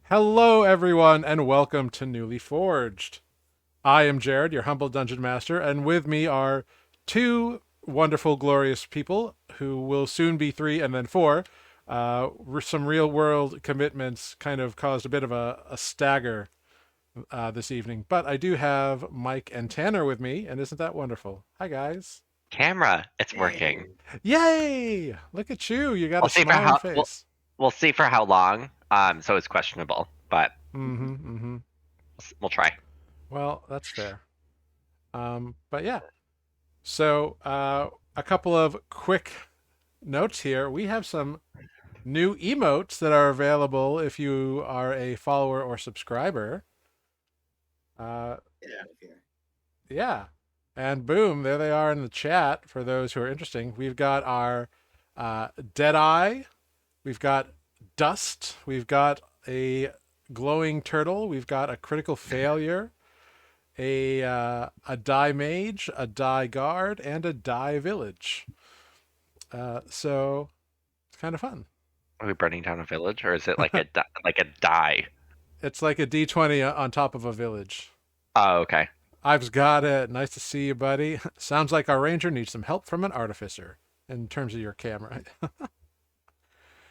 Hello, everyone, and welcome to Nuuli Forged. I am Jared, your humble dungeon master, and with me are two wonderful, glorious people who will soon be three and then four. Some real world commitments kind of caused a bit of a stagger this evening, but I do have Mike and Tanner with me, and isn't that wonderful? Hi, guys. Camera, it's working. Hey, Yay! Look at you. You got a We'll see for smiling how we'll, face. we'll see for how long. So it's questionable, but Mm-hmm, mm-hmm. we'll try. Well, that's fair. But yeah. So, a couple of quick notes here. We have some new emotes that are available if you are a follower or subscriber. Uh, get out of here. yeah. And boom, there they are in the chat for those who are interesting. We've got our Deadeye, we've got Dust, we've got a glowing turtle, we've got a critical failure, a die mage, a die guard, and a die village. So it's kind of fun. Are we burning down a village, or is it like like a die? It's like a D20 on top of a village. Oh, okay. I've got it. Nice to see you, buddy. Sounds like our ranger needs some help from an artificer in terms of your camera.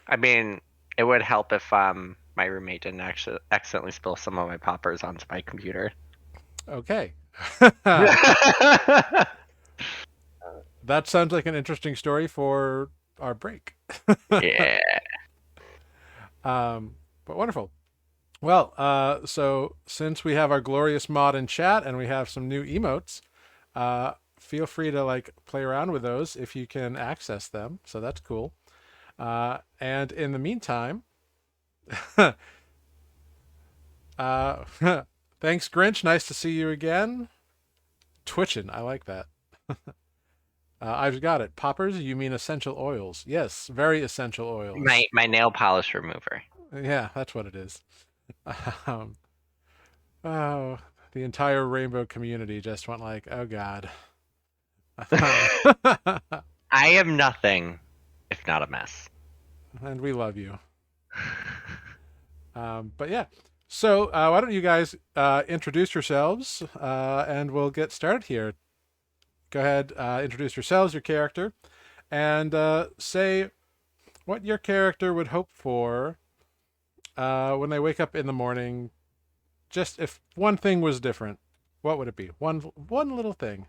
I mean, it would help if my roommate didn't actually accidentally spill some of my poppers onto my computer. Okay. That sounds like an interesting story for our break. Yeah. But wonderful. Well, so since we have our glorious mod in chat and we have some new emotes, feel free to like play around with those if you can access them. So that's cool. And in the meantime, uh, thanks, Grinch. Nice to see you again. Twitching. I like that. I've got it. Poppers, you mean essential oils. Yes, very essential My oils. my nail polish remover. Yeah, that's what it is. Um, oh, the entire rainbow community just went like, oh God. Um, I am nothing if not a mess. and we love you. But yeah. So why don't you guys introduce yourselves and we'll get started here. Go ahead, introduce yourselves, your character, and say what your character would hope for when they wake up in the morning. Just if one thing was different, what would it be? One little thing.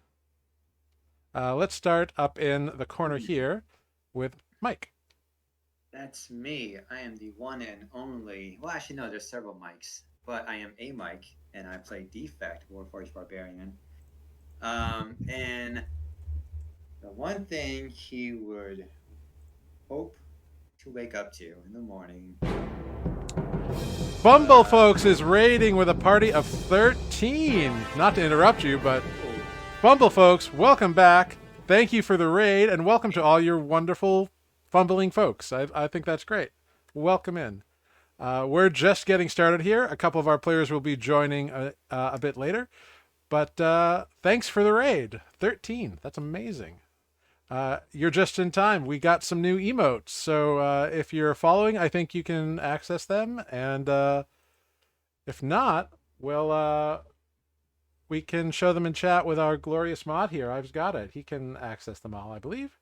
Let's start up in the corner here with Mike. That's me. I am the one and only. Well, actually, no, there's several mics, but I am a Mike, and I play Defect, Warforged Barbarian. And the one thing he would hope to wake up to in the morning. Bumble Folks is raiding with a party of 13. Not to interrupt you, but Oh, Bumble Folks, welcome back. Thank you for the raid, and welcome to all your wonderful fumbling folks. I think that's great. Welcome in. We're just getting started here. A couple of our players will be joining a bit later. But thanks for the raid. 13. That's amazing. You're just in time. We got some new emotes. So if you're following, I think you can access them. And if not, well, we can show them in chat with our glorious mod here. I've got it. He can access them all, I believe.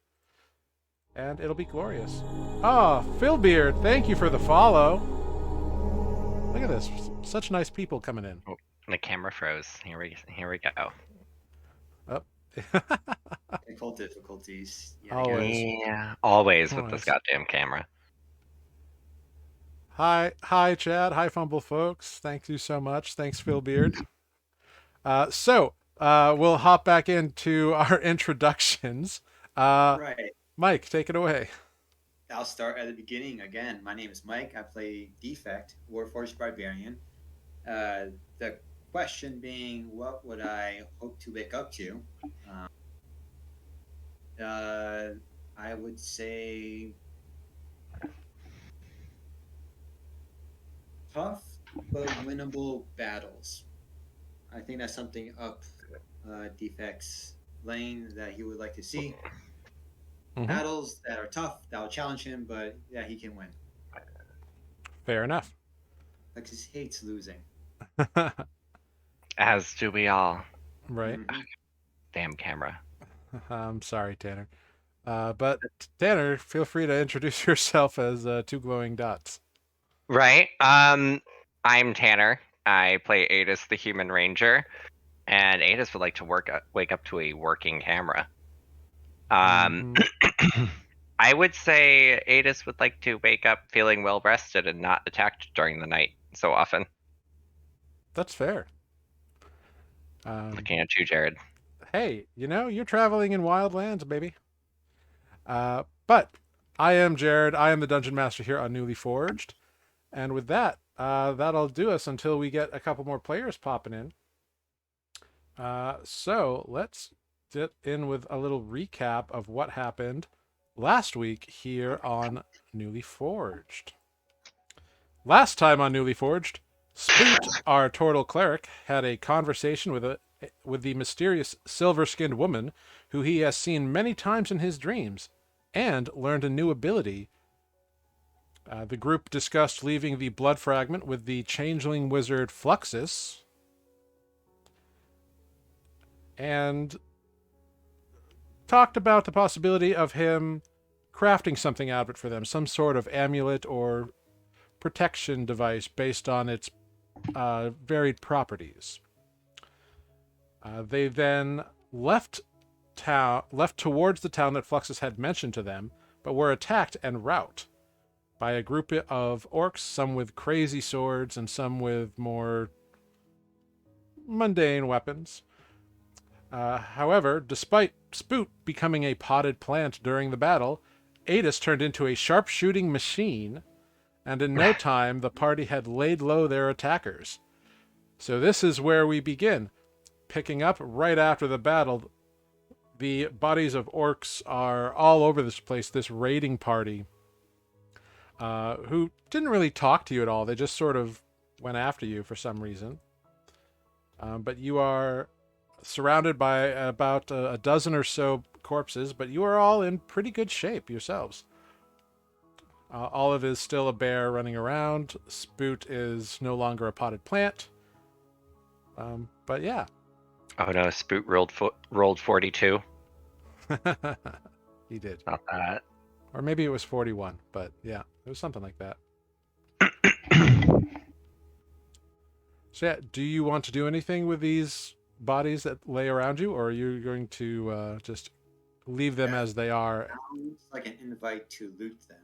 And it'll be glorious. Oh, Philbeard, thank you for the follow. Look at this. Such nice people coming in. Oh, the camera froze. Here we go. Oh. technical difficulties. Yet Always. again. Yeah, always with this Always. goddamn camera. Hi, Chad. Hi, Fumble folks. Thank you so much. Thanks, Phil Beard. We'll hop back into our introductions. Right. Mike, take it away. I'll start at the beginning again. My name is Mike. I play Defect, Warforged Barbarian. The question being, what would I hope to wake up to? Um, uh, I would say tough but winnable battles. I think that's something up Defect's lane that he would like to see. Mm-hmm. Battles that are tough, that will challenge him, but yeah, he can win. Fair enough. Alexis hates losing. As do we all. Right. Mhm. Damn camera. I'm sorry, Tanner. But Tanner, feel free to introduce yourself as two glowing dots. Right. I'm Tanner. I play Adis the Human Ranger, and Adis would like to wake up to a working camera. Mhm. I would say Adis would like to wake up feeling well rested and not attacked during the night so often. That's fair. Looking at you, Jared. Hey, you're traveling in wild lands, baby. But I am Jared. I am the Dungeon Master here on Newly Forged. And with that, that'll do us until we get a couple more players popping in. So let's get in with a little recap of what happened last week here on Newly Forged. Last time on Newly Forged, Spoot, our turtle cleric, had a conversation with the mysterious silver-skinned woman who he has seen many times in his dreams, and learned a new ability. The group discussed leaving the blood fragment with the changeling wizard Fluxus, and talked about the possibility of him crafting something out of it for them, some sort of amulet or protection device based on its varied properties. They then left towards the town that Fluxus had mentioned to them, but were attacked en route by a group of orcs, some with crazy swords and some with more mundane weapons. However, despite Spoot becoming a potted plant during the battle, Adis turned into a sharpshooting machine, and in no time the party had laid low their attackers. So this is where we begin. Picking up right after the battle, the bodies of orcs are all over this place, this raiding party, who didn't really talk to you at all. They just sort of went after you for some reason. But you are surrounded by about a dozen or so corpses, but you are all in pretty good shape yourselves. Olive is still a bear running around. Spoot is no longer a potted plant. But yeah. Oh no, Spoot rolled 42. He did. Not that. Or maybe it was 41, but yeah, it was something like that. So yeah, do you want to do anything with these bodies that lay around you, or are you going to just leave them That as they are? sounds like an invite to loot them.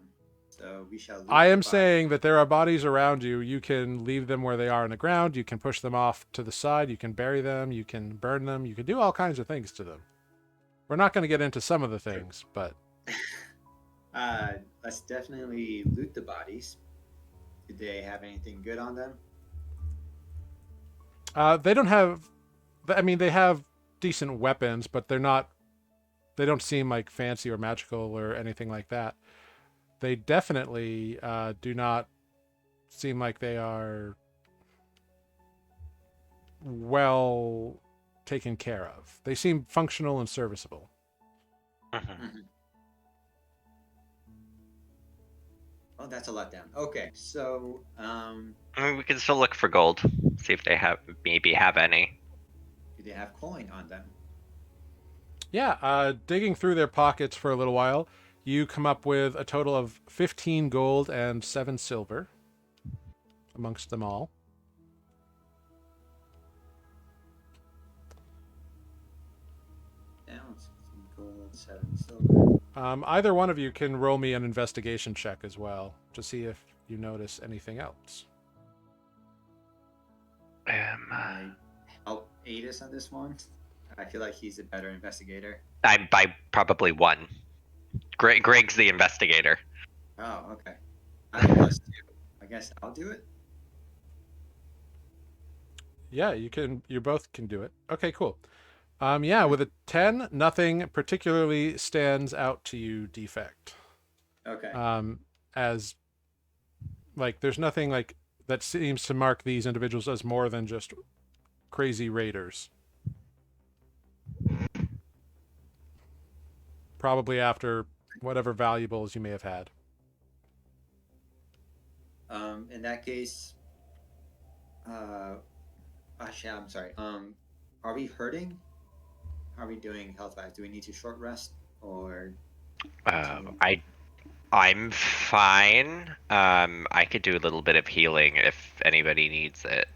So we shall loot I the am body. saying that there are bodies around you. You can leave them where they are on the ground. You can push them off to the side. You can bury them. You can burn them. You can do all kinds of things to them. We're not going to get into some of the things, but Let's definitely loot the bodies. Do they have anything good on them? they don't have. I mean, they have decent weapons, but they're not. They don't seem like fancy or magical or anything like that. They definitely do not seem like they are well taken care of. They seem functional and serviceable. Mhm. Oh, that's a letdown. Okay, so I mean, we can still look for gold. See if they maybe have any. do they have coin on them? Yeah, digging through their pockets for a little while, you come up with a total of 15 gold and 7 silver amongst them all. Down 15 gold, 7 silver. Either one of you can roll me an investigation check as well to see if you notice anything else. I help Adis on this one. I feel like he's a better investigator. I probably won. Greg's the investigator. Oh, okay. I have +2. I guess I'll do it. Yeah, you can. You both can do it. Okay, cool. Yeah, with a 10, nothing particularly stands out to you, Defect. Okay. As like, there's nothing like that seems to mark these individuals as more than just crazy raiders. Probably after whatever valuables you may have had. In that case, Actually, I'm sorry. Are we hurting? How are we doing health wise? Do we need to short rest or continue? I'm fine. I could do a little bit of healing if anybody needs it.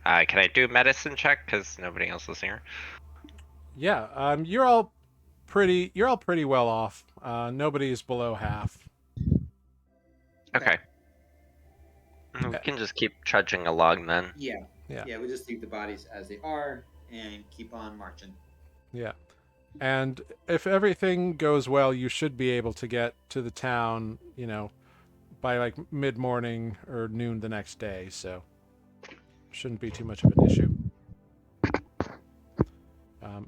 Can I do a medicine check? Because nobody else is here. Yeah, you're all pretty well off. Nobody is below half. Okay. We Uh, can just keep trudging along then. Yeah. Yeah, Yeah, we'll just leave the bodies as they are and keep on marching. yeah. And if everything goes well, you should be able to get to the town, by like mid-morning or noon the next day. So shouldn't be too much of an issue.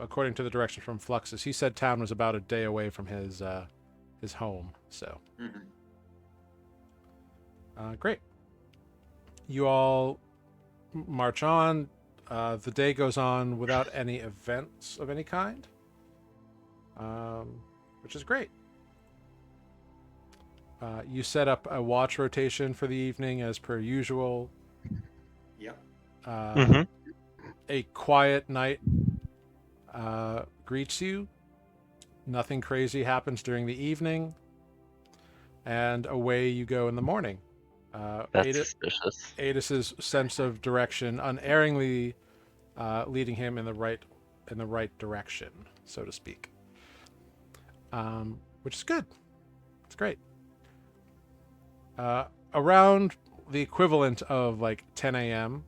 According to the direction from Fluxus, he said town was about a day away from his home. So Mm-hmm. great. You all march on. The day goes on without any events of any kind, which is great. You set up a watch rotation for the evening as per usual. Yep. A quiet night greets you. Nothing crazy happens during the evening, and away you go in the morning. That's suspicious. Adis's sense of direction unerringly leading him in the right direction, so to speak. Which is good. It's great. Around the equivalent of like 10 a.m.,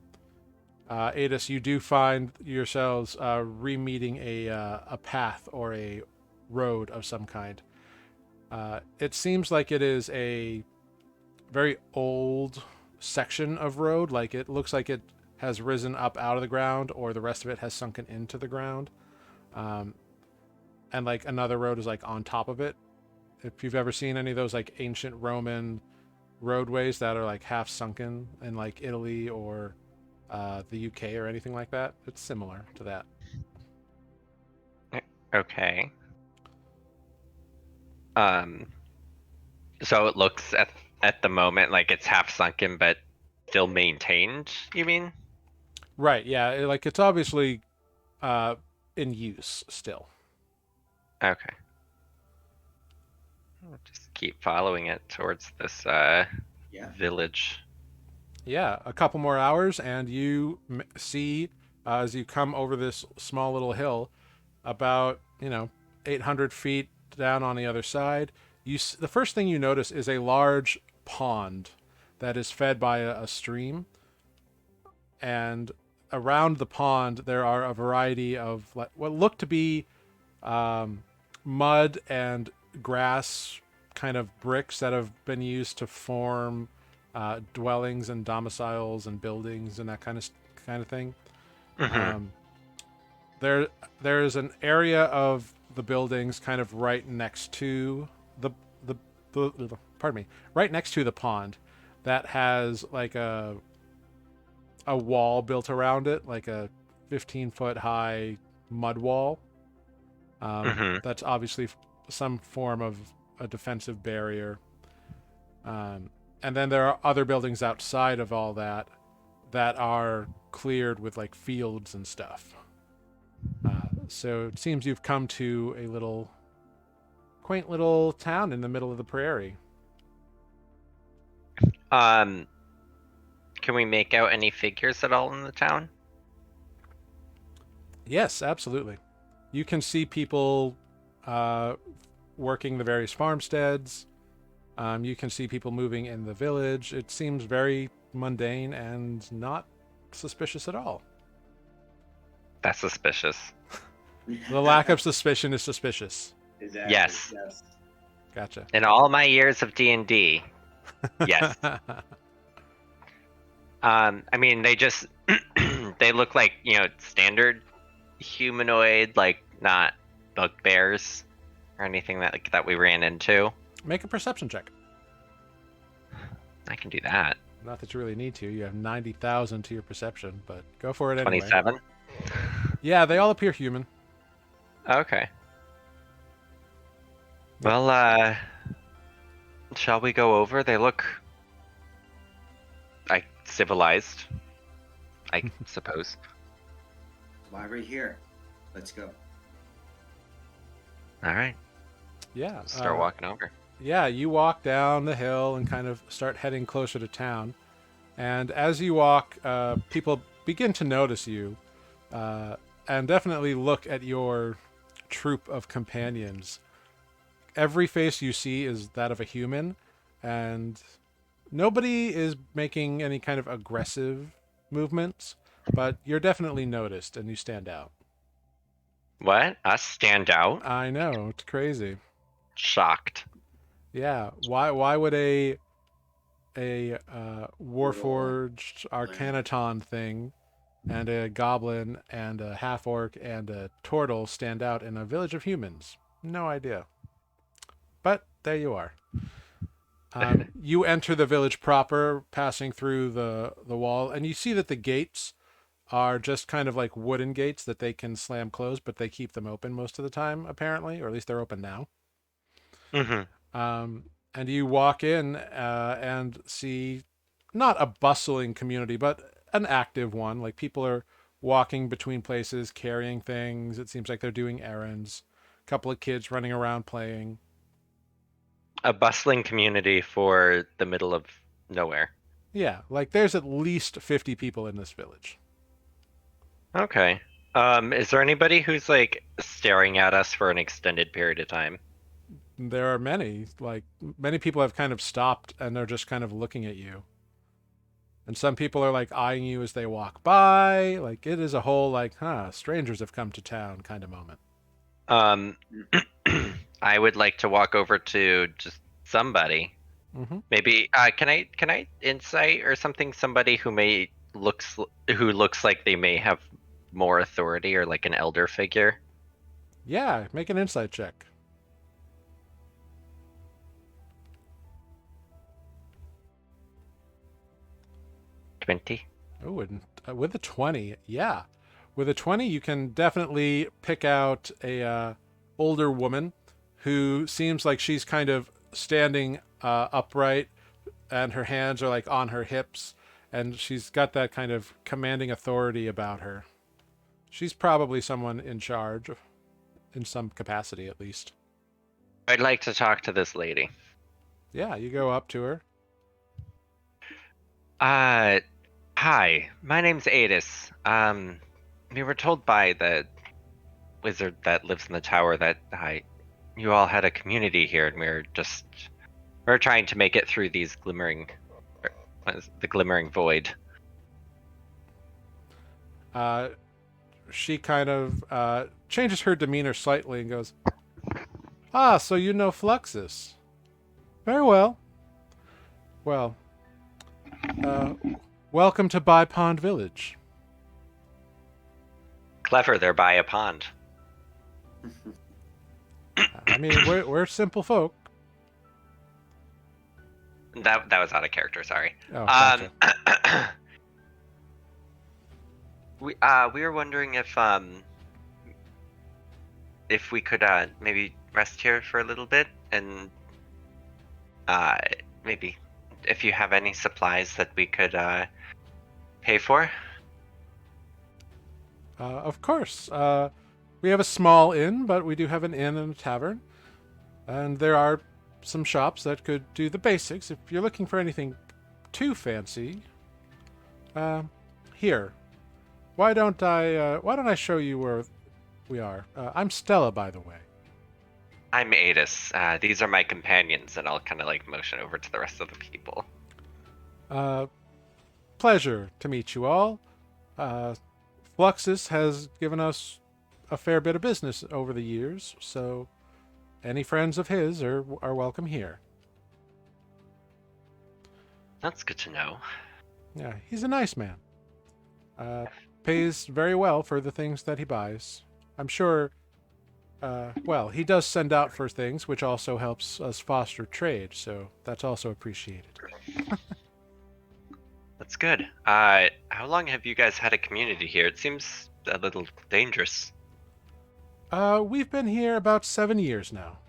Adis, you do find yourselves re-meeting a path or a road of some kind. It seems like it is a very old section of road. Like it looks like it has risen up out of the ground, or the rest of it has sunken into the ground. And like another road is like on top of it. If you've ever seen any of those like ancient Roman roadways that are like half sunken in like Italy or the UK or anything like that, it's similar to that. Okay. So it looks at the moment like it's half sunken, but still maintained. You mean? Right? Yeah. Like it's obviously in use still. Okay. I'll just keep following it towards this Yeah. village. Yeah, a couple more hours, and you see as you come over this small little hill, about 800 feet down on the other side. The first thing you notice is a large pond that is fed by a stream, and around the pond there are a variety of what look to be mud and grass kind of bricks that have been used to form dwellings and domiciles and buildings and that kind of thing. Mm-hmm. There is an area of the buildings kind of right next to the pardon me, right next to the pond that has like a wall built around it, like a 15-foot high mud wall. Mm-hmm. That's obviously some form of a defensive barrier. And then there are other buildings outside of all that are cleared with like fields and stuff. So it seems you've come to a quaint little town in the middle of the prairie. Can we make out any figures at all in the town? Yes, absolutely. You can see people working the various farmsteads. You can see people moving in the village. It seems very mundane and not suspicious at all. That's suspicious. The lack of suspicion is suspicious. Exactly. Yes. Yes. Gotcha. In all my years of D&D, yes. I mean, they just they look like standard humanoid, like not bugbears or anything that we ran into. Make a perception check. I can do that. Not that you really need to. You have 90,000 to your perception, but go for it anyway. 27. Yeah, they all appear human. Okay. Well, shall we go over? They look like civilized. I suppose. Why we're here. Let's go. All right, Yeah. start walking over. Yeah, you walk down the hill and kind of start heading closer to town. And as you walk, people begin to notice you, and definitely look at your troop of companions. Every face you see is that of a human, and nobody is making any kind of aggressive movements, but you're definitely noticed and you stand out. What? Us stand out? I know, it's crazy. Shocked. Yeah, why would a Warforged Arcanaton thing and a goblin and a half orc and a turtle stand out in a village of humans? No idea. But there you are. You enter the village proper, passing through the wall, and you see that the gates are just kind of like wooden gates that they can slam closed, but they keep them open most of the time, apparently, or at least they're open now. Mm-hmm. And you walk in and see not a bustling community, but an active one. Like people are walking between places, carrying things. It seems like they're doing errands. A couple of kids running around playing. A bustling community for the middle of nowhere. Yeah, like there's at least 50 people in this village. Okay. Is there anybody who's like staring at us for an extended period of time? There are many, like many people have kind of stopped and they're just kind of looking at you. And some people are like eyeing you as they walk by. Like it is a whole like, strangers have come to town kind of moment. Um, I would like to walk over to just somebody. Mm-hmm. Maybe can I insight or something somebody who looks like they may have more authority or like an elder figure? Yeah, make an insight check. 20. Oh, and with a 20, yeah. With a 20, you can definitely pick out a older woman who seems like she's kind of standing upright and her hands are like on her hips and she's got that kind of commanding authority about her. She's probably someone in charge in some capacity at least. I'd like to talk to this lady. Yeah, you go up to her. Hi, my name's Adis. We were told by the wizard that lives in the tower that you all had a community here, and we're trying to make it through these the glimmering void. She kind of changes her demeanor slightly and goes, so you know Fluxus. Very well. Well, welcome to Bypond Village. Clever, they're by a pond. I mean, we're simple folk. That was out of character. Sorry. Oh, gotcha. We were wondering if we could maybe rest here for a little bit, and maybe if you have any supplies that we could pay for. Of course. We have a small inn, but we do have an inn and a tavern. And there are some shops that could do the basics. If you're looking for anything too fancy, here. Why don't I show you where we are? I'm Stella, by the way. I'm Adis. These are my companions, and I'll kind of like motion over to the rest of the people. Pleasure to meet you all. Fluxus has given us a fair bit of business over the years, so any friends of his are welcome here. That's good to know. Yeah, he's a nice man. Pays very well for the things that he buys. I'm sure, he does send out for things, which also helps us foster trade, so that's also appreciated. That's good. How long have you guys had a community here? It seems a little dangerous. We've been here about 7 years now.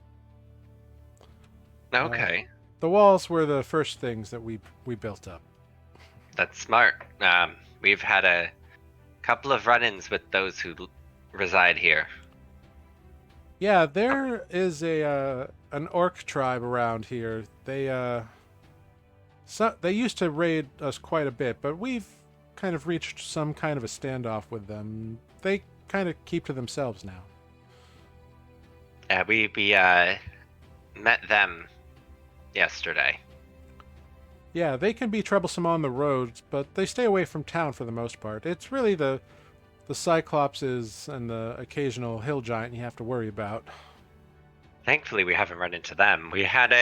Okay. The walls were the first things that we built up. That's smart. We've had couple of run-ins with those who reside here. Yeah, there is an orc tribe around here. They used to raid us quite a bit, but we've kind of reached some kind of a standoff with them. They kind of keep to themselves now. We met them yesterday. Yeah, they can be troublesome on the roads, but they stay away from town for the most part. It's really the Cyclopses and the occasional hill giant you have to worry about. Thankfully, we haven't run into them. We had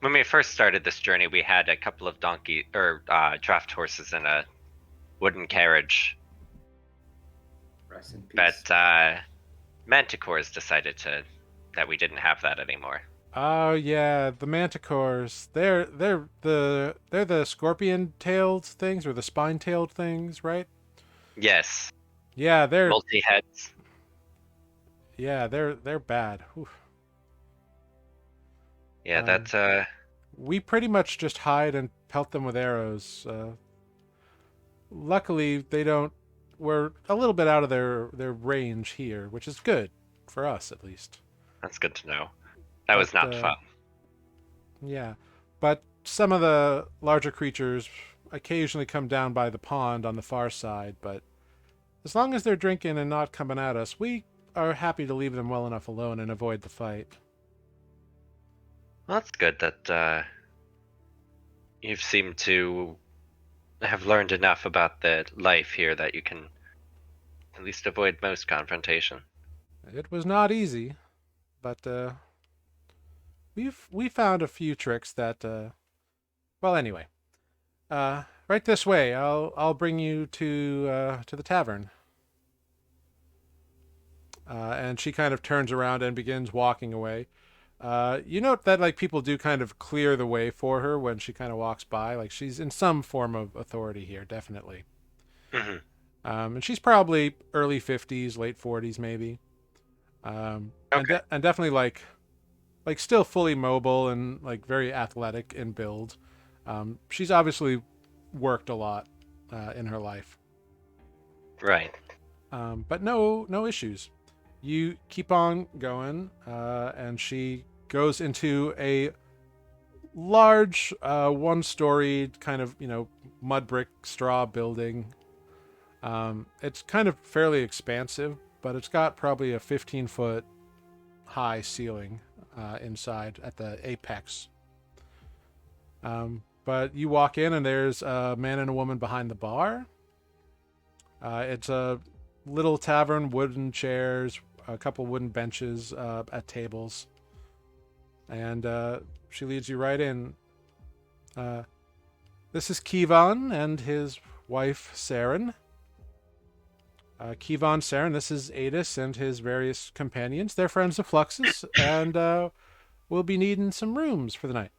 when we first started this journey, we had a couple of draft horses and a wooden carriage. Rest in peace. But Manticores decided that we didn't have that anymore. Oh yeah, the manticores. They're the scorpion-tailed things or the spine-tailed things, right? Yes. Yeah, they're Multi-heads. they're bad. Whew. Yeah, that's We pretty much just hide and pelt them with arrows. Luckily, they don't. We're a little bit out of their range here, which is good for us at least. that's good to know. That was not fun. Yeah, but some of the larger creatures occasionally come down by the pond on the far side. But as long as they're drinking and not coming at us, we are happy to leave them well enough alone and avoid the fight. Well, that's good that you've seemed to have learned enough about the life here that you can at least avoid most confrontation. It was not easy, but we found a few tricks that well, anyway. Right this way. I'll bring you to the tavern. And she kind of turns around and begins walking away. You note that like people do kind of clear the way for her when she kind of walks by. Like she's in some form of authority here, definitely. Mm-hmm. And she's probably early 50s, late 40s, maybe. Okay. And definitely like still fully mobile and like very athletic in build. She's obviously worked a lot in her life. Right. But no issues. You keep on going, and she goes into a large one-story kind of, mud brick straw building. It's kind of fairly expansive, but it's got probably a 15-foot high ceiling inside at the apex. But you walk in and there's a man and a woman behind the bar. It's a little tavern, wooden chairs, a couple wooden benches at tables. And she leads you right in. This is Kevon and his wife, Saren. Kevon, Saren, this is Adis and his various companions. They're friends of Fluxus, and we'll be needing some rooms for the night.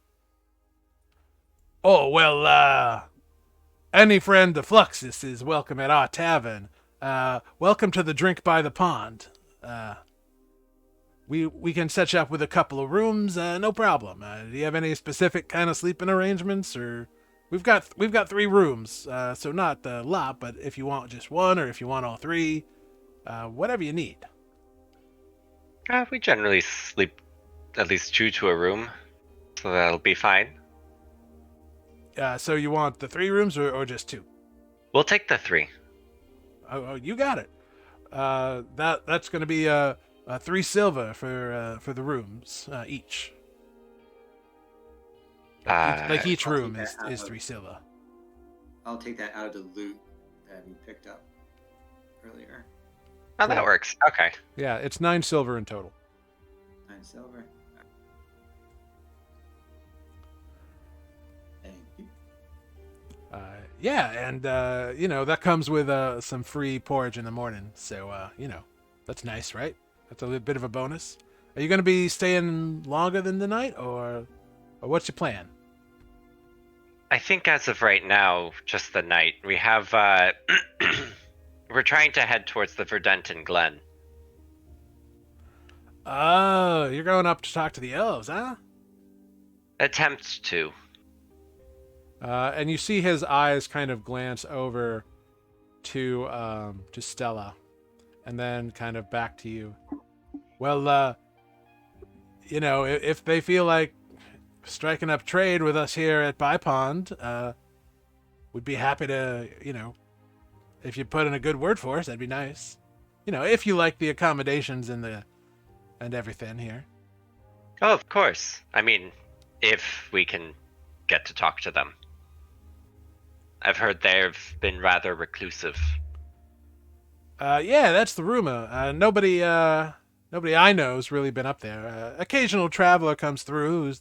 Oh, well, any friend of Fluxus is welcome at our tavern. Welcome to the Drink by the Pond. We can set you up with a couple of rooms, no problem. Do you have any specific kind of sleeping arrangements, or we've got 3 rooms, so not a lot, but if you want just one or if you want all 3, whatever you need. We generally sleep at least 2 to a room, so that'll be fine. So you want the 3 rooms or just 2? We'll take the 3. Oh, you got it. That's going to be 3 silver for the rooms each. Like each I'll room take is that 3 silver. I'll take that out of the loot that we picked up earlier. Oh, that works. Okay. Yeah, it's 9 silver in total. 9 silver. Thank you. Yeah, and that comes with some free porridge in the morning. So that's nice, right? That's a little bit of a bonus. Are you going to be staying longer than the night, or what's your plan? I think as of right now, just the night. We have we're trying to head towards the Verdenton Glen. Oh, you're going up to talk to the elves, huh? Attempt to. And you see his eyes kind of glance over to Stella, and then kind of back to you. Well, if they feel like striking up trade with us here at Bypond, we'd be happy to, if you put in a good word for us, that'd be nice. If you like the accommodations and everything here. Oh, of course. I mean, if we can get to talk to them. I've heard they've been rather reclusive. Yeah, that's the rumor. Nobody I know's really been up there. Occasional traveler comes through who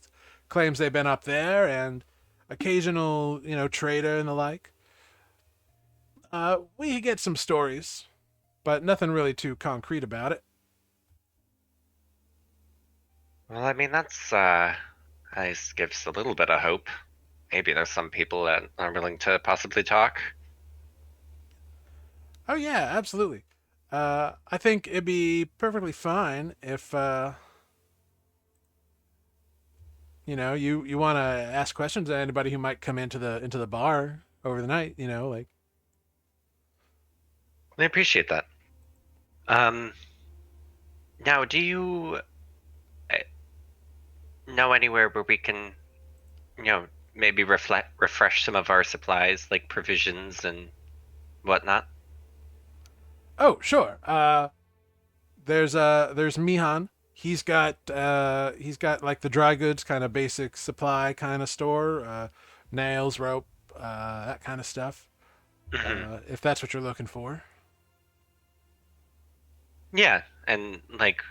claims they've been up there, and occasional, trader and the like. We get some stories, but nothing really too concrete about it. Well, I mean, that's, at least gives a little bit of hope. Maybe there's some people that are willing to possibly talk. Oh yeah, absolutely. I think it'd be perfectly fine if you want to ask questions to anybody who might come into the bar over the night. Like. I appreciate that. Now, do you know anywhere where we can, maybe refresh some of our supplies, like provisions and whatnot? Oh, sure. There's Mihan. He's got like the dry goods kind of basic supply kind of store, nails, rope, that kind of stuff. If that's what you're looking for. Yeah, and like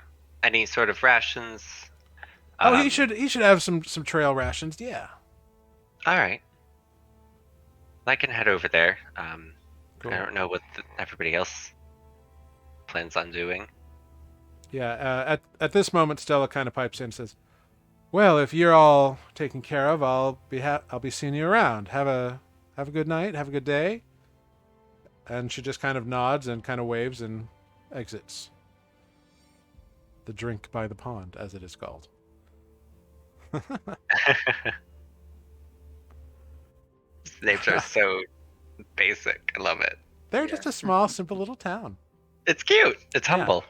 any sort of rations. Oh, he should have some trail rations. Yeah. All right. I can head over there. Cool. I don't know what everybody else plans on doing. Yeah. At this moment, Stella kind of pipes in and says, "Well, if you're all taken care of, I'll be seeing you around. Have a good night. Have a good day." And she just kind of nods and kind of waves and exits. The drink by the pond, as it is called. Names are so basic. I love it. They're just a small, simple little town. It's cute. It's humble.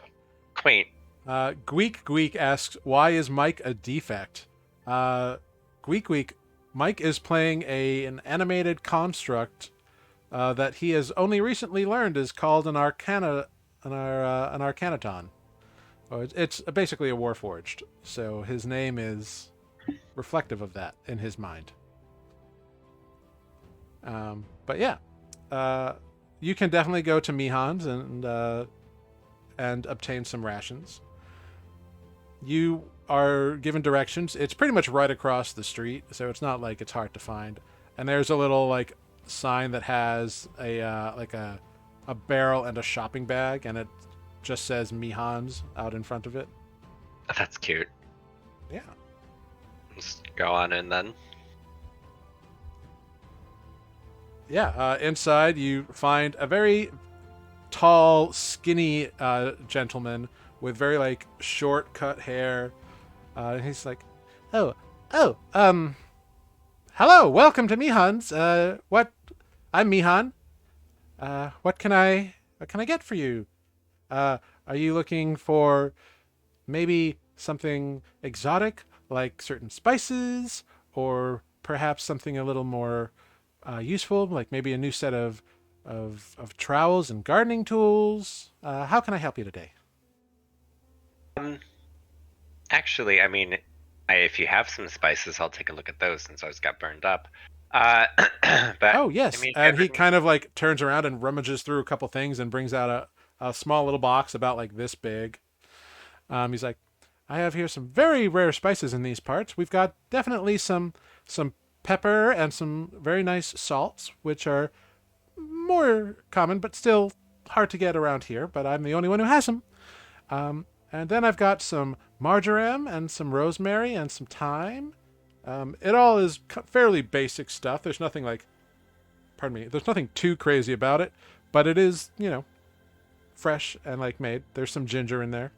Quaint. Gweek asks, why is Mike a defect? Gweek, Mike is playing an animated construct that he has only recently learned is called an Arcanaton. It's basically a Warforged, so his name is reflective of that in his mind. But yeah, you can definitely go to Mihan's and obtain some rations. You are given directions. It's pretty much right across the street, so it's not like it's hard to find. And there's a little like sign that has a barrel and a shopping bag, and it just says Mihan's out in front of it. That's cute. Yeah. Just go on in then. Yeah, inside you find a very tall, skinny gentleman with very like short cut hair. He's like, hello, welcome to Mihan's. I'm Mihan. What can I get for you? Are you looking for maybe something exotic, like certain spices, or perhaps something a little more useful, like maybe a new set of trowels and gardening tools? How can I help you today? Actually, I mean, if you have some spices, I'll take a look at those since ours got burned up. But oh yes, I mean, and he kind of like turns around and rummages through a couple things and brings out a small little box about like this big. He's like, I have here some very rare spices in these parts. We've got definitely some pepper and some very nice salts, which are more common but still hard to get around here. But I'm the only one who has them. And then I've got some marjoram and some rosemary and some thyme. It all is fairly basic stuff. There's nothing there's nothing too crazy about it, but it is, fresh and like made. There's some ginger in there.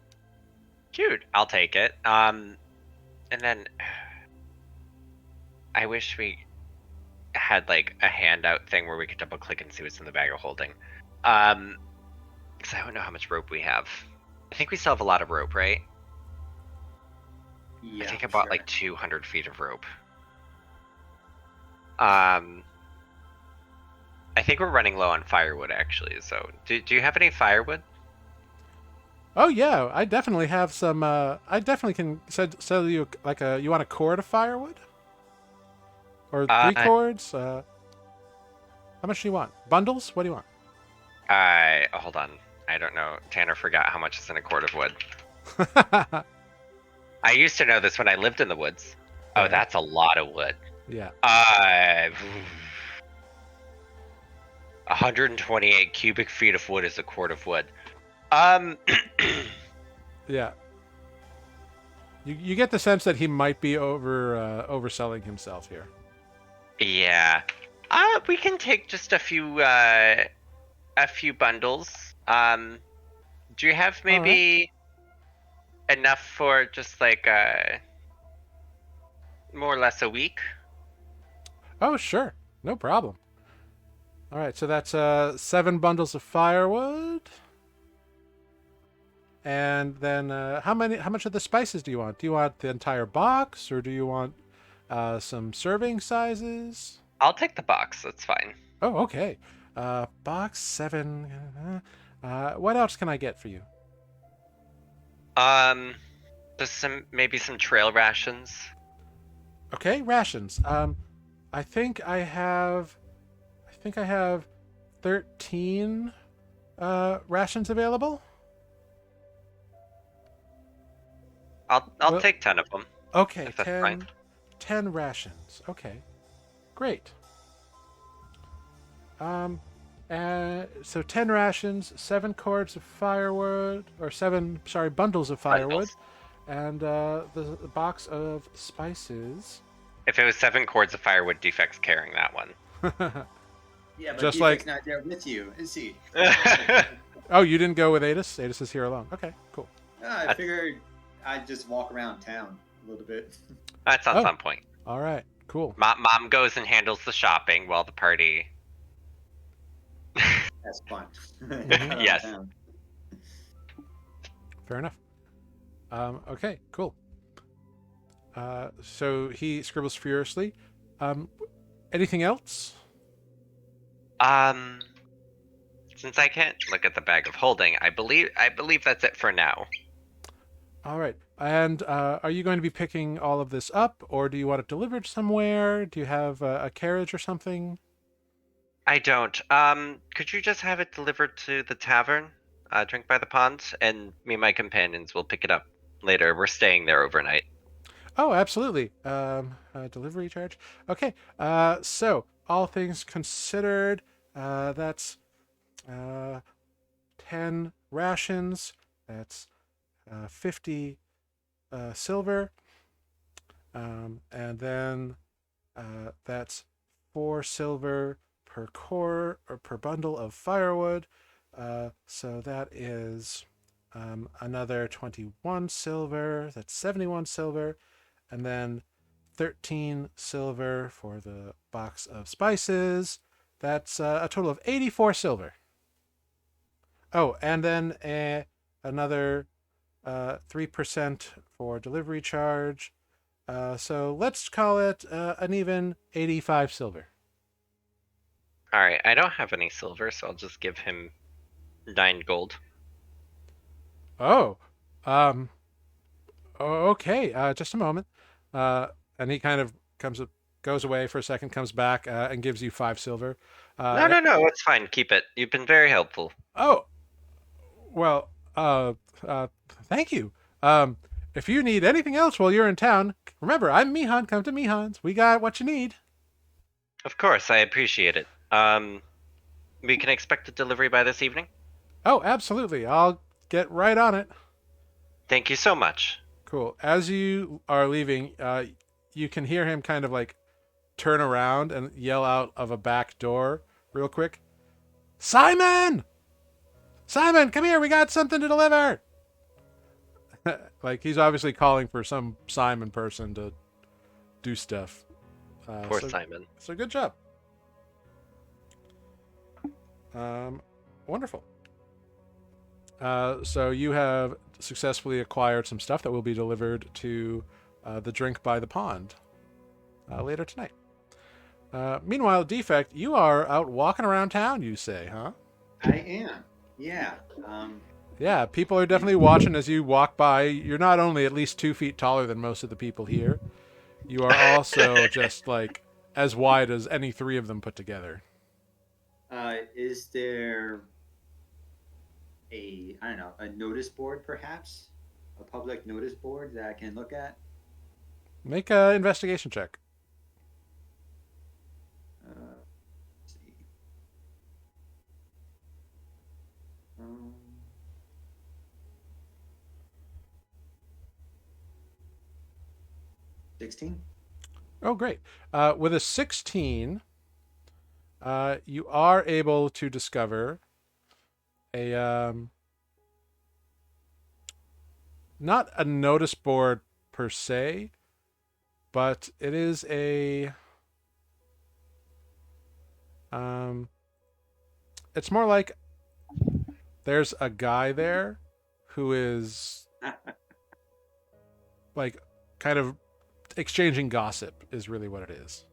Cute. I'll take it. And then I wish we had like a handout thing where we could double click and see what's in the bag of holding. Because I don't know how much rope we have. I think we still have a lot of rope, right? Yeah, I think I for bought sure. like 200 feet of rope. I think we're running low on firewood, actually. So, do you have any firewood? Oh yeah, I definitely have some. I definitely can sell you like a. You want a cord of firewood or three Uh, cords? How much do you want? Bundles? What do you want? hold on. I don't know. Tanner forgot how much is in a cord of wood. I used to know this when I lived in the woods. Oh, Fair. that's a lot of wood. Yeah. 128 cubic feet of wood is a cord of wood. Um, Yeah. You get the sense that he might be overselling himself here. yeah. We can take just a few bundles. Do you have All right. maybe enough for just like more or less a week? Oh sure, no problem. All right, so that's 7 bundles of firewood, and then how many? How much of the spices do you want? Do you want the entire box, or do you want some serving sizes? I'll take the box. That's fine. Oh, okay. Box 7. What else can I get for you? Um, just maybe some trail rations. Okay, rations. I think I have. I think I have 13 rations available. I'll Well, take 10 of them okay, if that's fine. 10 rations. Okay, great. Um, so 10 rations, 7 cords of firewood, or 7, sorry, bundles of firewood, Bundles. and the box of spices. If it was 7 cords of firewood, Defect's carrying that one. Yeah, but Just Defect's like, not there with you, is he? oh, you didn't go with Adis? Adis is here alone. Okay, cool. I figured I'd just walk around town a little bit. That sounds Oh. on point. All right, cool. Mom goes and handles the shopping while the party. That's fun. Yes. Fair enough. Okay, cool. So he scribbles furiously. Anything else? Since I can't look at the bag of holding, I believe that's it for now. All right. And are you going to be picking all of this up, or do you want it delivered somewhere? Do you have a carriage or something? I don't. Could you just have it delivered to the tavern, Drink by the Pond, and me and my companions will pick it up later. We're staying there overnight. Oh, absolutely. Delivery charge. Okay. So all things considered, that's 10 rations. That's 50 silver. And then that's 4 silver per core or per bundle of firewood. So that is another 21 silver. That's 71 silver. And then 13 silver for the box of spices. That's a total of 84 silver. Oh, and then another 3% for delivery charge. So let's call it an even 85 silver. All right. I don't have any silver, so I'll just give him 9 gold. Oh, okay. Just a moment. And he kind of goes away for a second, comes back, and gives you 5 silver. No. It's fine. Keep it. You've been very helpful. Oh, well, thank you. If you need anything else while you're in town, remember, I'm Mihan. Come to Mihan's. We got what you need. Of course, I appreciate it. We can expect a delivery by this evening. Oh, absolutely. I'll get right on it. Thank you so much. Cool. As you are leaving, you can hear him kind of like turn around and yell out of a back door real quick. Simon! Simon, come here. We got something to deliver. Like he's obviously calling for some Simon person to do stuff. Poor Simon. So good job. Wonderful. So you have successfully acquired some stuff that will be delivered to the drink by the pond later tonight. Meanwhile, Defect, you are out walking around town, you say, huh? I am. Yeah. Yeah, people are definitely watching as you walk by. You're not only at least 2 feet taller than most of the people here, you are also just like as wide as any three of them put together. Is there I don't know, a notice board perhaps? A public notice board that I can look at? Make an investigation check. Let's see. Um, 16? Oh, great. With a 16, you are able to discover a not a notice board per se, but it is it's more like there's a guy there who is like kind of exchanging gossip is really what it is.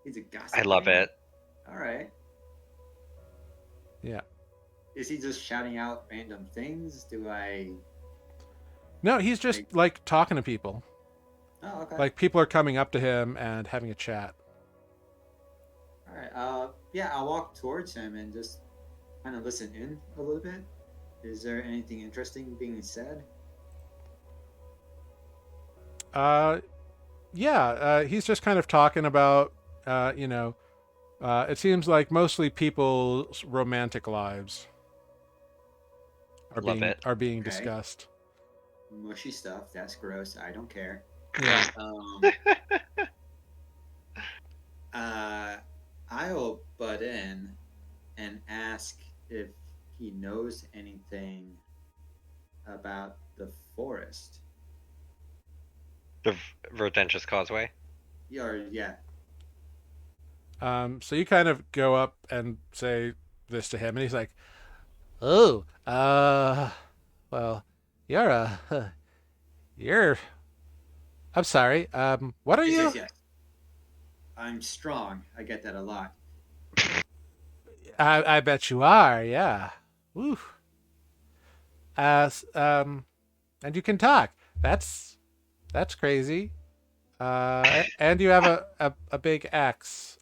He's a gossip. I love man. it. All right. Yeah. Is he just shouting out random things? Do I? No, he's just like talking to people. Oh, okay. Like people are coming up to him and having a chat. All right. Yeah, I'll walk towards him and just kind of listen in a little bit. Is there anything interesting being said? Yeah, he's just kind of talking about, it seems like mostly people's romantic lives Love it. are being Okay. discussed. Mushy stuff. That's gross. I don't care. Yeah. I'll butt in and ask if he knows anything about the forest. The Verdentious Causeway. Yeah. So you kind of go up and say this to him, and he's like, "Oh, well, you're you're. I'm sorry. What are you? Yes. I'm strong. I get that a lot. I bet you are. Yeah. Woo. And you can talk. That's crazy. And you have a big axe.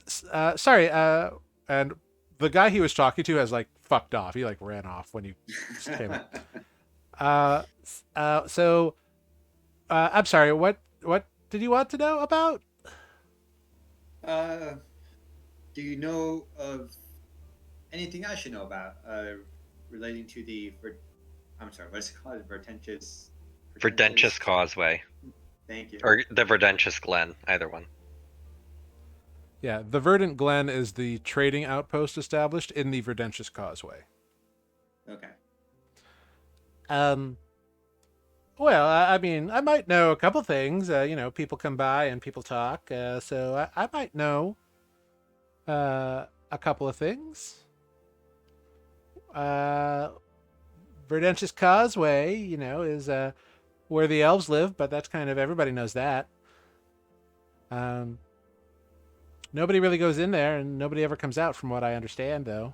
Sorry. And the guy he was talking to has like fucked off. He like ran off when you came up. So, I'm sorry. What did you want to know about? Do you know of anything I should know about relating to I'm sorry, what is it called? Verdentious Causeway. Thank you. Or the Verdentious Glen, either one. Yeah, the Verdant Glen is the trading outpost established in the Verdentious Causeway. Okay. Well, I mean, I might know a couple things. People come by and people talk, so I might know a couple of things. Verdentious Causeway, is where the elves live, but that's kind of everybody knows that. Nobody really goes in there, and nobody ever comes out, from what I understand, though.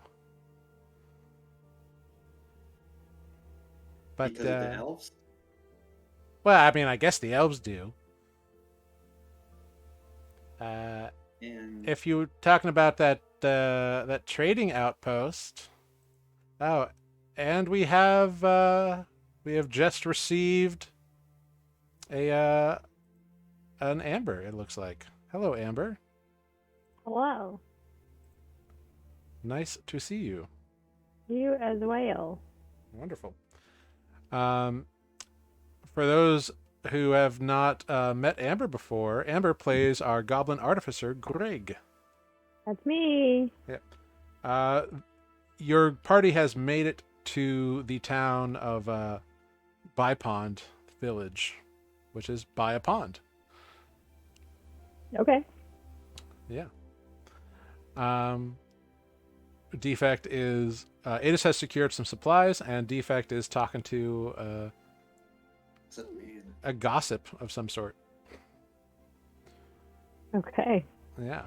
But because of the elves? well, I mean, I guess the elves do. And If you're talking about that trading outpost, oh, and we have just received an amber. It looks like. Hello, Amber. Hello. Nice to see you. You as well. Wonderful. For those who have not met Amber before, Amber plays our goblin artificer, Greg. That's me. Your party has made it to the town of Bypond Village, which is by a pond. Okay. Yeah. Defect is Adis has secured some supplies, and Defect is talking to What's up, man? a gossip of some sort. Okay. Yeah.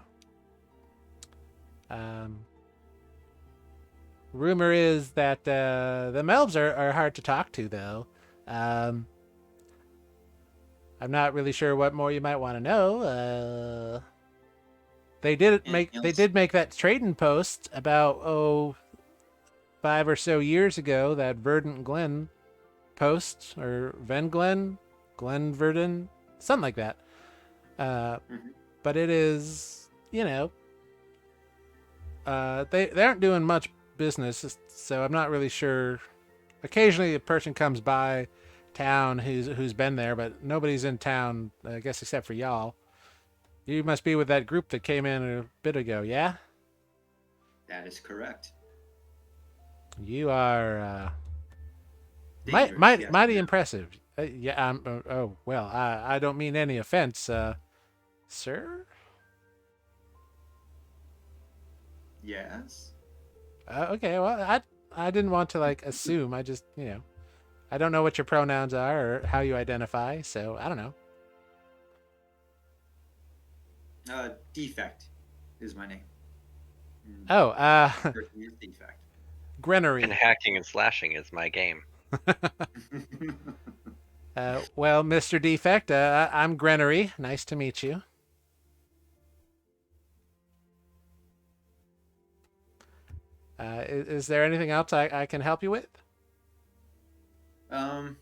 Rumor is that the elves are hard to talk to, though. I'm not really sure what more you might want to know. They did make that trading post about 5 or so years ago. That Verdant Glen post, or Glen Verdant, something like that. But it is, they aren't doing much business, so I'm not really sure. Occasionally, a person comes by town who's been there, but nobody's in town, I guess, except for y'all. You must be with that group that came in a bit ago, yeah? That is correct. You are Dangerous, yes, mighty yeah. impressive. Yeah. Well, I don't mean any offense, sir. Yes. Okay. Well, I didn't want to assume. I just I don't know what your pronouns are or how you identify, so I don't know. Defect is my name. Oh, Person is Defect. Grennery. And hacking and slashing is my game. Well, Mr. Defect, I'm Grennery. Nice to meet you. Is there anything else I can help you with? Do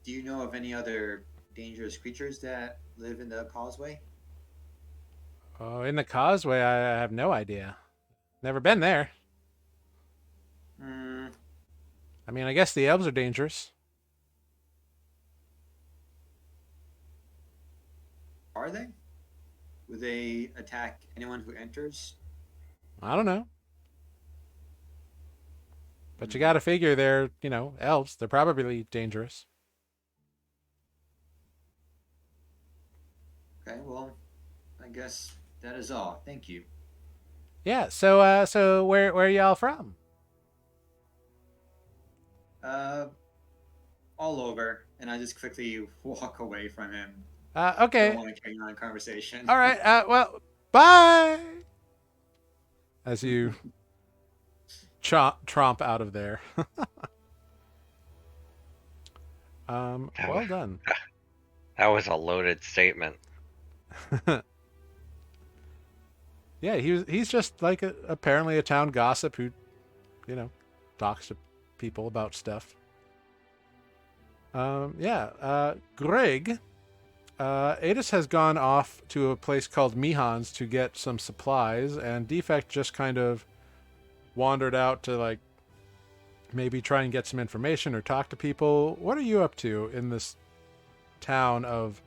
you know of any other dangerous creatures that live in the causeway? Oh, in the causeway, I have no idea. Never been there. Hmm. I mean, I guess the elves are dangerous. Are they? Would they attack anyone who enters? I don't know. But you gotta figure they're, elves. They're probably dangerous. Okay, well, I guess that is all. Thank you. Yeah, so where are y'all from? All over, and I just quickly walk away from him. Okay. Don't want to carry on a conversation. All right. Well, bye. As you tromp out of there. Well done. That was a loaded statement. Yeah, he's just like apparently a town gossip who, talks to people about stuff. Greg, Adis has gone off to a place called Mihan's to get some supplies, and Defect just kind of wandered out to maybe try and get some information or talk to people. What are you up to in this town of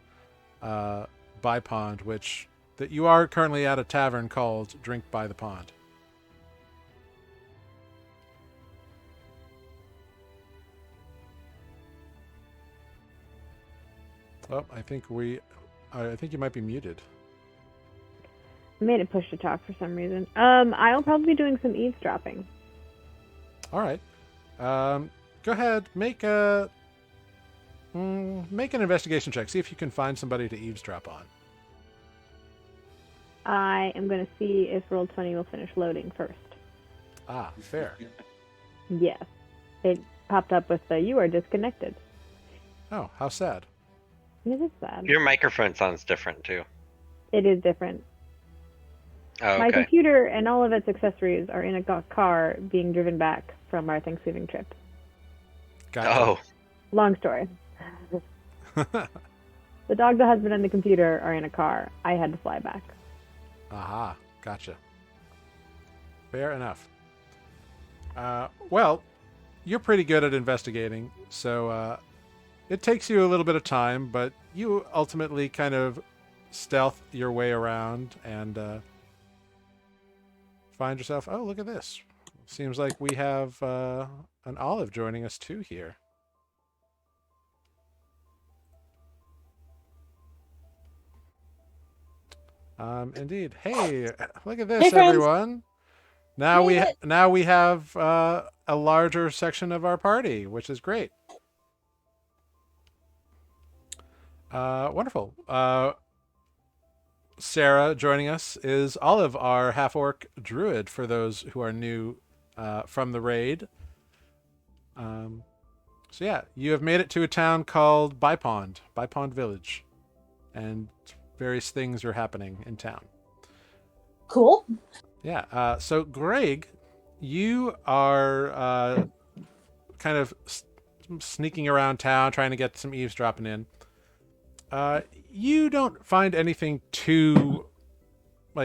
Bypond, which that you are currently at a tavern called Drink by the Pond? Oh, I think you might be muted. I made it push to talk for some reason. I'll probably be doing some eavesdropping. All right. Go ahead. Make an investigation check. See if you can find somebody to eavesdrop on. I am going to see if Roll20 will finish loading first. Ah, fair. Yes. It popped up with you are disconnected. Oh, how sad. It is sad. Your microphone sounds different too. It is different. Oh, My okay. computer and all of its accessories are in a car being driven back from our Thanksgiving trip. Gotcha. Oh, Long story. The dog, the husband, and the computer are in a car. I had to fly back. Aha, gotcha. Fair enough. Well, you're pretty good at investigating, so it takes you a little bit of time, but you ultimately kind of stealth your way around and find yourself, oh, look at this. Seems like we have an Olive joining us too here. Indeed. Hey, look at Hey, this, friends. everyone. Now Made it. now we have a larger section of our party, which is great. Wonderful. Sarah joining us is Olive, our half-orc druid, for those who are new from the raid. So yeah, you have made it to a town called Bypond Village, and various things are happening in town. Cool. Yeah. So Greg, you are kind of sneaking around town, trying to get some eavesdropping in. You don't find anything too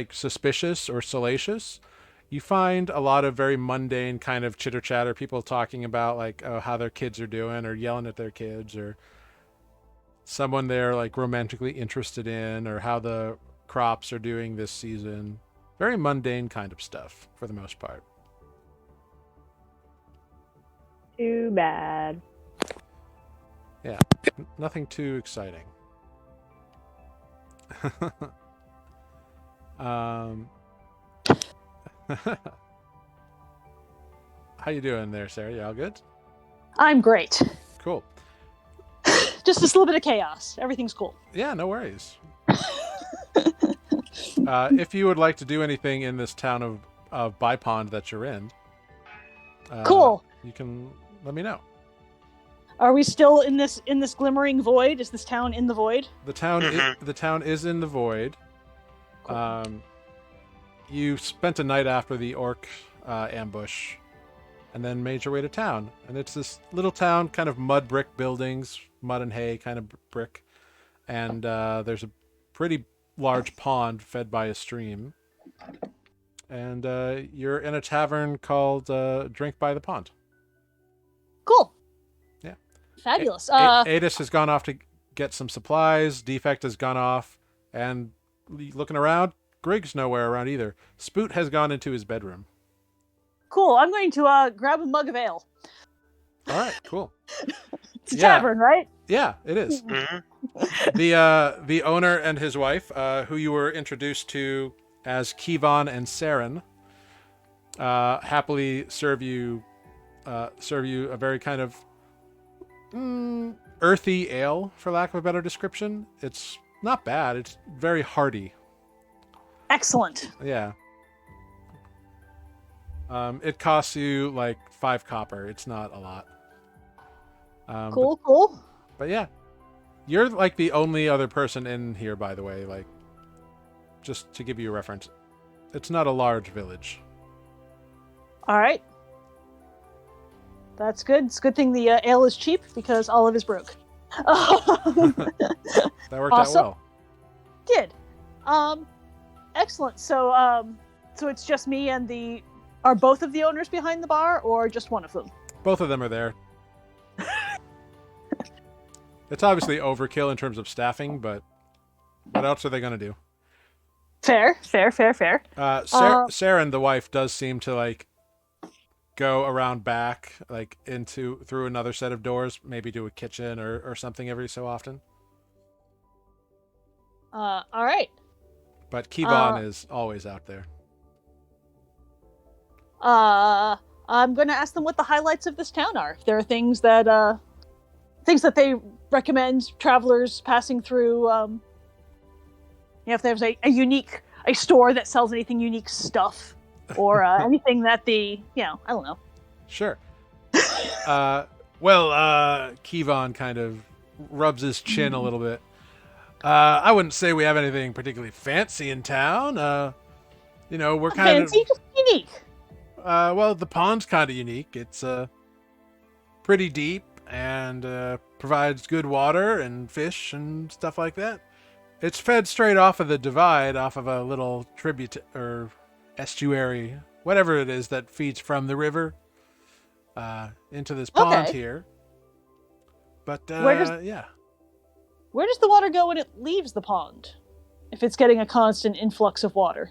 suspicious or salacious. You find a lot of very mundane kind of chitter chatter, people talking about how their kids are doing, or yelling at their kids, or someone they're romantically interested in, or how the crops are doing this season. Very mundane kind of stuff for the most part. Too bad. Yeah, nothing too exciting. How you doing there, Sarah? You all good? I'm great. Cool. Just this little bit of chaos. Everything's cool. Yeah, no worries. If you would like to do anything in this town of Bypond that you're in, Cool. you can let me know. Are we still in this glimmering void? Is this town in the void? The town the town is in the void. Cool. You spent a night after the orc ambush, and then made your way to town. And it's this little town, kind of mud brick buildings, mud and hay kind of brick. And there's a pretty large pond fed by a stream. And you're in a tavern called Drink by the Pond. Cool. Yeah. Fabulous. Adis has gone off to get some supplies. Defect has gone off. And looking around, Grig's nowhere around either. Spoot has gone into his bedroom. Cool. I'm going to grab a mug of ale. All right, cool. It's a tavern, right? Yeah, it is. Mm-hmm. The owner and his wife, who you were introduced to as Kevon and Saren, happily serve you a very kind of earthy ale, for lack of a better description. It's not bad. It's very hearty. Excellent. Yeah. It costs you 5 copper. It's not a lot. Cool. But yeah, you're the only other person in here, by the way. Just to give you a reference, it's not a large village. All right. That's good. It's a good thing the ale is cheap because Olive is broke. That worked Awesome. out well. Did. Excellent. So it's just me and are both of the owners behind the bar, or just one of them? Both of them are there. It's obviously overkill in terms of staffing, but what else are they going to do? Fair. Saren, the wife, does seem to go around back, through another set of doors, maybe to a kitchen or something every so often. All right. But Kevon is always out there. I'm going to ask them what the highlights of this town are. If there are things that they recommend travelers passing through. If there's a store that sells anything unique stuff, or anything that I don't know. Sure. Kevon kind of rubs his chin a little bit. I wouldn't say we have anything particularly fancy in town. We're kind fancy, just unique. The pond's kind of unique. It's pretty deep and provides good water and fish and stuff like that. It's fed straight off of the divide, off of a little tribute or estuary, whatever it is that feeds from the river into this pond here. But where does the water go when it leaves the pond? If it's getting a constant influx of water?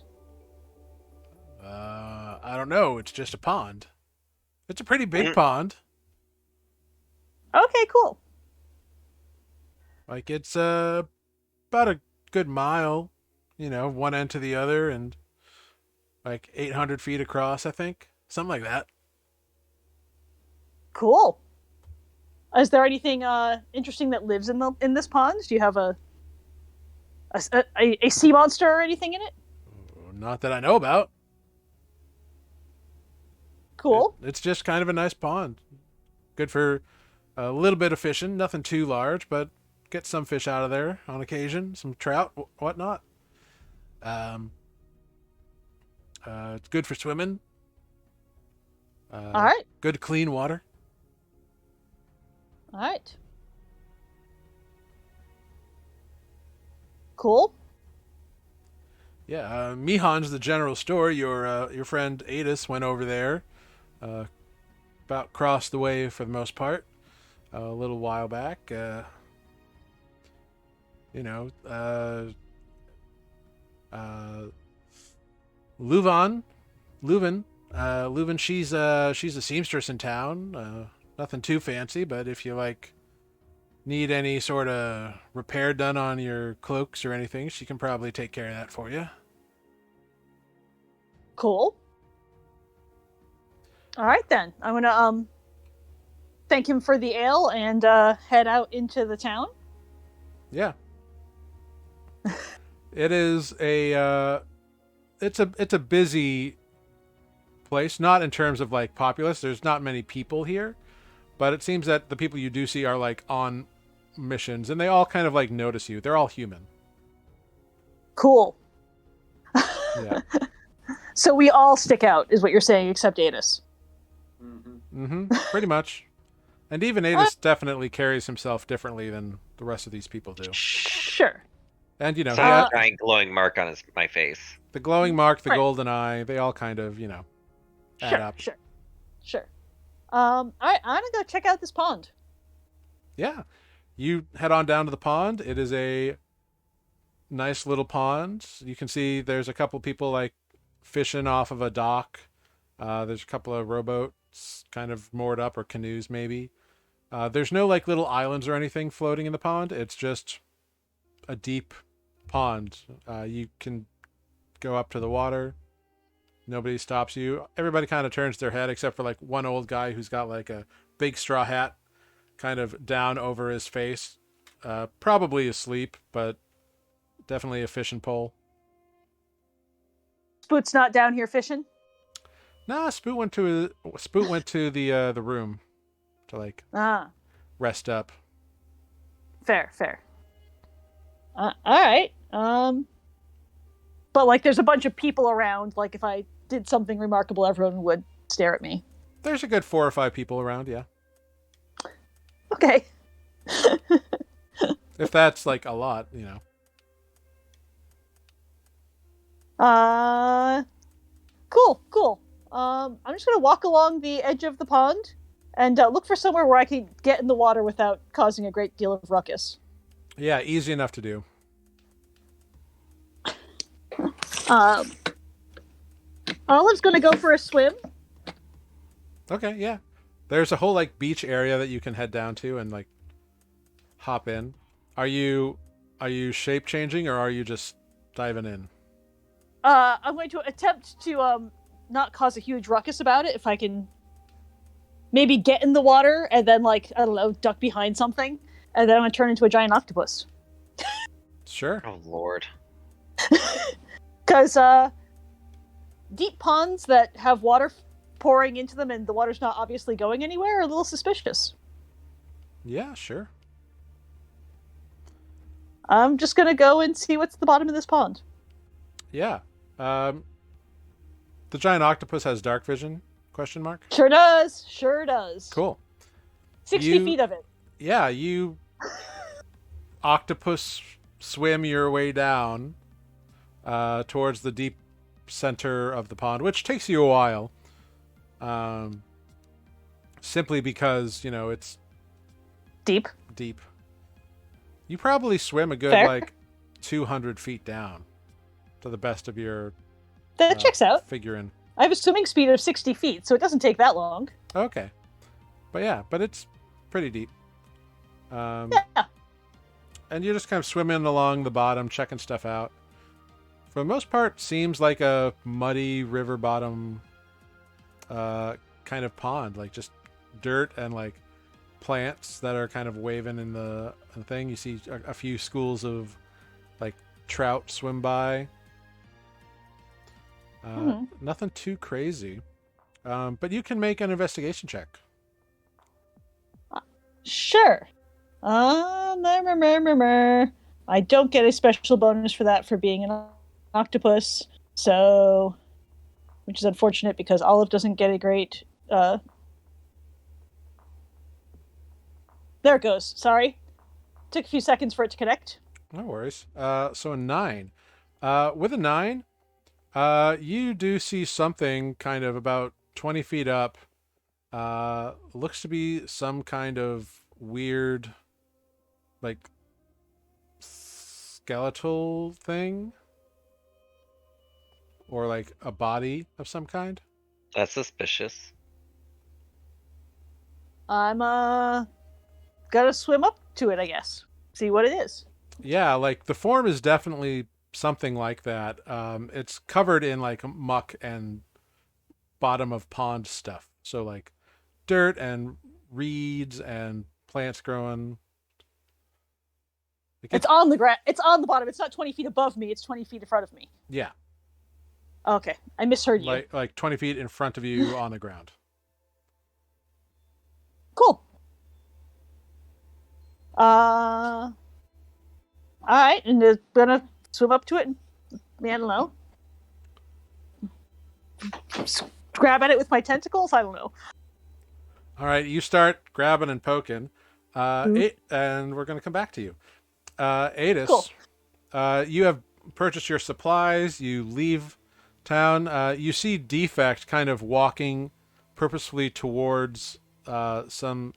I don't know. It's just a pond. It's a pretty big pond. Okay, cool. It's about a good mile, one end to the other and like 800 feet across, I think. Something like that. Cool. Is there anything interesting that lives in this pond? Do you have a sea monster or anything in it? Not that I know about. Cool. It's just kind of a nice pond. Good for a little bit of fishing. Nothing too large, but get some fish out of there on occasion. Some trout, whatnot. It's good for swimming. All right. Good clean water. All right. Cool. Yeah, Mihan's the general store. Your friend Adis went over there, about crossed the way for the most part, a little while back. Leuven, she's a seamstress in town. Nothing too fancy, but if you need any sort of repair done on your cloaks or anything, she can probably take care of that for you. Cool. All right then. I'm gonna thank him for the ale and head out into the town. Yeah. It is it's a busy place, not in terms of populace. There's not many people here, but it seems that the people you do see are on missions, and they all kind of notice you. They're all human. Cool. Yeah. So we all stick out, is what you're saying, except Adis. Pretty much. And even Adis definitely carries himself differently than the rest of these people do. Sure. And he So had a giant glowing mark on my face. the glowing mark, the Right. golden eye. They all kind of add up. Sure. All right, I'm gonna go check out this pond. Yeah. You head on down to the pond. It is a nice little pond. You can see there's a couple people fishing off of a dock. There's a couple of rowboats kind of moored up, or canoes maybe. There's no little islands or anything floating in the pond. It's just a deep pond. You can go up to the water. Nobody stops you. Everybody kind of turns their head except for one old guy who's got a big straw hat kind of down over his face. Probably asleep, but definitely a fishing pole. Spoot's not down here fishing. Nah, Spoot went to the room to rest up. Fair. All right. But there's a bunch of people around. If I did something remarkable, everyone would stare at me. There's a good 4 or 5 people around, yeah. Okay. If that's a lot, Cool. I'm just gonna walk along the edge of the pond and look for somewhere where I can get in the water without causing a great deal of ruckus. Yeah, easy enough to do. Olive's gonna go for a swim. Okay, yeah. There's a whole beach area that you can head down to and hop in. Are you shape changing, or are you just diving in? I'm going to attempt to not cause a huge ruckus about it if I can maybe get in the water and then I don't know, duck behind something, and then I'm gonna turn into a giant octopus. Sure. Oh lord. Because deep ponds that have water pouring into them and the water's not obviously going anywhere are a little suspicious. Yeah, sure. I'm just gonna go and see what's at the bottom of this pond. Yeah. The giant octopus has dark vision? Question mark. Sure does. Cool. 60 feet of it. Yeah, you octopus swim your way down towards the deep center of the pond, which takes you a while. Simply because, it's Deep. You probably swim a good Fair. 200 feet down, to the best of your That checks out. figuring. I have a swimming speed of 60 feet, so it doesn't take that long. Okay, but it's pretty deep. Yeah. And you're just kind of swimming along the bottom, checking stuff out. for the most part, seems like a muddy river bottom kind of pond, like just dirt and like plants that are kind of waving in the thing. You see a few schools of like trout swim by. Nothing too crazy, but you can make an investigation check. Sure. I don't get a special bonus for that for being an octopus, so which is unfortunate because Olive doesn't get a great. There it goes. Sorry, took a few seconds for it to connect. No worries. So a 9. With a 9, you do see something kind of about 20 feet up. Looks to be some kind of weird, like, skeletal thing. Or like a body of some kind. That's suspicious. I'm gotta swim up to it, I guess. See what it is. Yeah, like the form is definitely something like that. It's covered in like muck and bottom of pond stuff. So like dirt and reeds and plants growing. It's on the ground. It's on the bottom. It's not 20 feet above me. It's 20 feet in front of me. Yeah. Okay, I misheard you. Like 20 feet in front of you on the ground. Cool. All right, and just gonna swim up to it. I don't know. Grab at it with my tentacles. I don't know. All right, you start grabbing and poking, and we're gonna come back to you. Adis, Cool. You have purchased your supplies. You leave town. You see Defect kind of walking purposefully towards some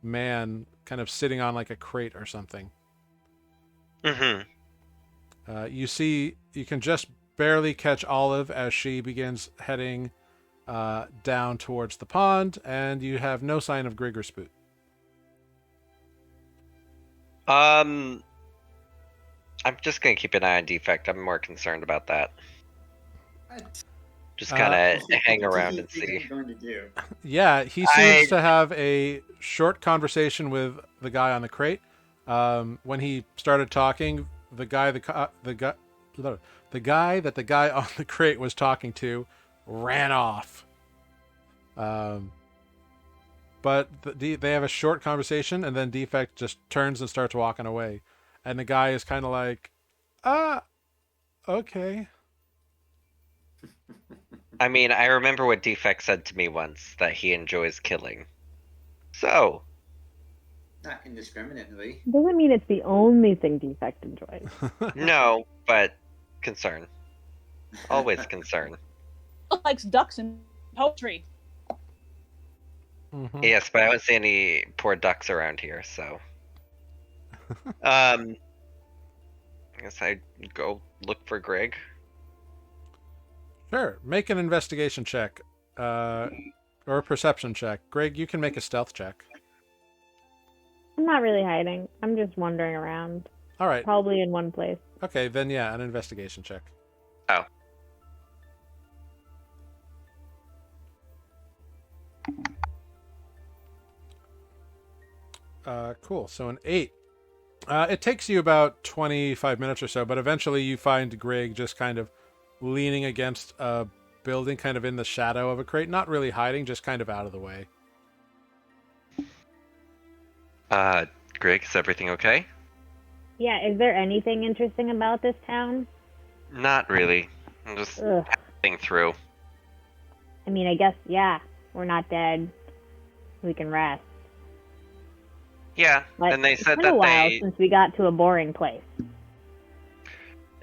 man kind of sitting on like a crate or something. You can just barely catch Olive as she begins heading down towards the pond, and you have no sign of Grig or Spoot. I'm just gonna keep an eye on Defect. I'm more concerned about that. Just kind of hang around and see. Going to do? Yeah, he seems to have a short conversation with the guy on the crate. When he started talking, the guy that the guy on the crate was talking to ran off. But they have a short conversation, and then Defect just turns and starts walking away, and the guy is kind of like, okay. I mean, I remember what Defect said to me once, that he enjoys killing. So. Not indiscriminately. Doesn't mean it's the only thing Defect enjoys. No, but concern. Always concern. Likes ducks and poultry. Mm-hmm. Yes, but I don't see any poor ducks around here, so. I guess I'd go look for Greg. Sure. Make an investigation check. Or a perception check. Greg, you can make a stealth check. I'm not really hiding. I'm just wandering around. All right. Probably in one place. Okay, then yeah, an investigation check. Oh. Cool. So an 8. It takes you about 25 minutes or so, but eventually you find Greg just kind of leaning against a building, kind of in the shadow of a crate. Not really hiding, just kind of out of the way. Greg, is everything okay? Yeah, is there anything interesting about this town? Not really. I'm just passing through. I mean, I guess, yeah, we're not dead. We can rest. Yeah, But and they said it's been that a while they... since we got to a boring place.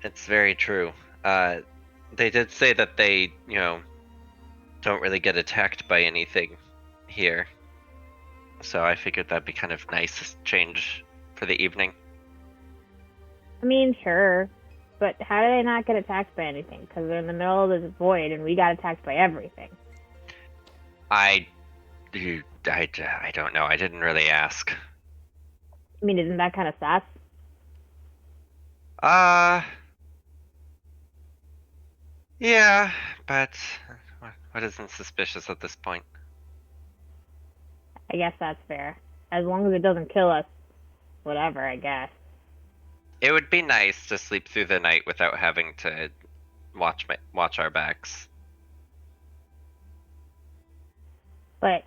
It's very true. They did say that they, don't really get attacked by anything here. So I figured that'd be kind of nice change for the evening. I mean, sure. But how did they not get attacked by anything? Because they're in the middle of this void and we got attacked by everything. I don't know. I didn't really ask. I mean, isn't that kind of sus? Yeah, but what isn't suspicious at this point? I guess that's fair. As long as it doesn't kill us, whatever, I guess. It would be nice to sleep through the night without having to watch our backs. But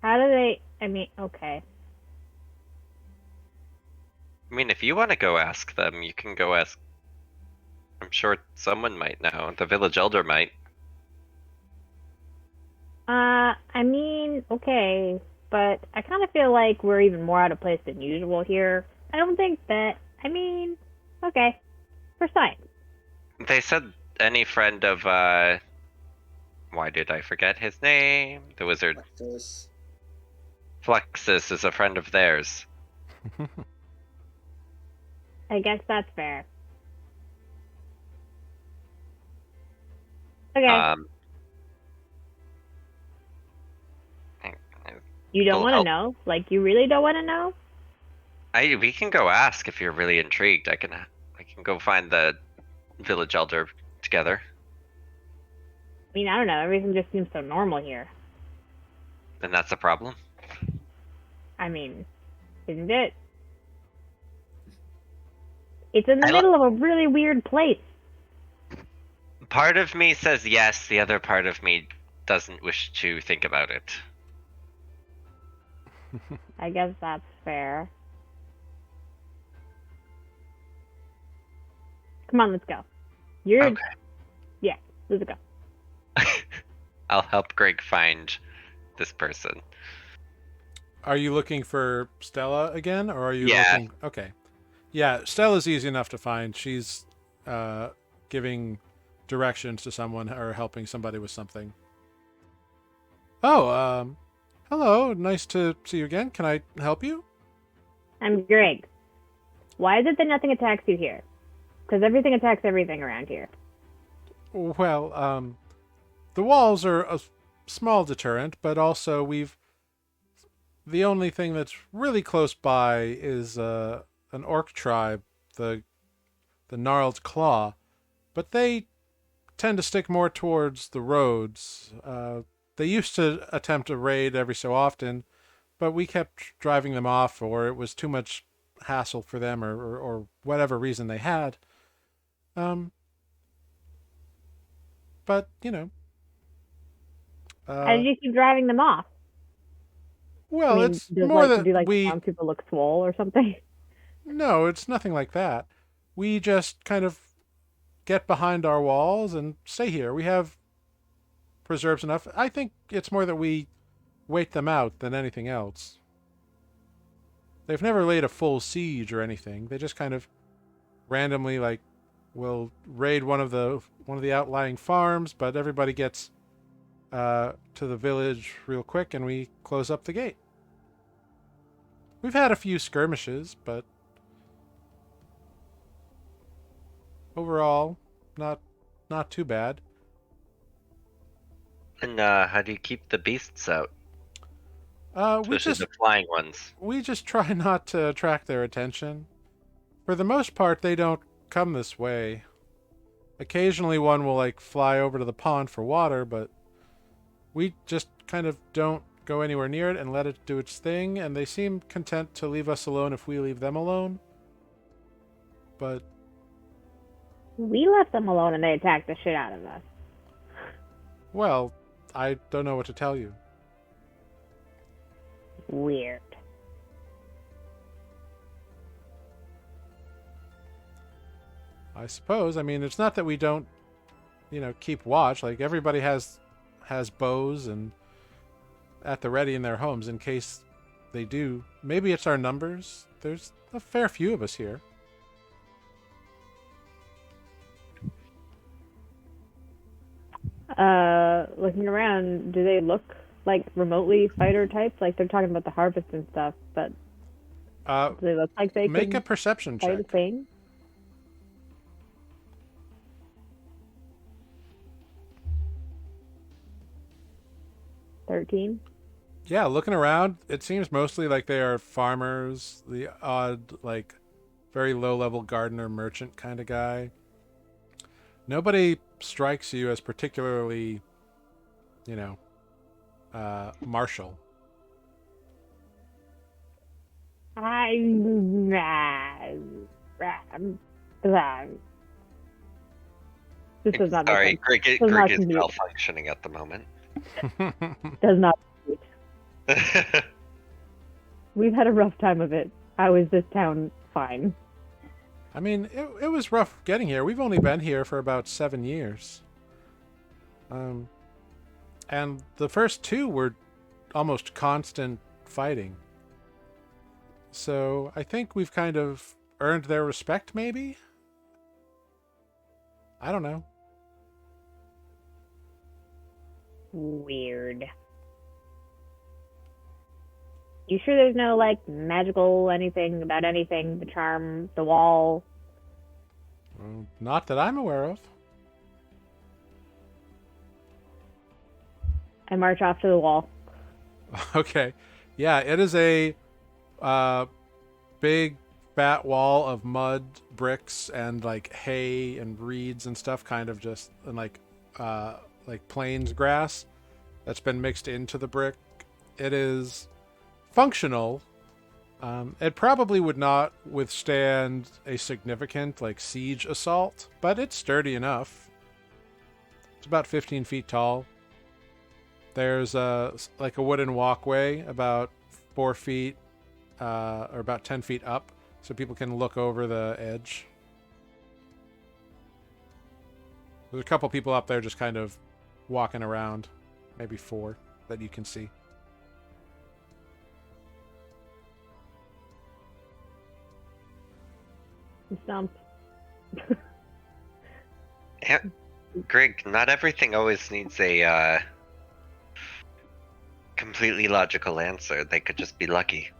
how do they? I mean, okay. I mean, if you want to go ask them, you can go ask. I'm sure someone might know. The village elder might. I mean, okay, but I kind of feel like we're even more out of place than usual here. I don't think that. I mean, okay, for science. They said any friend of why did I forget his name? The wizard Lactose. Fluxus is a friend of theirs. I guess that's fair. Okay, you don't it'll want to help. know? Like, you really don't want to know? We can go ask if you're really intrigued. I can go find the village elder together. I mean, I don't know. Everything just seems so normal here. Then that's a problem. I mean, isn't it? It's in the I middle of a really weird place. Part of me says yes, the other part of me doesn't wish to think about it. I guess that's fair. Come on, let's go. Okay. Yeah, let's go. I'll help Greg find this person. Are you looking for Stella again, or are you Yeah. looking? Okay. Yeah, Stella's easy enough to find. She's giving directions to someone or helping somebody with something. Oh, hello. Nice to see you again. Can I help you? I'm Greg. Why is it that nothing attacks you here? Because everything attacks everything around here. Well, the walls are a small deterrent, but also the only thing that's really close by is an orc tribe, the gnarled claw, but they tend to stick more towards the roads. They used to attempt a raid every so often, but we kept driving them off, or it was too much hassle for them, or whatever reason they had. But you know, How did you keep driving them off? well, I mean, it's more that we. people look swole or something? No, it's nothing like that. We just kind of get behind our walls and stay here. We have preserves enough. I think it's more that we wait them out than anything else. They've never laid a full siege or anything. They just kind of randomly will raid one of the outlying farms, but everybody gets to the village real quick and we close up the gate. We've had a few skirmishes, but overall not too bad. And how do you keep the beasts out? Especially the flying ones. We just try not to attract their attention. For the most part, they don't come this way. Occasionally one will fly over to the pond for water, but we just kind of don't go anywhere near it and let it do its thing, and they seem content to leave us alone if we leave them alone. But We left them alone and they attacked the shit out of us. well, I don't know what to tell you. Weird. I suppose. I mean, it's not that we don't, keep watch. Everybody has bows and at the ready in their homes in case they do. Maybe it's our numbers. There's a fair few of us here. Looking around, do they look like remotely fighter types? Like they're talking about the harvest and stuff, but do they look like they Make can a perception fight a check. thing? $13. Yeah, looking around, it seems mostly like they are farmers, the odd, very low-level gardener merchant kind of guy. Nobody strikes you as particularly, martial. This does not make Sorry, sense. Greg Does not is compute. malfunctioning at the moment. Does not compute. We've had a rough time of it. How is this town fine? I mean, it was rough getting here. We've only been here for about 7 years. And the first 2 were almost constant fighting. So I think we've kind of earned their respect, maybe? I don't know. Weird. You sure there's no, like, magical anything about anything? The charm, the wall? Well, not that I'm aware of. I march off to the wall. Okay. Yeah, it is a big fat wall of mud, bricks, and like hay and reeds and stuff, kind of just and like plains grass that's been mixed into the brick. It is functional. It probably would not withstand a significant like siege assault, but it's sturdy enough. It's about 15 feet tall. There's a wooden walkway about 4 feet or about 10 feet up, so people can look over the edge. There's a couple people up there just kind of walking around, maybe 4 that you can see. I'm stumped. Yeah, Greg, not everything always needs a completely logical answer. They could just be lucky.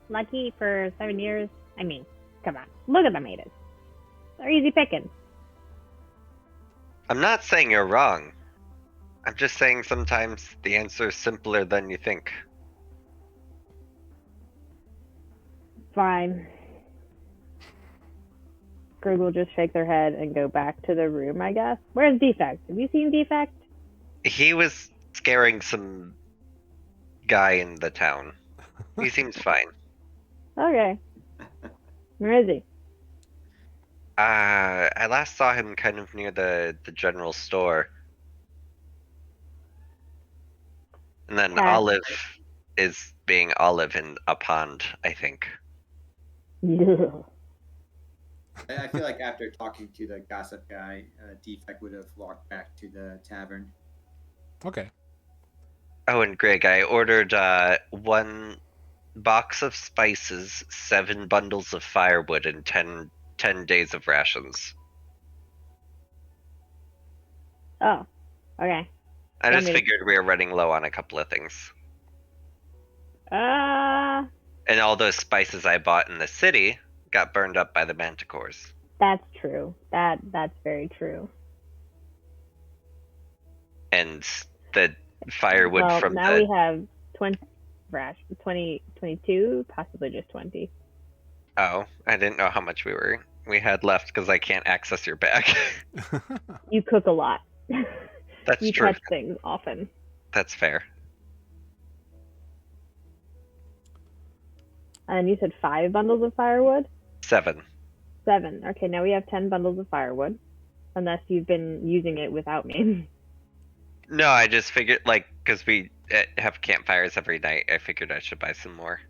Lucky for 7 years? I mean, come on. Look at the maidens. They're easy picking. I'm not saying you're wrong. I'm just saying sometimes the answer is simpler than you think. Fine. Greg will just shake their head and go back to the room, I guess. Where's Defect? Have you seen Defect? He was scaring some guy in the town. He seems fine. Okay. Where is he? I last saw him kind of near the general store. And then Okay. Olive is being Olive in a pond, I think. Yeah. I feel like after talking to the gossip guy, Defect would have walked back to the tavern. Okay. Oh, and Greg, I ordered 1 box of spices, 7 bundles of firewood, and 10 days of rations. Oh. Okay. I just Amazing. figured we were running low on a couple of things. Uh, And all those spices I bought in the city got burned up by the manticores. that's true. That's very true. And the firewood Well, from now the... we have 22, possibly just 20. Oh, I didn't know how much we had left because I can't access your bag. You cook a lot. That's You true. touch things often. That's fair. And you said 5 bundles of firewood? 7. 7. Okay, now we have 10 bundles of firewood. Unless you've been using it without me. No, I just figured, because we have campfires every night, I figured I should buy some more.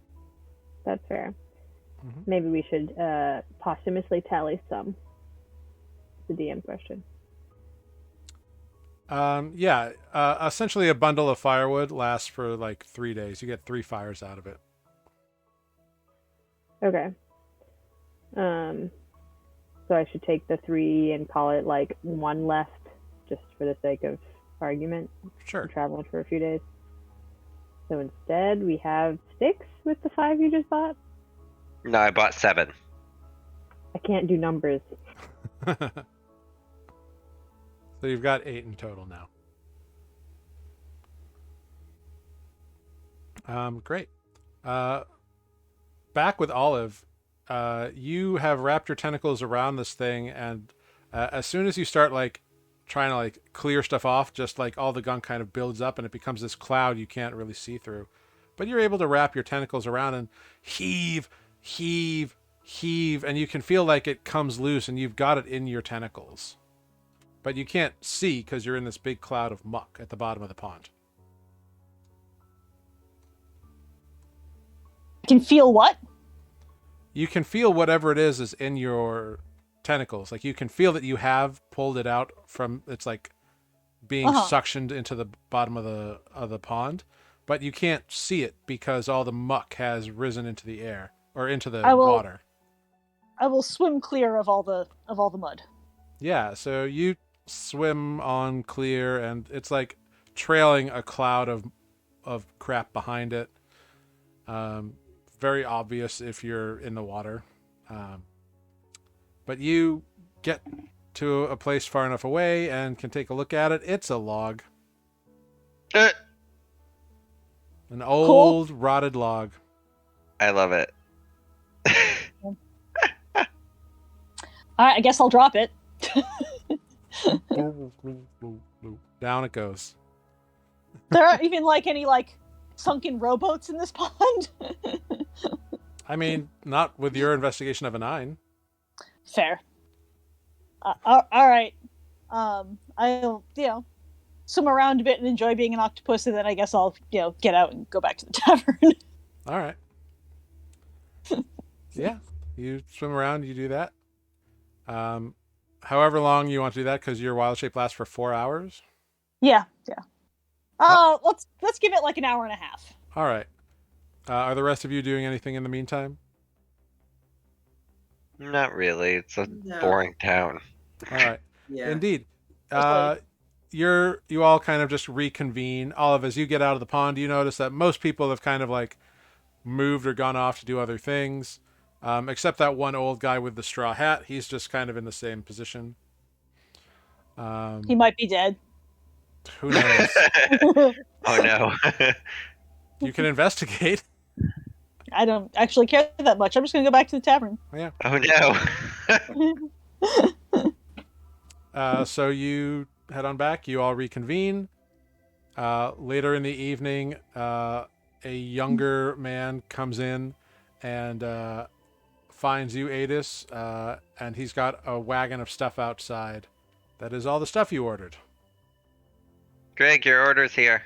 That's fair. Mhm. Maybe we should posthumously tally some. The DM question. Yeah. Essentially, a bundle of firewood lasts for like 3 days. You get 3 fires out of it. Okay. So I should take the 3 and call it like 1 left, just for the sake of argument. Sure. I'm traveling for a few days. So instead, we have 6 with the 5 you just bought. No, I bought 7. I can't do numbers. So you've got 8 in total now. Great. Back with Olive, you have wrapped your tentacles around this thing, and As soon as you start like trying to like clear stuff off, just like all the gunk kind of builds up and it becomes this cloud you can't really see through. But you're able to wrap your tentacles around and heave, heave, heave, and you can feel like it comes loose and you've got it in your tentacles. But you can't see because you're in this big cloud of muck at the bottom of the pond. I can feel what? You can feel whatever it is in your tentacles. Like you can feel that you have pulled it out from, it's like being suctioned into the bottom of the pond, but you can't see it because all the muck has risen into the air or into the water. I will swim clear of all the mud. Yeah, so you swim on clear, and it's like trailing a cloud of crap behind it. Very obvious if you're in the water. But you get to a place far enough away and can take a look at it. It's a log. An old, rotted log. I love it. All right, I guess I'll drop it. Down it goes. There aren't even like any like sunken rowboats in this pond. I mean, not with your investigation of a 9. Fair. All right. I'll swim around a bit and enjoy being an octopus, and then I guess I'll get out and go back to the tavern. All right. Yeah, you swim around. You do that. However long you want to do that, because your wild shape lasts for 4 hours. Yeah. Let's give it like an hour and a half. All right. Are the rest of you doing anything in the meantime? Not really. It's a boring town. All right. Yeah. Indeed. You all kind of just reconvene. Olive, as you get out of the pond, you notice that most people have kind of like moved or gone off to do other things, except that one old guy with the straw hat. He's just kind of in the same position. He might be dead. Who knows? Oh no. You can investigate. I don't actually care that much. I'm just going to go back to the tavern. Yeah. Oh no. So you head on back. You all reconvene. Later in the evening, a younger man comes in and finds you, Adis, and he's got a wagon of stuff outside. That is all the stuff you ordered. Greg, your order's here.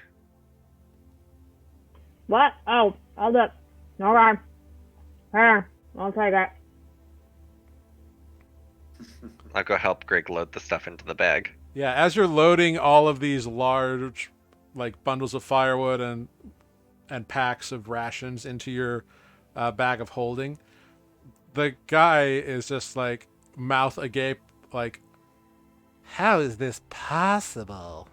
What? Oh, hold up. Okay. Here, I'll take it. I'll go help Greg load the stuff into the bag. Yeah, as you're loading all of these large, like bundles of firewood and packs of rations into your bag of holding, the guy is just like mouth agape, like, how is this possible?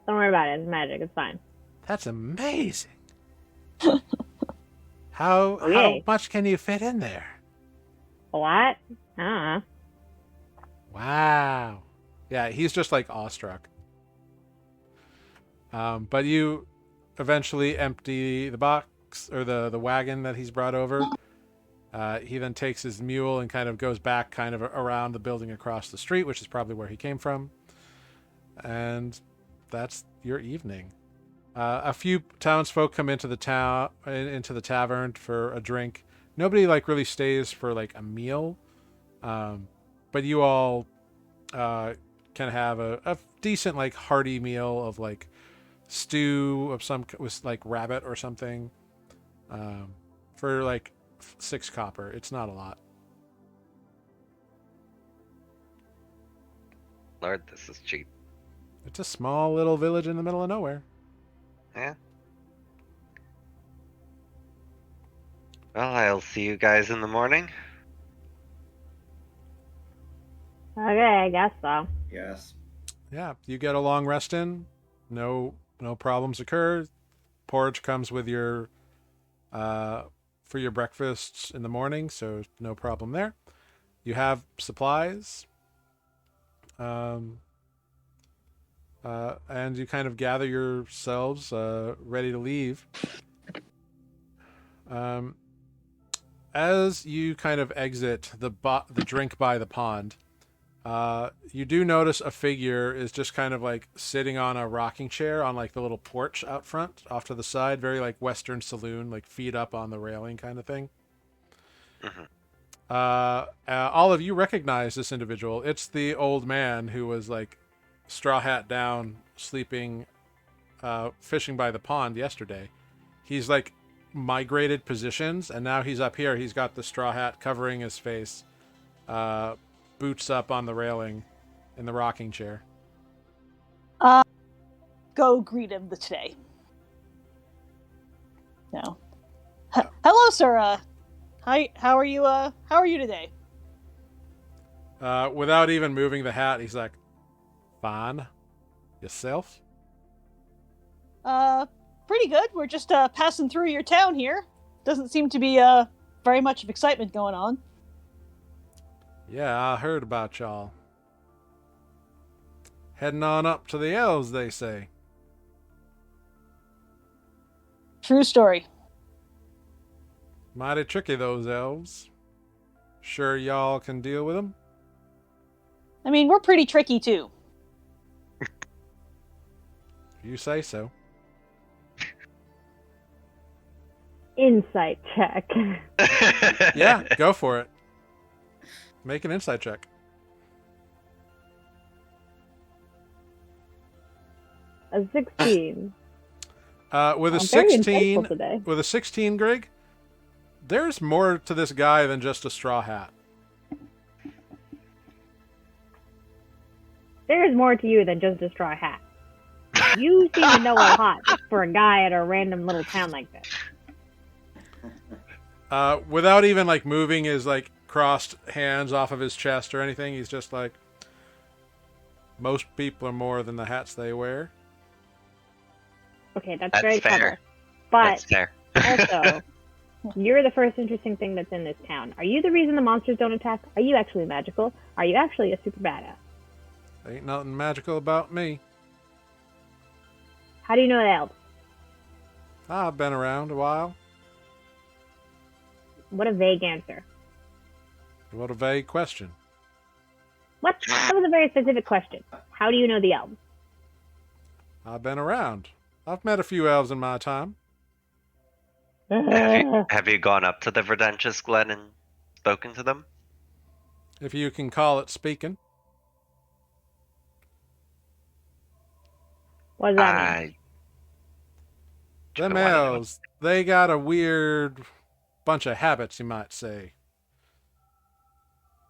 Don't worry about it. It's magic. It's fine. That's amazing. How much can you fit in there? A lot? I don't know. Wow. Yeah, he's just like awestruck. But you eventually empty the box or the wagon that he's brought over. He then takes his mule and kind of goes back kind of around the building across the street, which is probably where he came from. And that's your evening. A few townsfolk come into the tavern for a drink. Nobody like really stays for like a meal. But you all can have a decent like hearty meal of like stew of some with like rabbit or something for like 6 copper. It's not a lot. Lord, this is cheap. It's a small little village in the middle of nowhere. Yeah. Well, I'll see you guys in the morning. Okay, I guess so. Yes. Yeah, you get a long rest in. No problems occur. Porridge comes with your for your breakfasts in the morning, so no problem there. You have supplies. And you kind of gather yourselves ready to leave. As you kind of exit the drink by the pond, You do notice a figure is just kind of like sitting on a rocking chair on like the little porch out front, off to the side, very like Western saloon, like feet up on the railing kind of thing. Hmm. All of you recognize this individual. It's the old man who was like straw hat down, sleeping, fishing by the pond yesterday. He's like migrated positions, and now he's up here. He's got the straw hat covering his face, boots up on the railing in the rocking chair. Go greet him today. No. Hello, sir. Hi. How are you? How are you today? Without even moving the hat, he's like, "Fine. Yourself?" Pretty good. We're just passing through your town here. Doesn't seem to be very much of excitement going on. Yeah, I heard about y'all. Heading on up to the elves, they say. True story. Mighty tricky, those elves. Sure y'all can deal with them? I mean, we're pretty tricky too. You say so. Insight check. Yeah, go for it. Make an insight check. A 16. With a I'm very 16, insightful today. with a 16, Greg, there's more to this guy than just a straw hat. There is more to you than just a straw hat. You seem to know a lot for a guy at a random little town like this. Without even like moving his like crossed hands off of his chest or anything, he's just like, most people are more than the hats they wear. Okay, that's That's very fair. clever. But That's fair. also, you're the first interesting thing that's in this town. Are you the reason the monsters don't attack? Are you actually magical? Are you actually a super badass? Ain't nothing magical about me. How do you know the elves? I've been around a while. What a vague answer. What a vague question. What? That was a very specific question. How do you know the elves? I've been around. I've met a few elves in my time. Have you gone up to the Verdentious Glen and spoken to them? If you can call it speaking. What does that mean? Them Why don't you- elves, they got a weird bunch of habits, you might say.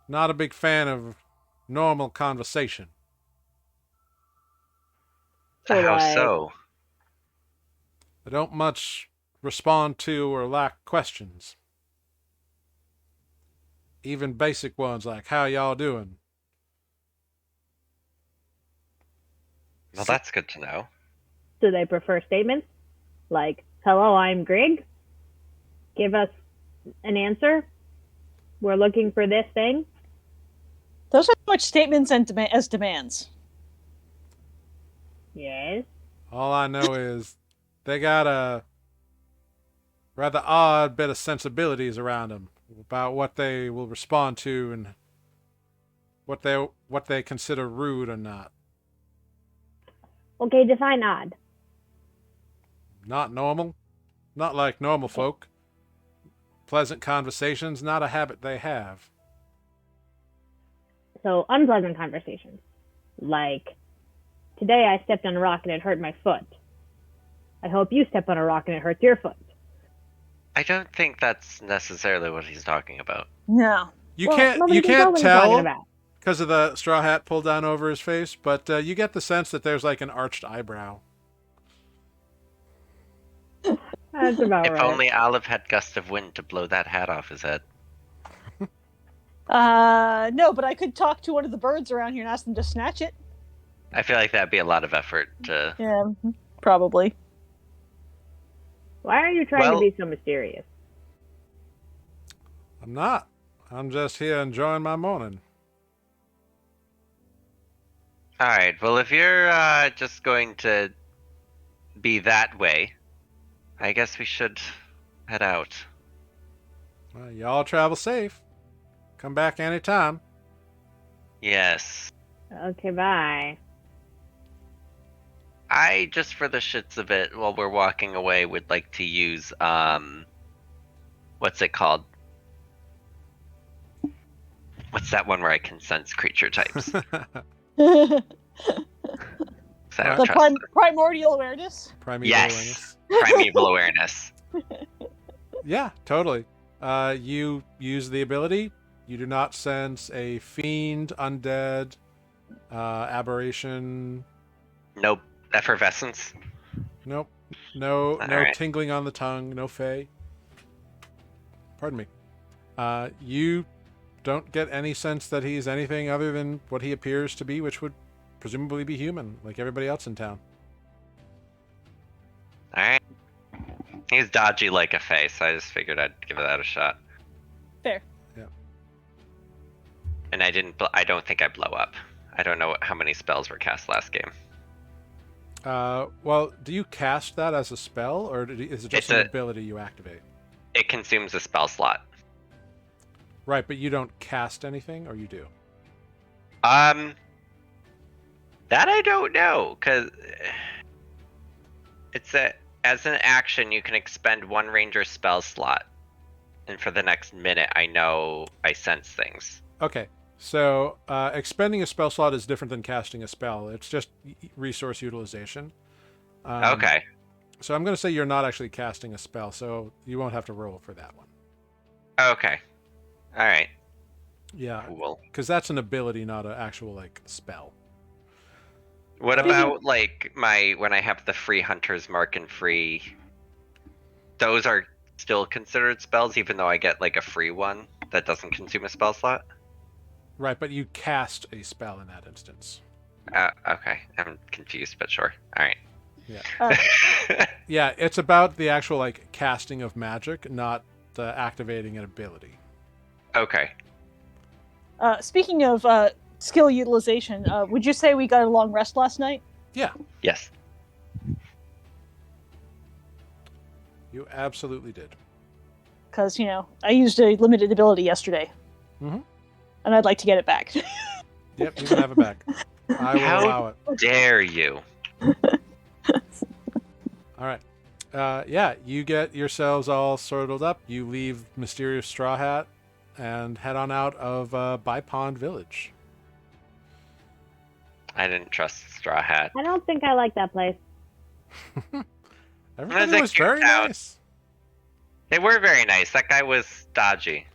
Not a big fan of normal conversation. So, How like, so? They don't much respond to or lack questions. Even basic ones like, how y'all doing? Well, that's good to know. do they prefer statements? Like, hello, I'm Greg. Give us an answer. We're looking for this thing. Those are much statements and as demands. Yes. All I know is they got a rather odd bit of sensibilities around them about what they will respond to and what they consider rude or not. Okay, define odd. Not normal. Not like normal folk. Pleasant conversations, not a habit they have. So, unpleasant conversations. Like, today I stepped on a rock and it hurt my foot. I hope you step on a rock and it hurts your foot. I don't think that's necessarily what he's talking about. No. You Well, can't nobody you can tell can't what he's talking tell about. because of the straw hat pulled down over his face, but you get the sense that there's like an arched eyebrow. That's about If right. only Olive had gust of wind to blow that hat off his head. No, but I could talk to one of the birds around here and ask them to snatch it. I feel like that'd be a lot of effort to. Yeah, probably. Why are you trying Well- to be so mysterious? I'm not. I'm just here enjoying my morning. Alright, well, if you're just going to be that way, I guess we should head out. Well, y'all travel safe. Come back anytime. Yes. Okay, bye. I, just for the shits of it, while we're walking away, would like to use, what's it called? What's that one where I can sense creature types? 'Cause I don't The trust them. primordial awareness. Primeval Yes. awareness. Primeval awareness. Yeah, totally. You use the ability. You do not sense a fiend, undead, aberration. Nope. Effervescence. Nope. No Alright. tingling on the tongue. No fey. Pardon me. You don't get any sense that he's anything other than what he appears to be, which would presumably be human, like everybody else in town. Alright. He's dodgy like a face, so I just figured I'd give that a shot. Fair. And I don't think I blow up. I don't know how many spells were cast last game. Well, do you cast that as a spell, or is it just It's an a- ability you activate? It consumes a spell slot. Right, but you don't cast anything, or you do? That I don't know, because as an action, you can expend one ranger spell slot. And for the next minute, I know I sense things. Okay, so expending a spell slot is different than casting a spell. It's just resource utilization. Okay. So I'm going to say you're not actually casting a spell, so you won't have to roll for that one. Okay. Alright. Yeah, Cool. because that's an ability, not an actual like spell. What about like when I have the free hunter's mark and free? Those are still considered spells, even though I get like a free one that doesn't consume a spell slot. Right, but you cast a spell in that instance. Okay, I'm confused, but sure. All right. Yeah. Yeah, it's about the actual like casting of magic, not the activating an ability. Okay. Speaking of skill utilization, would you say we got a long rest last night? Yeah, Yes. you absolutely did. Because, I used a limited ability yesterday. Mhm. And I'd like to get it back. Yep, you can have it back. I will How allow it. dare you? All right. Yeah, you get yourselves all sorted up. You leave Mysterious Straw Hat and head on out of Bypond Village. I didn't trust Straw Hat. I don't think I like that place. Everybody was very out. nice. They were very nice. That guy was dodgy.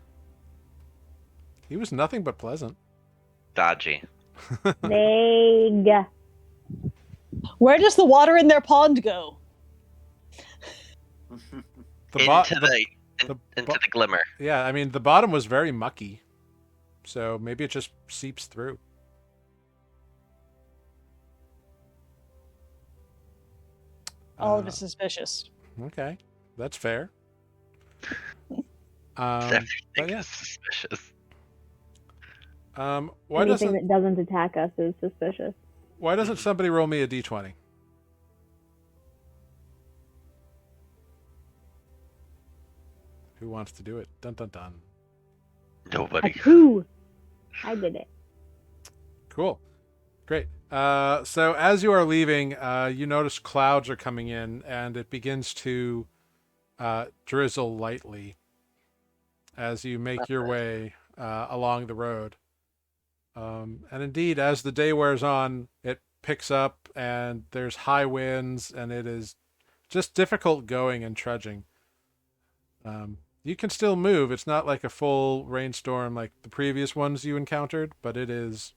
He was nothing but pleasant. Dodgy. Vague. Where does the water in their pond go? Into the glimmer. Yeah, I mean, the bottom was very mucky. So maybe it just seeps through. All of it's suspicious. Okay, that's fair. Everything but yeah. is suspicious. Why Anything doesn't that doesn't attack us is suspicious. somebody roll me a d20? Who wants to do it? Dun dun dun. Nobody. Achoo! I did it. Cool. Great. So as you are leaving, you notice clouds are coming in, and it begins to drizzle lightly as you make your way along the road. And indeed, as the day wears on, it picks up, and there's high winds, and it is just difficult going and trudging. You can still move. It's not like a full rainstorm like the previous ones you encountered, but it is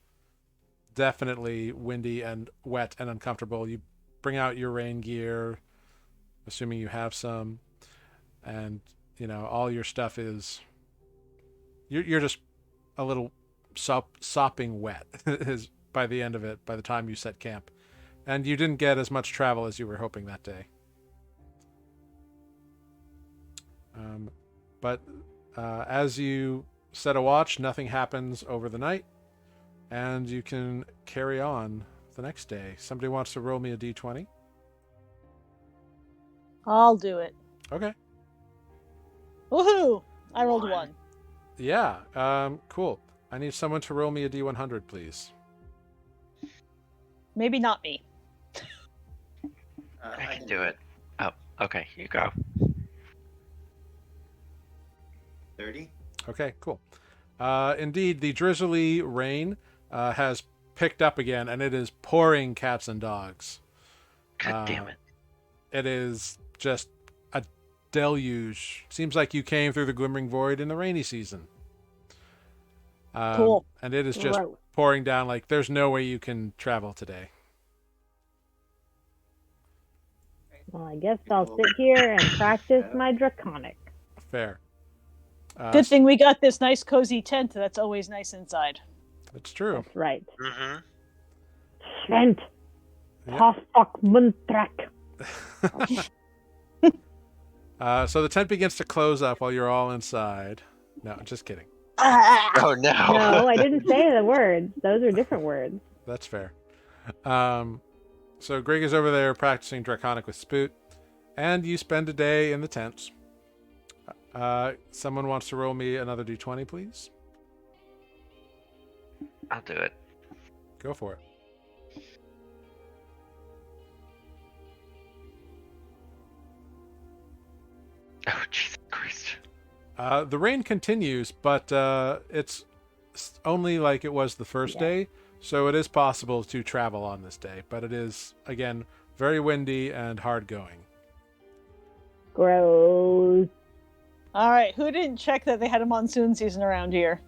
definitely windy and wet and uncomfortable. You bring out your rain gear, assuming you have some, and all your stuff is you're just a little sopping wet is by the end of it, by the time you set camp. And you didn't get as much travel as you were hoping that day. But as you set a watch, nothing happens over the night, and you can carry on the next day. Somebody wants to roll me a d20? I'll do it. Okay. Woohoo! I rolled one. Yeah, cool. I need someone to roll me a D100, please. Maybe not me. I can do it. Oh, okay. You go. 30. Okay, cool. Indeed, the drizzly rain has picked up again, and it is pouring cats and dogs. God damn it. It is just a deluge. Seems like you came through the glimmering void in the rainy season. Cool. And it is just Gross. pouring down like there's no way you can travel today. Well, I guess I'll sit here and practice my draconic. Fair. Good thing we got this nice cozy tent that's always nice inside. It's true. That's right. Mm-hmm. Svent. Yep. Tafak Muntrak. So the tent begins to close up while you're all inside. No, just kidding. Oh no. No, I didn't say the words. Those are different words. That's fair. So Greg is over there practicing Draconic with Spoot, and you spend a day in the tents. Someone wants to roll me another d20, please? I'll do it. Go for it. Oh, Jesus Christ. The rain continues, but it's only like it was the first day, so it is possible to travel on this day, but it is, again, very windy and hard going. Gross. All right, who didn't check that they had a monsoon season around here?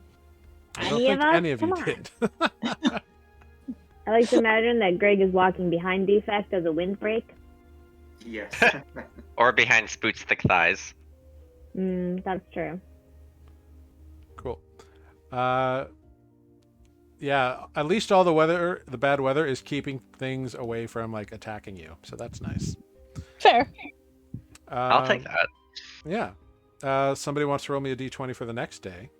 I don't Any think of us? any of you Come on. did. I like to imagine that Greg is walking behind Defect as a windbreak. Yes. Or behind Spoot's thick thighs. That's true. Cool. Yeah, at least all the bad weather is keeping things away from like attacking you, so that's nice. Fair. I'll take that. Yeah. Somebody wants to roll me a d20 for the next day.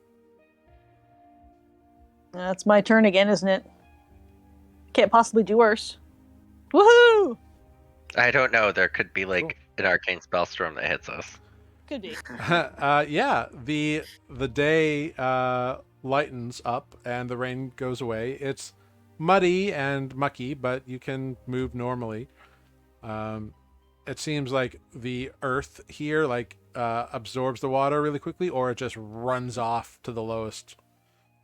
That's my turn again, isn't it? Can't possibly do worse. Woohoo! I don't know. There could be like an arcane spell storm that hits us. Could be. Yeah, the day lightens up and the rain goes away. It's muddy and mucky, but you can move normally. It seems like the earth here absorbs the water really quickly, or it just runs off to the lowest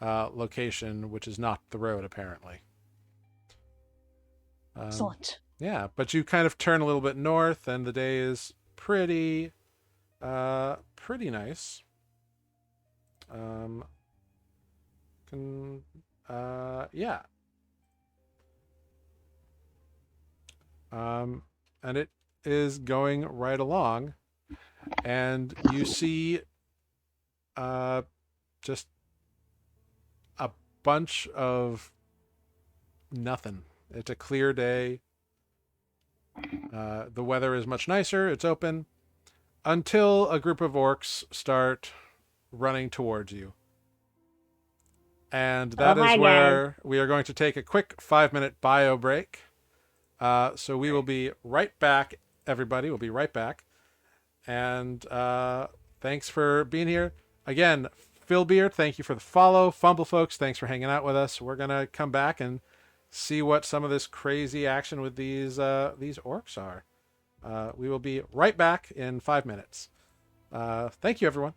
location, which is not the road apparently. Excellent. Yeah, but you kind of turn a little bit north, and the day is pretty nice. Yeah. And it is going right along, and you see just a bunch of nothing. It's a clear day. The weather is much nicer. It's open until a group of orcs start running towards you. And that is hi, where we are going to take a quick 5-minute bio break. So we will be right back, everybody. We'll be right back. And thanks for being here. Again, Phil Beard, thank you for the follow. Fumble folks, thanks for hanging out with us. We're going to come back and see what some of this crazy action with these orcs are. We will be right back in 5 minutes. Thank you, everyone.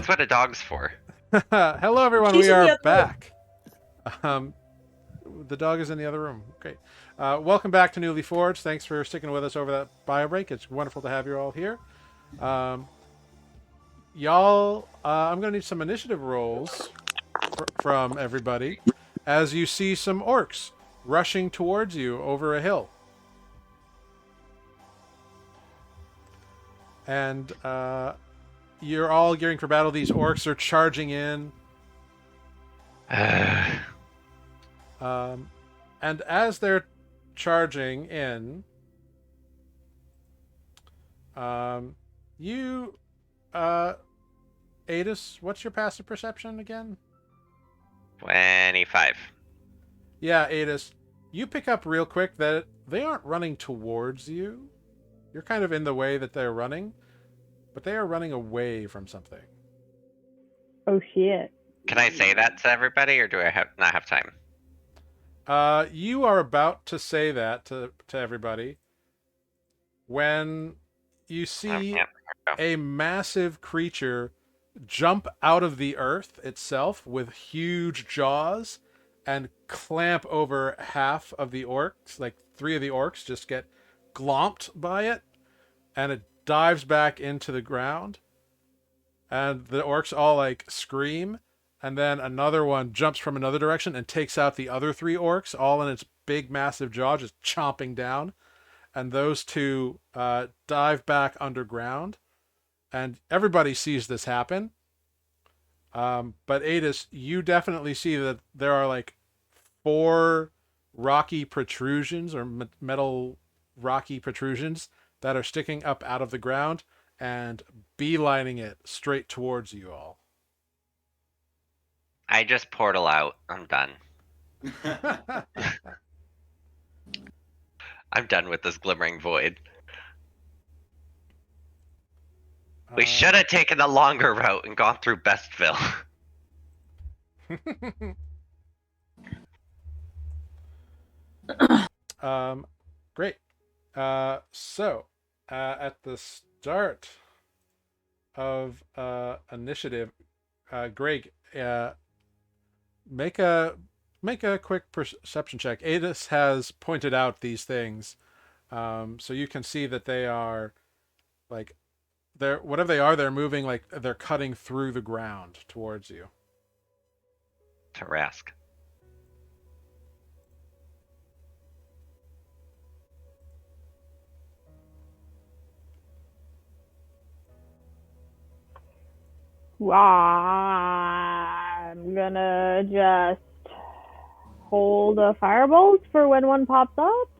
what a dog's for. Hello, everyone. He's We in the are other room. back. The dog is in the other room. Great. Welcome back to Nuuli Forged. Thanks for sticking with us over that bio break. It's wonderful to have you all here. Y'all, I'm going to need some initiative rolls from everybody as you see some orcs rushing towards you over a hill. And you're all gearing for battle. These orcs are charging in. And as they're charging in, you, Adis, what's your passive perception again? 25. Yeah, Adis, you pick up real quick that they aren't running towards you. You're kind of in the way that they're running, but they are running away from something. Oh shit. Can I say that to everybody, or do I not have time? You are about to say that to everybody when you see yeah. a massive creature jump out of the earth itself with huge jaws and clamp over half of the orcs. Like 3 of the orcs just get glomped by it, and it dives back into the ground. And the orcs all like scream, and then another one jumps from another direction and takes out the other 3 orcs, all in its big, massive jaw, just chomping down. And those 2 dive back underground. And everybody sees this happen. But Adis, you definitely see that there are like 4 rocky protrusions or metal rocky protrusions that are sticking up out of the ground and beelining it straight towards you all. I just portal out. I'm done. I'm done with this glimmering void. We should have taken the longer route and gone through Bestville. Great. So, at the start of initiative, Greg, make a quick perception check. Adis has pointed out these things, so you can see that they are like whatever they are. They're moving like they're cutting through the ground towards you. Tarask. I'm gonna just hold a firebolt for when one pops up.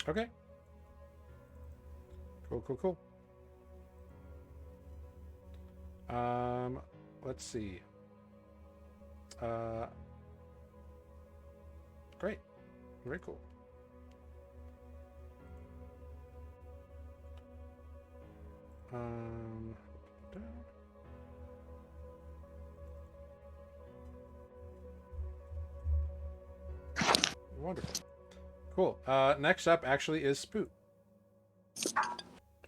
Okay. Cool. Let's see. Great. Very cool. Wonderful. Cool. Next up actually is Spoot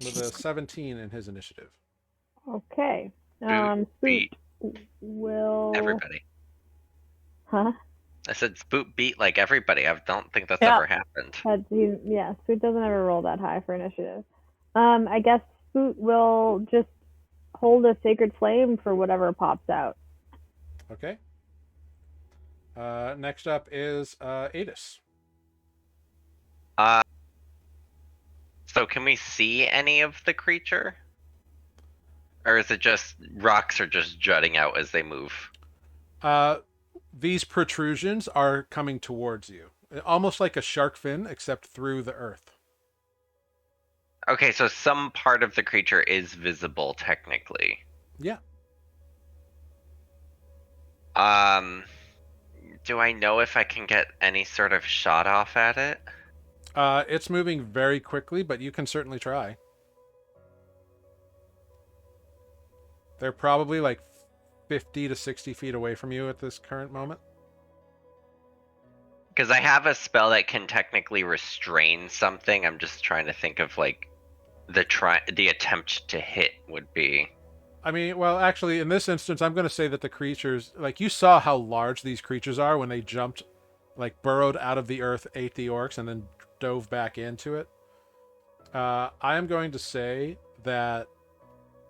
with a 17 in his initiative. Okay. Spoot beat will. everybody. Huh? I said Spoot beat like everybody. I don't think that's Yeah. ever happened. Yeah, Spoot doesn't ever roll that high for initiative. I guess Spoot will just hold a sacred flame for whatever pops out. Okay. Next up is Adis. So can we see any of the creature? Or is it just rocks are just jutting out as they move? These protrusions are coming towards you. Almost like a shark fin, except through the earth. Okay, so some part of the creature is visible technically. Yeah. Do I know if I can get any sort of shot off at it? It's moving very quickly, but you can certainly try. They're probably like 50 to 60 feet away from you at this current moment. Because I have a spell that can technically restrain something. I'm just trying to think of like the attempt to hit would be. I mean, well, actually, in this instance, I'm going to say that the creatures, like, you saw how large these creatures are when they jumped, like, burrowed out of the earth, ate the orcs, and then dove back into it. I am going to say that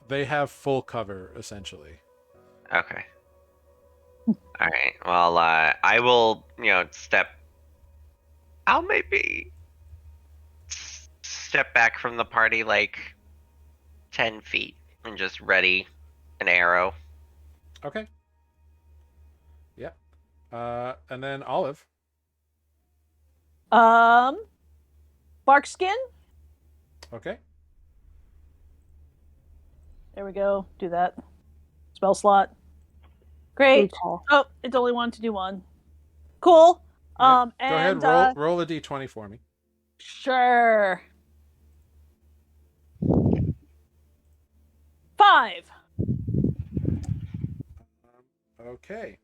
they have full cover, essentially. Okay. All right. Well, I will, step. I'll maybe step back from the party like 10 feet and just ready an arrow. Okay. Yeah. And then Olive. Barkskin. Okay. There we go. Do that. Spell slot. Great. Recall. Oh, it's only one to do one. Cool. Yeah. Go And ahead, roll a d20 for me. sure. 5. Okay.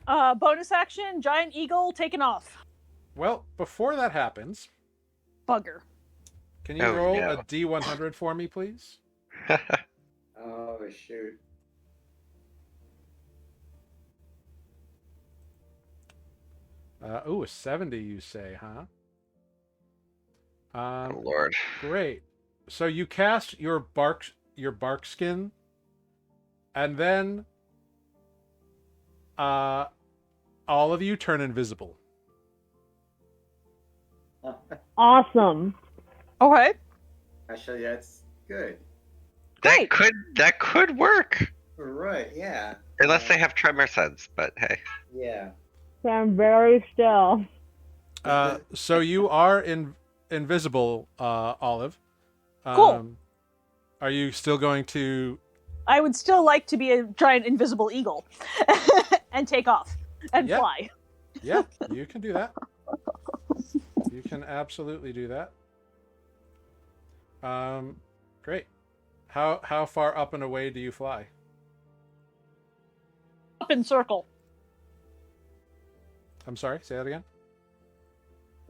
Bonus action, giant eagle taken off. Well, before that happens, Bugger. can you Oh, roll no. a d100 for me, please? Oh shoot. A 70, you say, huh? Oh, Lord. Great. So you cast your bark skin, and then all of you turn invisible. Awesome. Okay. Actually, that's good. Great. That could work. Right, yeah. Unless they have tremor sense, but hey. Yeah. I'm very still. So you are invisible, Olive. Cool. Are you still going to? I would still like to be a giant invisible eagle and take off and Yeah. fly. Yeah, you can do that. You can absolutely do that. Great. How far up and away do you fly? Up in circle. I'm sorry. Say that again.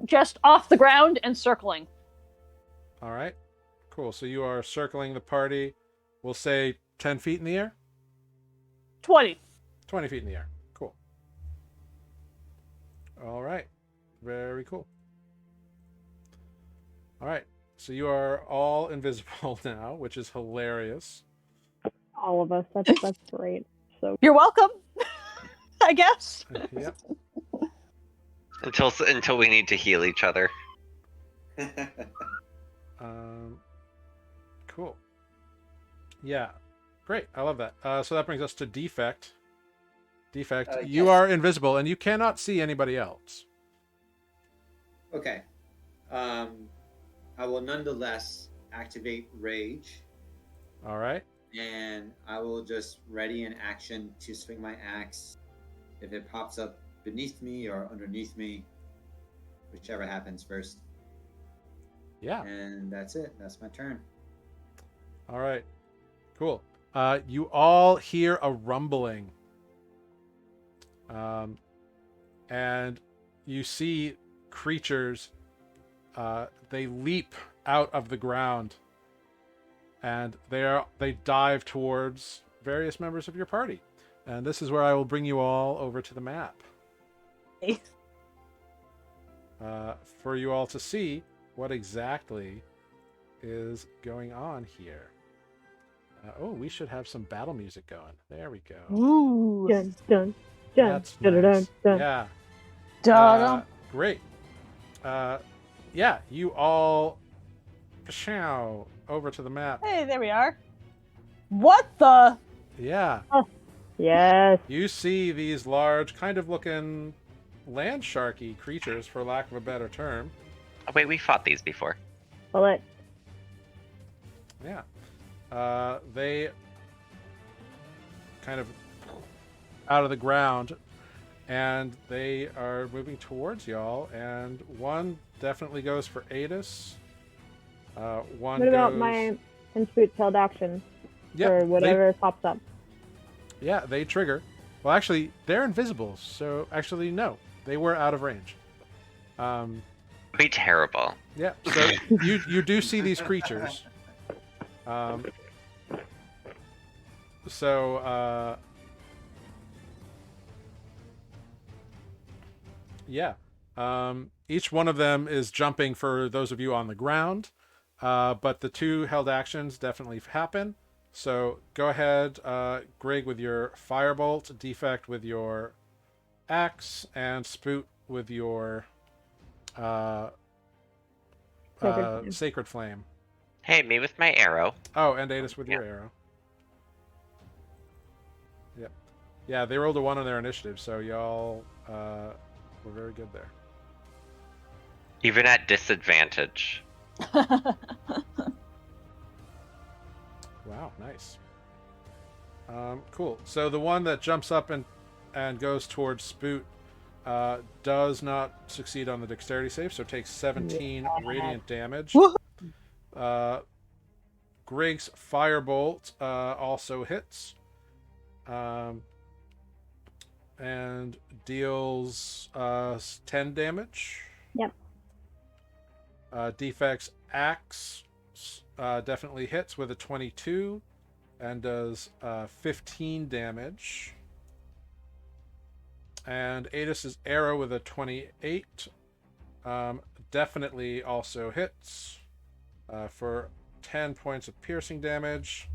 Just off the ground and circling. All right. Cool. So you are circling the party. We'll say 10 feet in the air. 20. 20 feet in the air. Cool. All right. Very cool. All right. So you are all invisible now, which is hilarious. All of us. That's great. So You're welcome. I guess. Yep. Until we need to heal each other. Cool. Yeah. Great. I love that. So that brings us to defect. Defect. You yes. are invisible and you cannot see anybody else. Okay. I will nonetheless activate Rage, All right. and I will just ready an action to swing my axe if it pops up beneath me or underneath me, whichever happens first. Yeah. And that's it. That's my turn. All right. Cool. You all hear a rumbling. And you see creatures. They leap out of the ground. And they dive towards various members of your party. And this is where I will bring you all over to the map. For you all to see what exactly is going on here. We should have some battle music going. There we go. Ooh. dun dun dun That's dun dun nice. dun. Yeah. Da-dum. Great. Yeah, you all over to the map. Hey, there we are. What the? Yeah. Yes. You see these large, kind of looking land sharky creatures, for lack of a better term. Oh, wait, we fought these before. Well, it. Yeah. They kind of out of the ground, and they are moving towards y'all, and one definitely goes for Adis. One What about goes... my instant held action Yeah, or whatever pops up? they trigger. Well, actually, they're invisible, so actually, no. They were out of range. Quite terrible. Yeah. So you do see these creatures. So yeah. Each one of them is jumping for those of you on the ground, but the two held actions definitely happen. So go ahead, Greg, with your firebolt, Defect with your axe, and Spoot with your sacred flame. Hey, me with my arrow. Oh, and Adis with your arrow. Yep. Yeah, they rolled a 1 on their initiative, so y'all were very good there. Even at disadvantage. Wow, nice. Cool. So the one that jumps up and goes towards Spoot does not succeed on the dexterity save, so takes 17 radiant damage. Greg's firebolt also hits, and deals 10 damage. Yep. Defect's axe definitely hits with a 22 and does 15 damage. And Adis's arrow with a 28 definitely also hits for 10 points of piercing damage.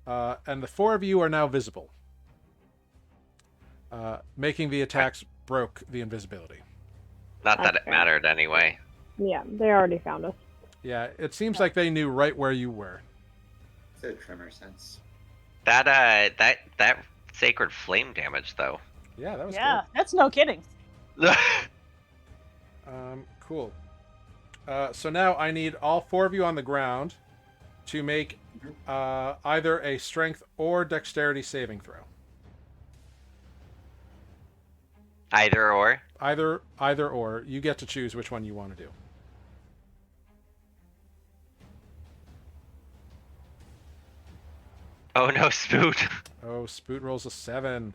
And the 4 of you are now visible, making the attacks broke the invisibility. Not that it mattered anyway. Yeah, they already found us. Yeah, it seems like they knew right where you were. The tremor sense. That sacred flame damage though. Yeah, that was that's no kidding. good. Cool. So now I need all 4 of you on the ground to make either a strength or dexterity saving throw. Either or. Either or. You get to choose which one you want to do. Oh no, Spoot. Oh, Spoot rolls a 7.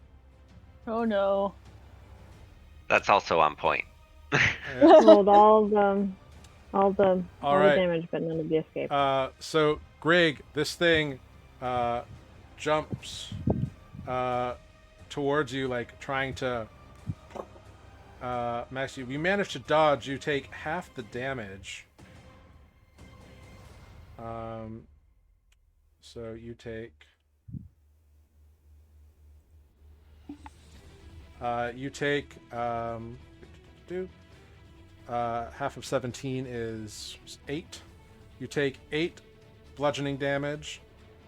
Oh no. That's also on point. Rolled all the right. damage, but none of the escape. So Greg, this thing jumps towards you, like trying to max you. You manage to dodge. You take half the damage. So you take half of 17 is 8. You take 8 bludgeoning damage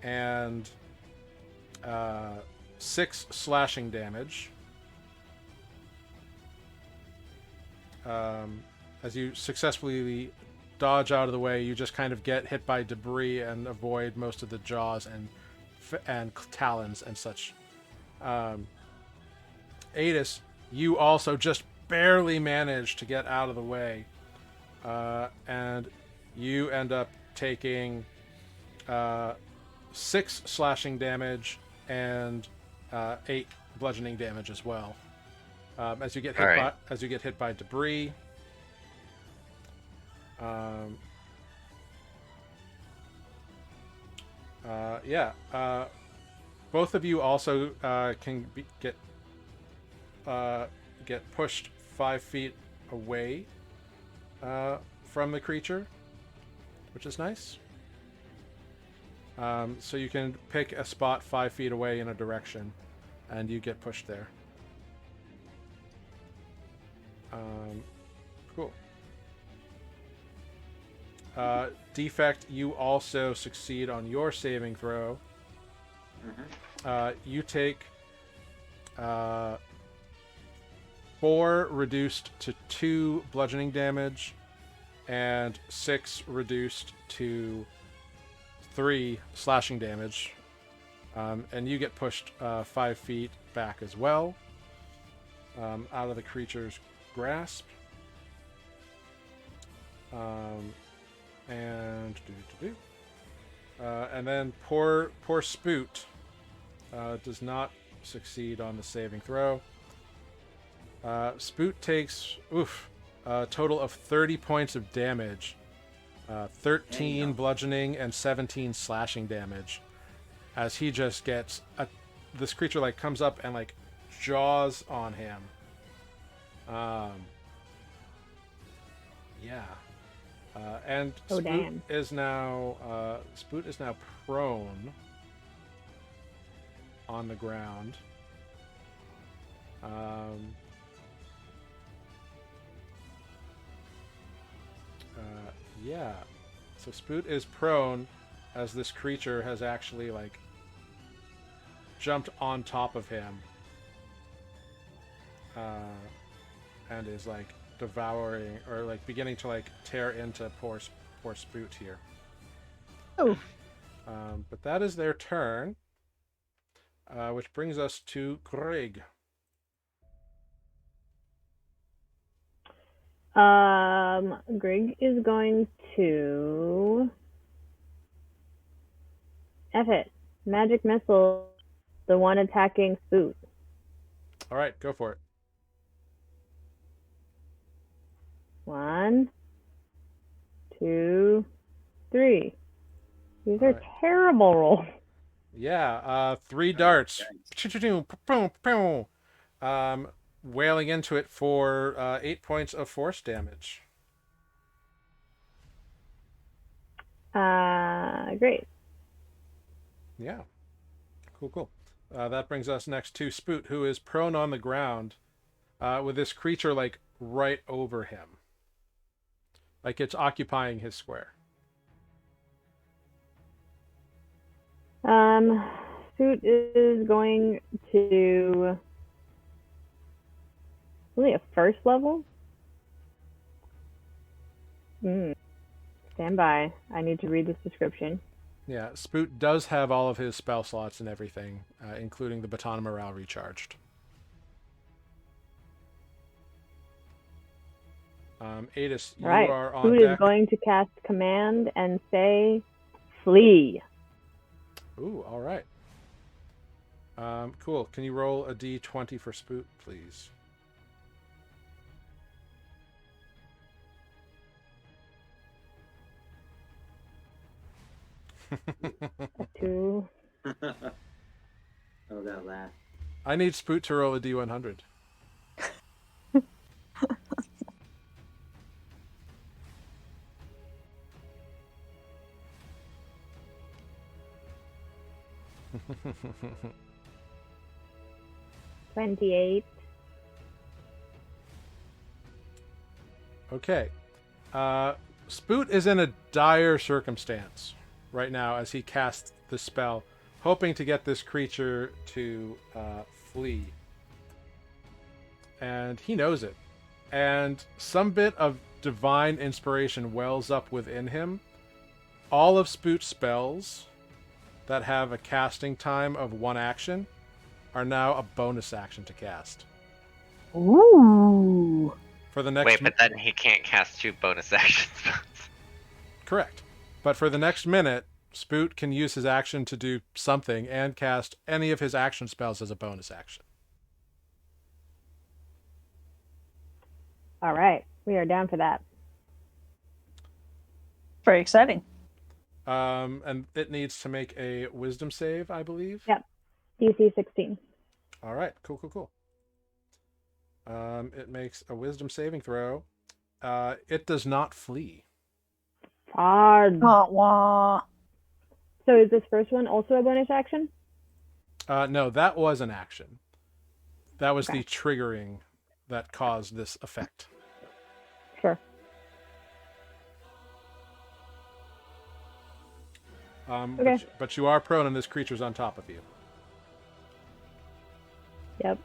and 6 slashing damage. As you successfully dodge out of the way, you just kind of get hit by debris and avoid most of the jaws and talons and such. Adis, you also just barely manage to get out of the way, and you end up taking 6 slashing damage and 8 bludgeoning damage as well. As you get hit by debris. Both of you also can get pushed 5 feet away from the creature, which is nice. So you can pick a spot 5 feet away in a direction, and you get pushed there. Cool. Defect, you also succeed on your saving throw. You take 4 reduced to 2 bludgeoning damage and 6 reduced to 3 slashing damage. And you get pushed 5 feet back as well, out of the creature's grasp. And then poor Spoot does not succeed on the saving throw. Spoot takes a total of 30 points of damage. 13 go. bludgeoning and 17 slashing damage. As he just gets this creature like comes up and like jaws on him. Yeah. And Oh, Spoot damn. is now prone on the ground. Yeah. So Spoot is prone as this creature has actually like jumped on top of him. And is like devouring or like beginning to like tear into poor Spoot here. Oh. But that is their turn. Which brings us to Greg. Greg is going to F it. Magic missile, the one attacking Spoot. All right, go for it. 1, 2, 3. These are Alright. terrible rolls. Yeah, 3 darts. Wailing into it for 8 points of force damage. Great. Yeah. Cool. That brings us next to Spoot, who is prone on the ground with this creature like right over him. Like it's occupying his square. Spoot is going to only a first level. Stand by. I need to read this description. Yeah, Spoot does have all of his spell slots and everything, including the Baton of Morale recharged. Adis, you Right. are on Spoot deck. is going to cast command and say, "Flee." Ooh, all right. Cool. Can you roll a d20 for Spoot, please? Two. Oh, that laugh. I need Spoot to roll a d100. $28. Okay. Spoot is in a dire circumstance right now as he casts the spell, hoping to get this creature to flee. And he knows it. And some bit of divine inspiration wells up within him. All of Spoot's spells that have a casting time of 1 action are now a bonus action to cast. Ooh. For the next Wait, but then he can't cast 2 bonus action spells. Correct. But for the next minute, Spoot can use his action to do something and cast any of his action spells as a bonus action. All right. We are down for that. Very exciting. And it needs to make a wisdom save, I believe. Yep. DC 16. All right. Cool. It makes a wisdom saving throw. It does not flee. Hard. Wah. So is this first one also a bonus action? No, that was an action. That was Okay. the triggering that caused this effect. Sure. Okay. But you are prone and this creature's on top of you. Yep.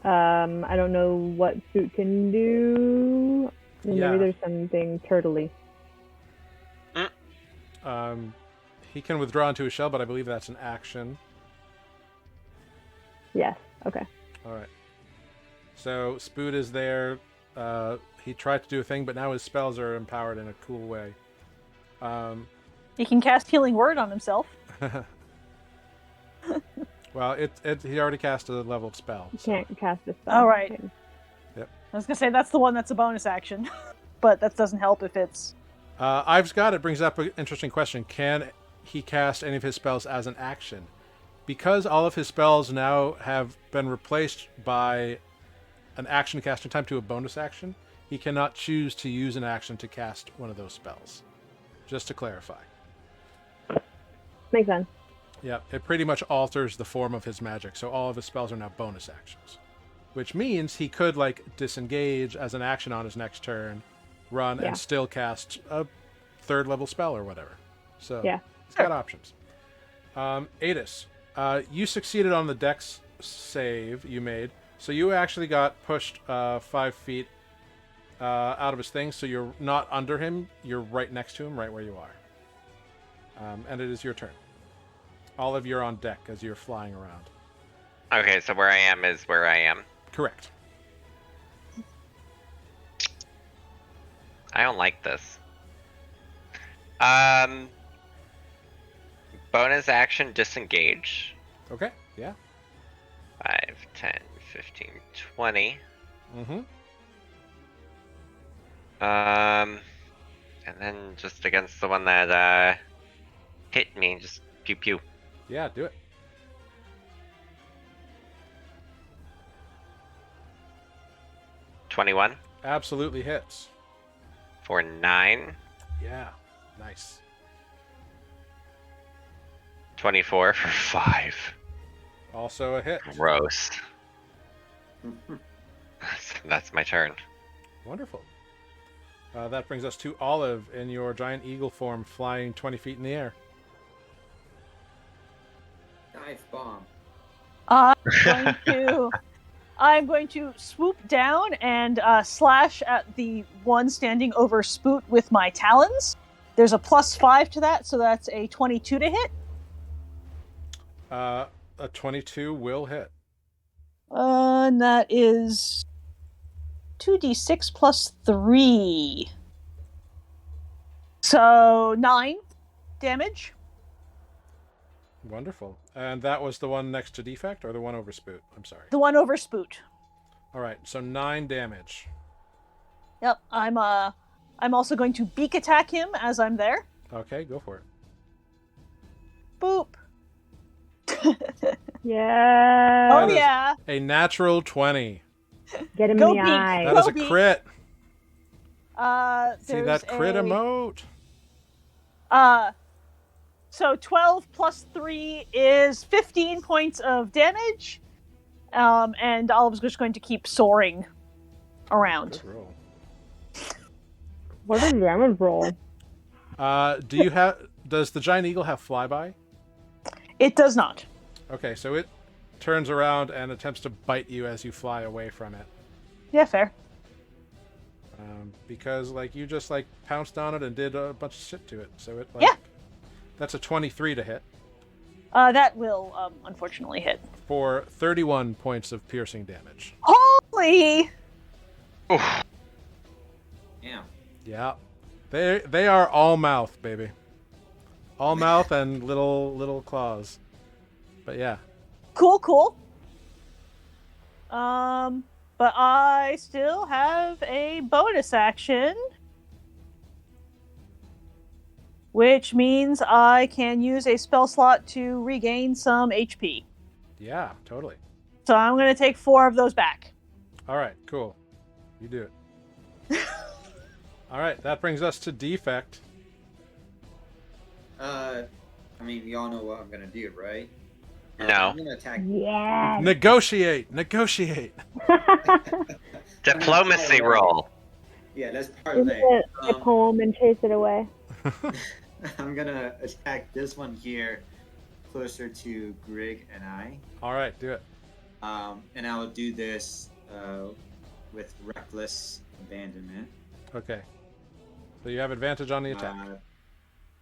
I don't know what Spoot can do. Yeah. Maybe there's something turtley. He can withdraw into a shell, but I believe that's an action. Yes. Okay. All right. So Spoot is there. He tried to do a thing, but now his spells are empowered in a cool way. He can cast Healing Word on himself. Well, he already cast a leveled spell. You so- can't cast a spell. All right. Okay. Yep. I was gonna say that's the one that's a bonus action, but that doesn't help if it's. Ives got it brings up an interesting question. Can he cast any of his spells as an action? Because all of his spells now have been replaced by an action casting time to a bonus action, he cannot choose to use an action to cast one of those spells. Just to clarify. Makes sense. Yeah, it pretty much alters the form of his magic, so all of his spells are now bonus actions. Which means he could, like, disengage as an action on his next turn, run, and still cast a third-level spell or whatever. So, he's got options. Adis, you succeeded on the dex save you made, so you actually got pushed 5 feet out of his thing, so you're not under him, you're right next to him, right where you are. And it is your turn. Olive, you're on deck as you're flying around. Okay, so where I am is where I am. Correct. I don't like this. Bonus action disengage. Okay, yeah. 5, 10, 15, 20. Mm-hmm. And then just against the one that hit me, just pew pew. Yeah, do it. $21 Absolutely hits. for 9. Yeah, nice. 24 for 5. Also a hit. Gross. That's my turn. Wonderful. That brings us to Olive in your giant eagle form, flying 20 feet in the air. Dive bomb. I'm going to swoop down and slash at the one standing over Spoot with my talons. There's a +5 to that, so that's a 22 to hit. A 22 will hit. And that is 2d6 plus 3. So 9 damage. Wonderful. And that was the one next to Defect, or the one over Spoot? I'm sorry. The one over Spoot. All right, so 9 damage. Yep, I'm also going to beak attack him as I'm there. Okay, go for it. Boop. Yeah. Oh That is yeah. A natural 20. Get him Go in the Beak. eye. That is a Kobe. crit. See There's that crit a, emote? So 12 plus 3 is 15 points of damage. And Olive's just going to keep soaring around. Good roll. What a damage roll. Does the giant eagle have flyby? It does not. Okay, so it turns around and attempts to bite you as you fly away from it. Yeah, fair. Because you just pounced on it and did a bunch of shit to it. So it Yeah. That's a 23 to hit That will unfortunately hit. for 31 points of piercing damage. Holy! Oof. Yeah. Yeah. They are all mouth, baby. All mouth and little claws. But yeah. Cool. But I still have a bonus action, which means I can use a spell slot to regain some HP. Yeah, totally. So I'm going to take 4 of those back. All right, cool. You do it. All right, that brings us to Defect. I mean, we all know what I'm gonna do, right? No. I'm gonna attack. Yeah. Negotiate. Diplomacy roll. Yeah, that's Give parlay. it a poem and chase it away. I'm gonna attack this one here, closer to Grig and I. All right, do it. And I will do this with reckless abandonment. Okay. So you have advantage on the attack.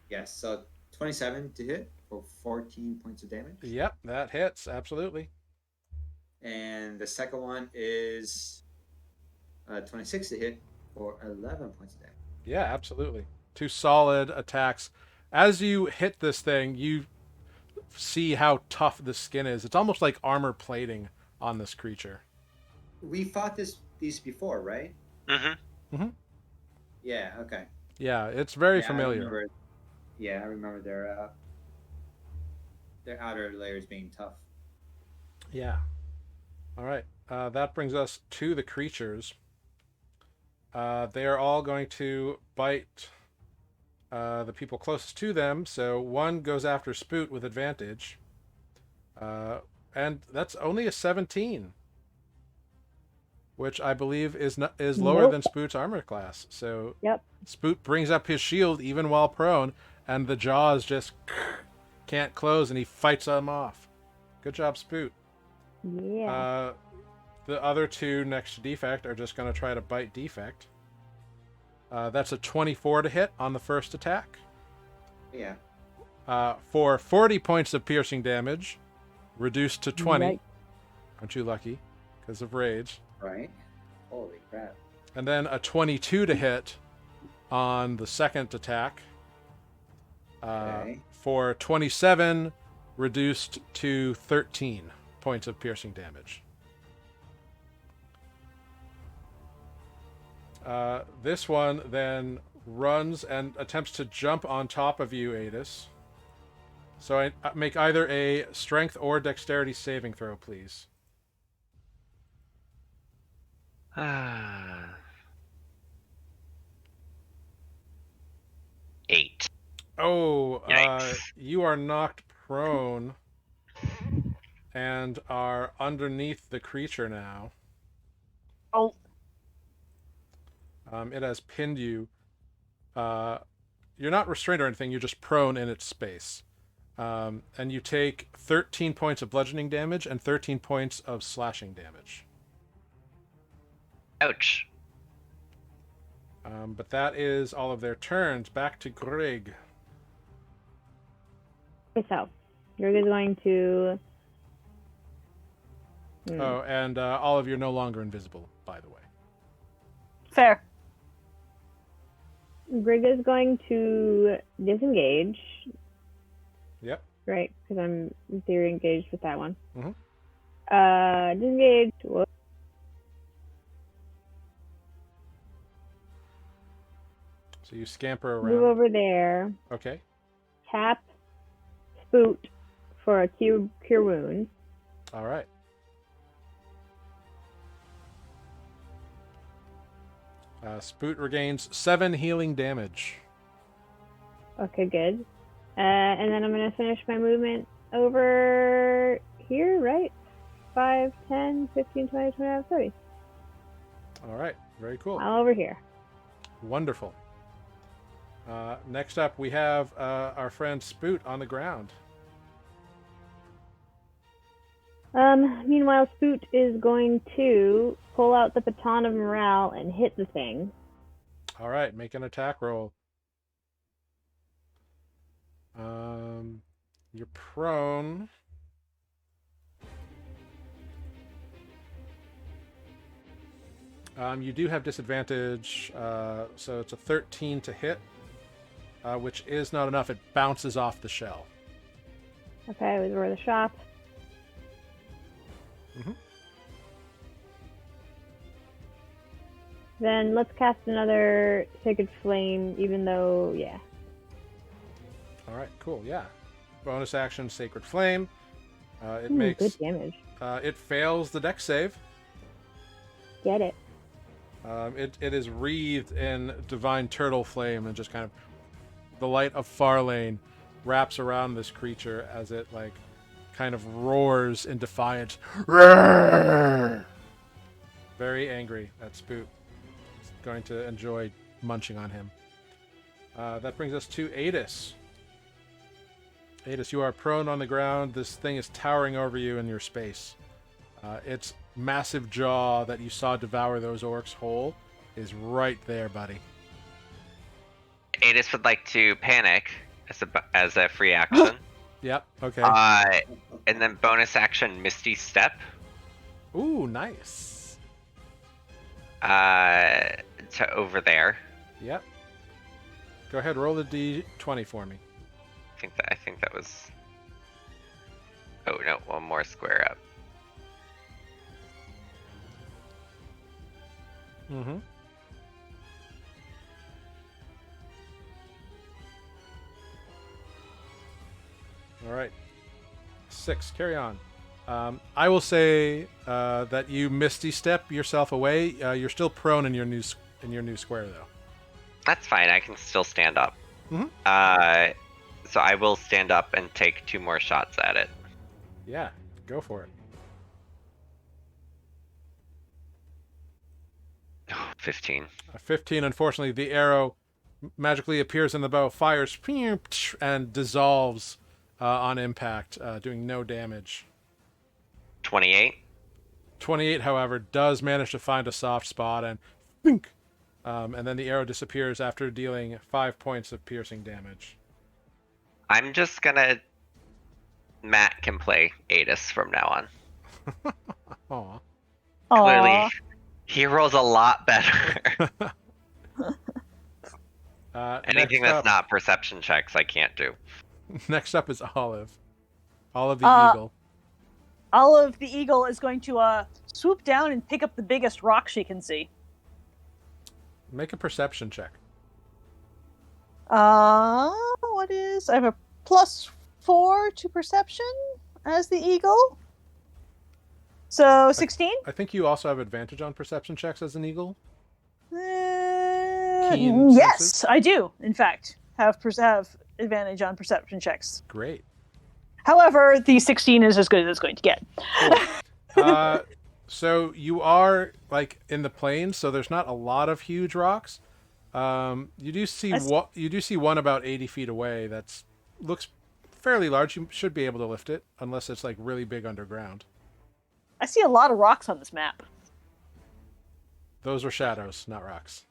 Yes, so 27 to hit for 14 points of damage. Yep, that hits. Absolutely. And the second one is 26 to hit for 11 points of damage. Yeah, absolutely. 2 solid attacks. As you hit this thing, you see how tough the skin is. It's almost like armor plating on this creature. We fought this these before, right? Mm-hmm. Yeah. Okay. Yeah, it's very Yeah, I familiar. remember. Yeah, I remember their outer layers being tough. Yeah. All right. That brings us to the creatures. They are all going to bite the people closest to them. So one goes after Spoot with advantage. And that's only a 17, which I believe is lower Nope. than Spoot's armor class. So Yep. Spoot brings up his shield even while prone, and the jaws just can't close, and he fights them off. Good job, Spoot. Yeah. The other two next to Defect are just going to try to bite Defect. That's a 24 to hit on the first attack. Yeah. For 40 points of piercing damage, reduced to 20. Right. Aren't you lucky? Because of rage. Right. Holy crap. And then a 22 to hit on the second attack. Okay. For 27, reduced to 13 points of piercing damage. This one then runs and attempts to jump on top of you, Adis. So I make either a strength or dexterity saving throw, please. 8. Oh, Yikes. you are knocked prone and are underneath the creature now. Oh, It has pinned you. You're not restrained or anything, you're just prone in its space. And you take 13 points of bludgeoning damage and 13 points of slashing damage. Ouch. But that is all of their turns. Back to Greg. Okay, so Greg is going to. Oh, and all of you are no longer invisible, by the way. fair. Greg is going to disengage. Yep. Right, because I'm in theory engaged with that one. Mhm. Disengage. Whoop. So you scamper Move around. over there. Okay. Tap Spoot for a cure wound. All right. Spoot regains 7 healing damage. Okay, good. And then I'm going to finish my movement over here, right? 5, 10, 15, 20, 25, 30. All right. Very cool. All over here. Wonderful. Next up, we have our friend Spoot on the ground. Meanwhile, Spoot is going to pull out the baton of morale and hit the thing. All right. Make an attack roll. You're prone. You do have disadvantage, so it's a 13 to hit, which is not enough. It bounces off the shell. Okay, it was worth a shot. Mhm. Then let's cast another Sacred Flame, even though, yeah. All right, cool. Yeah. Bonus action, Sacred Flame. It Ooh, makes good damage. it fails the dex save. Get it. It is wreathed in divine turtle flame, and just kind of the light of Farlane wraps around this creature as it like kind of roars in defiance. Roar! Very angry at Spoot. It's going to enjoy munching on him. That brings us to Adis. Adis, you are prone on the ground. This thing is towering over you in your space. Its massive jaw that you saw devour those orcs whole is right there, buddy. Adis would like to panic as a free action. Yep, okay. And then bonus action Misty Step. Ooh, nice. To over there. Yep. Go ahead, roll the d20 for me. I think that was. Oh no, one more square up. Mm-hmm. All right. 6. Carry on. I will say that you misty step yourself away. You're still prone in your new square though. That's fine. I can still stand up. Mhm. So I will stand up and take 2 more shots at it. Yeah, go for it. 15. 15. Unfortunately, the arrow magically appears in the bow, fires, and dissolves on impact, doing no damage. 28. 28, however, does manage to find a soft spot and think. And then the arrow disappears after dealing 5 points of piercing damage. I'm just gonna. Matt can play Adis from now on. Aw. Clearly, he rolls a lot better. Anything that's not perception checks, I can't do. Next up is Olive. Olive the Eagle. Olive the Eagle is going to swoop down and pick up the biggest rock she can see. Make a perception check. What is? I have a +4 to perception as the eagle. So 16? I think you also have advantage on perception checks as an eagle. Yes, senses? I do. In fact, have advantage on perception checks. Great. However, the 16 is as good as it's going to get. Cool. So you are like in the plains, so there's not a lot of huge rocks. You do see one about 80 feet away that looks fairly large. You should be able to lift it, unless it's like really big underground. I see a lot of rocks on this map. Those were shadows, not rocks.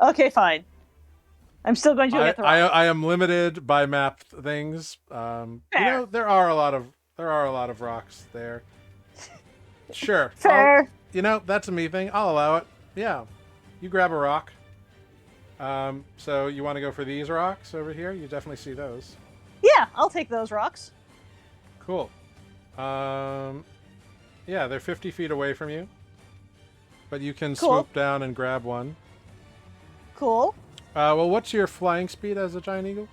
Okay, fine. I'm still going to get the rock. I am limited by map things. You know, there are a lot of rocks there. Sure. Fair. That's a me thing. I'll allow it. Yeah. You grab a rock. So you want to go for these rocks over here? You definitely see those. Yeah, I'll take those rocks. Cool. Yeah, they're 50 feet away from you. But you can swoop down and grab one. Cool. Well, what's your flying speed as a giant eagle?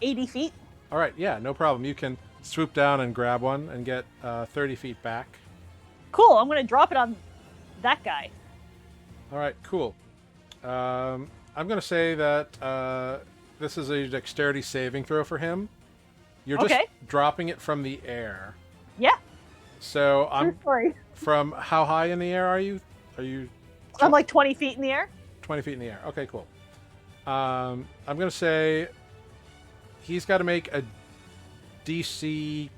80 feet. All right, yeah, no problem. You can swoop down and grab one and get 30 feet back. Cool, I'm going to drop it on that guy. All right, cool. I'm going to say that this is a dexterity saving throw for him. You're just dropping it from the air. Yeah. So I'm sorry. From how high in the air are you? I'm like 20 feet in the air. 20 feet in the air. Okay, cool. I'm going to say he's got to make a DC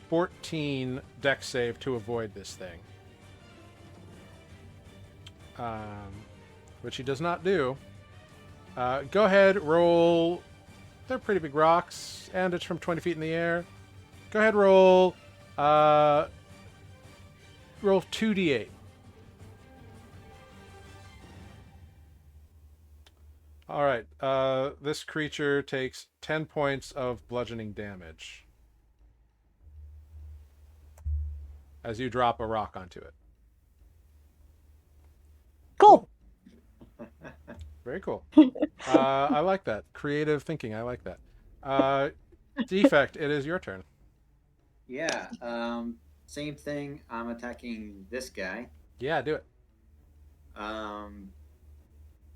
14 dex save to avoid this thing. Which he does not do. Go ahead, roll. They're pretty big rocks, and it's from 20 feet in the air. Go ahead, roll. Roll 2d8. All right. This creature takes 10 points of bludgeoning damage as you drop a rock onto it. Cool. Very cool. I like that. Creative thinking. I like that. Defect, it is your turn. Yeah. Same thing. I'm attacking this guy. Yeah, do it.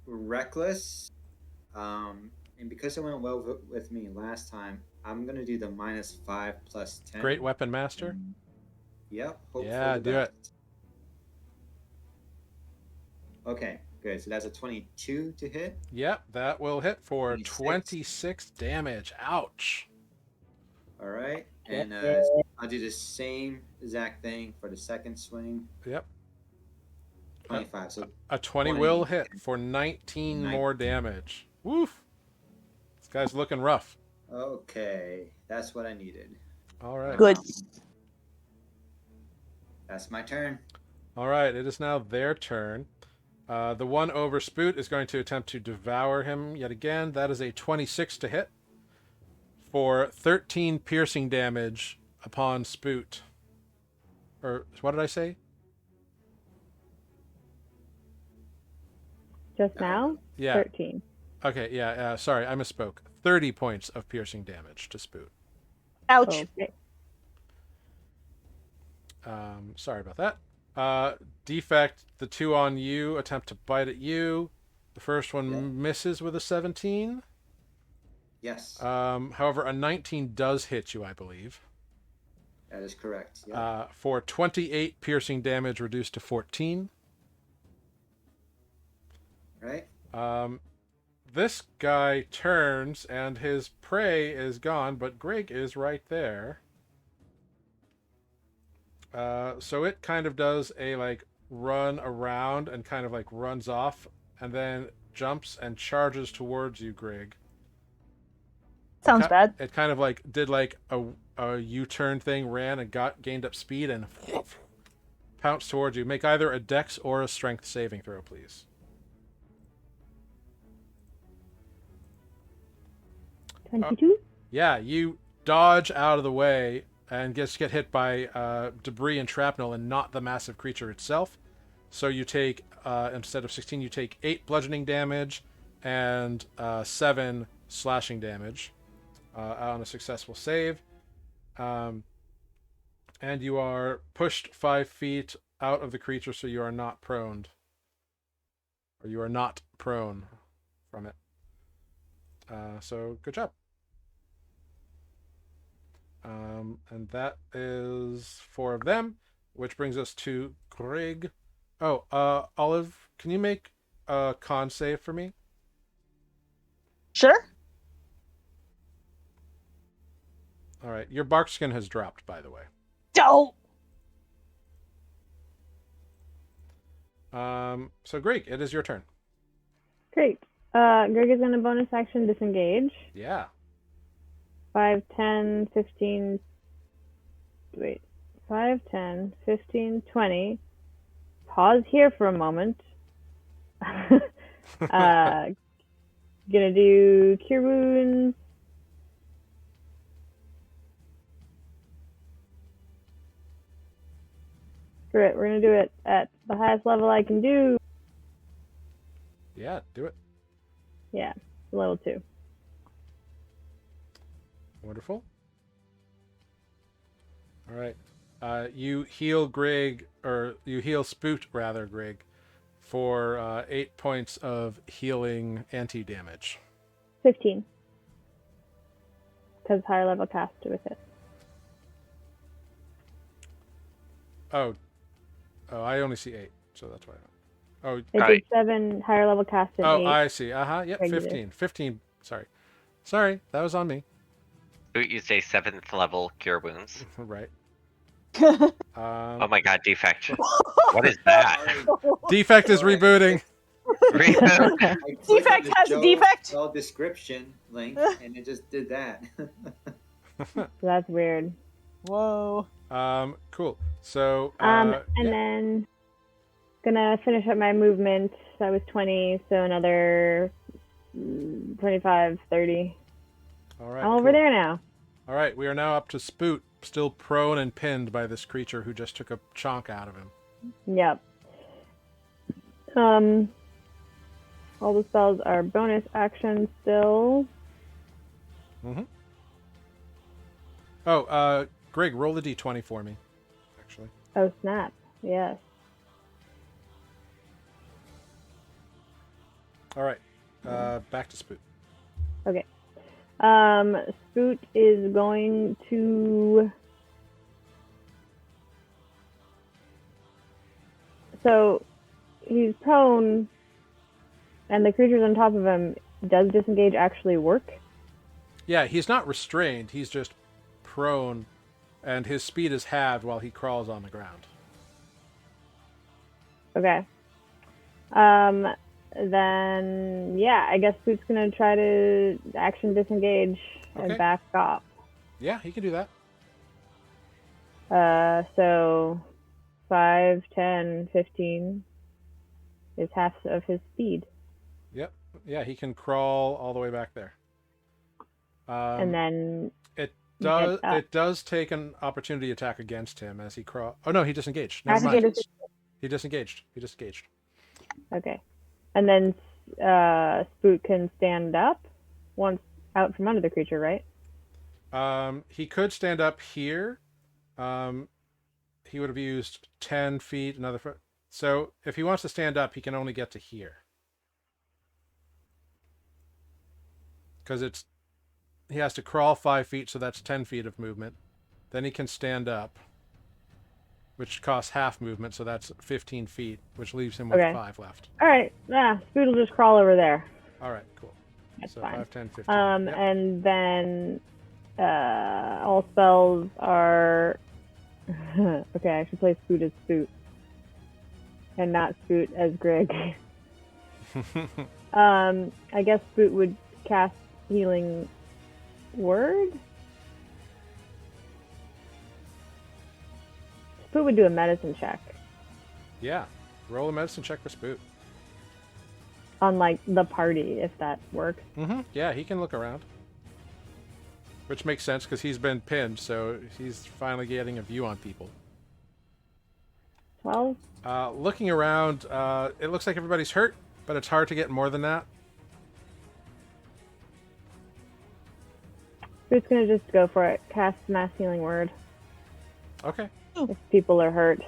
Reckless. And because it went well with me last time, I'm going to do the -5 plus 10. Great weapon master. Yep. Hope Yeah, for the do it. best. Okay, good. So that's a 22 to hit. Yep, that will hit for 26. 26 damage. Ouch. All right. And I'll do the same exact thing for the second swing. Yep. 25. So A 20 will hit for 19 more damage. Woof. This guy's looking rough. okay, that's what I needed. All right. Good. That's my turn. All right, it is now their turn. The one over Spoot is going to attempt to devour him yet again. That is a 26 to hit for 13 piercing damage upon Spoot. Or what did I say? Just now? Yeah. 13. Okay, yeah, sorry, I misspoke. 30 points of piercing damage to Spoot. Ouch. Okay. Sorry about that. Defect, the 2 on you attempt to bite at you. The first one Yeah. misses with a 17. Yes, However, a 19 does hit you, I believe. that is correct. Yeah. For 28 piercing damage reduced to 14. Right. This guy turns and his prey is gone, but Greg is right there. So it kind of does a like run around and kind of like runs off and then jumps and charges towards you, Greg. Sounds bad. It kind of like did like a U-turn thing, ran and gained up speed and pounced towards you. Make either a dex or a strength saving throw, please. 22? Yeah, you dodge out of the way and just get hit by debris and shrapnel and not the massive creature itself. So you take, instead of 16, you take 8 bludgeoning damage and 7 slashing damage on a successful save. And you are pushed 5 feet out of the creature, so you are not prone. Or you are not prone from it. So good job. And that is 4 of them, which brings us to Greg. Oh, Olive, can you make a con save for me? Sure. All right, your bark skin has dropped, by the way. Don't. So Greg, it is your turn. Great. Greg is going to bonus action disengage. Yeah. 5, 10, 15. Wait. 5, 10, 15, 20. Pause here for a moment. Gonna do Cure Wounds. Screw it. We're gonna do it at the highest level I can do. Yeah, do it. Yeah, level 2. Wonderful. All right. You heal Greg, or you heal Spoot, rather, Greg, for 8 points of healing anti-damage. 15. Because higher level cast with it. Oh, I only see 8, so that's why. Oh, It Got did it. 7 higher level cast and 8. I see. Yep, Regular. 15. 15. Sorry, that was on me. You say 7th level cure wounds. Right. Oh my god, defect. What is that? Defect is rebooting. Defect has a defect? Well, description link, and it just did that. That's weird. Whoa. Cool. So, And then gonna finish up my movement. That was 20, so another 25, 30. all right. I'm over there now. All right, we are now up to Spoot, still prone and pinned by this creature who just took a chunk out of him. Yep. All the spells are bonus action still. Mm-hmm. Oh, Greg, roll the d20 for me, actually. Oh, snap. Yes. All right, back to Spoot. Okay. Spoot is going to... So, he's prone, and the creature's on top of him. Does disengage actually work? Yeah, he's not restrained. He's just prone, and his speed is halved while he crawls on the ground. Okay. Then, yeah, I guess Spoot's going to try to action disengage Okay. and back off. Yeah, he can do that. So 5, 10, 15 is half of his speed. Yep. Yeah, he can crawl all the way back there. And then It Get up. it does take an opportunity attack against him as he crawl. Oh no, he disengaged. Never mind. Activated. He disengaged. He disengaged. okay. And then Spoot can stand up once out from under the creature, right? He could stand up here. He would have used 10 feet, another foot. So if he wants to stand up, he can only get to here. Because he has to crawl 5 feet, so that's 10 feet of movement. Then he can stand up, which costs half movement, so that's 15 feet, which leaves him with Okay. 5 left. All right. Spoot will just crawl over there. All right, cool. That's So fine. 5, 10, 15. Yep. And then all spells are okay. I should play Spoot as Spoot, and not Spoot as Greg. I guess Spoot would cast Healing Word. Spoot would do a medicine check Yeah. Roll a medicine check for Spoot. on like the party, if that works. Yeah, he can look around. Which makes sense because he's been pinned, so he's finally getting a view on people. 12. Looking around, it looks like everybody's hurt, but it's hard to get more than that. Spoot's gonna just go for it. Cast Mass Healing Word Okay. if people are hurt,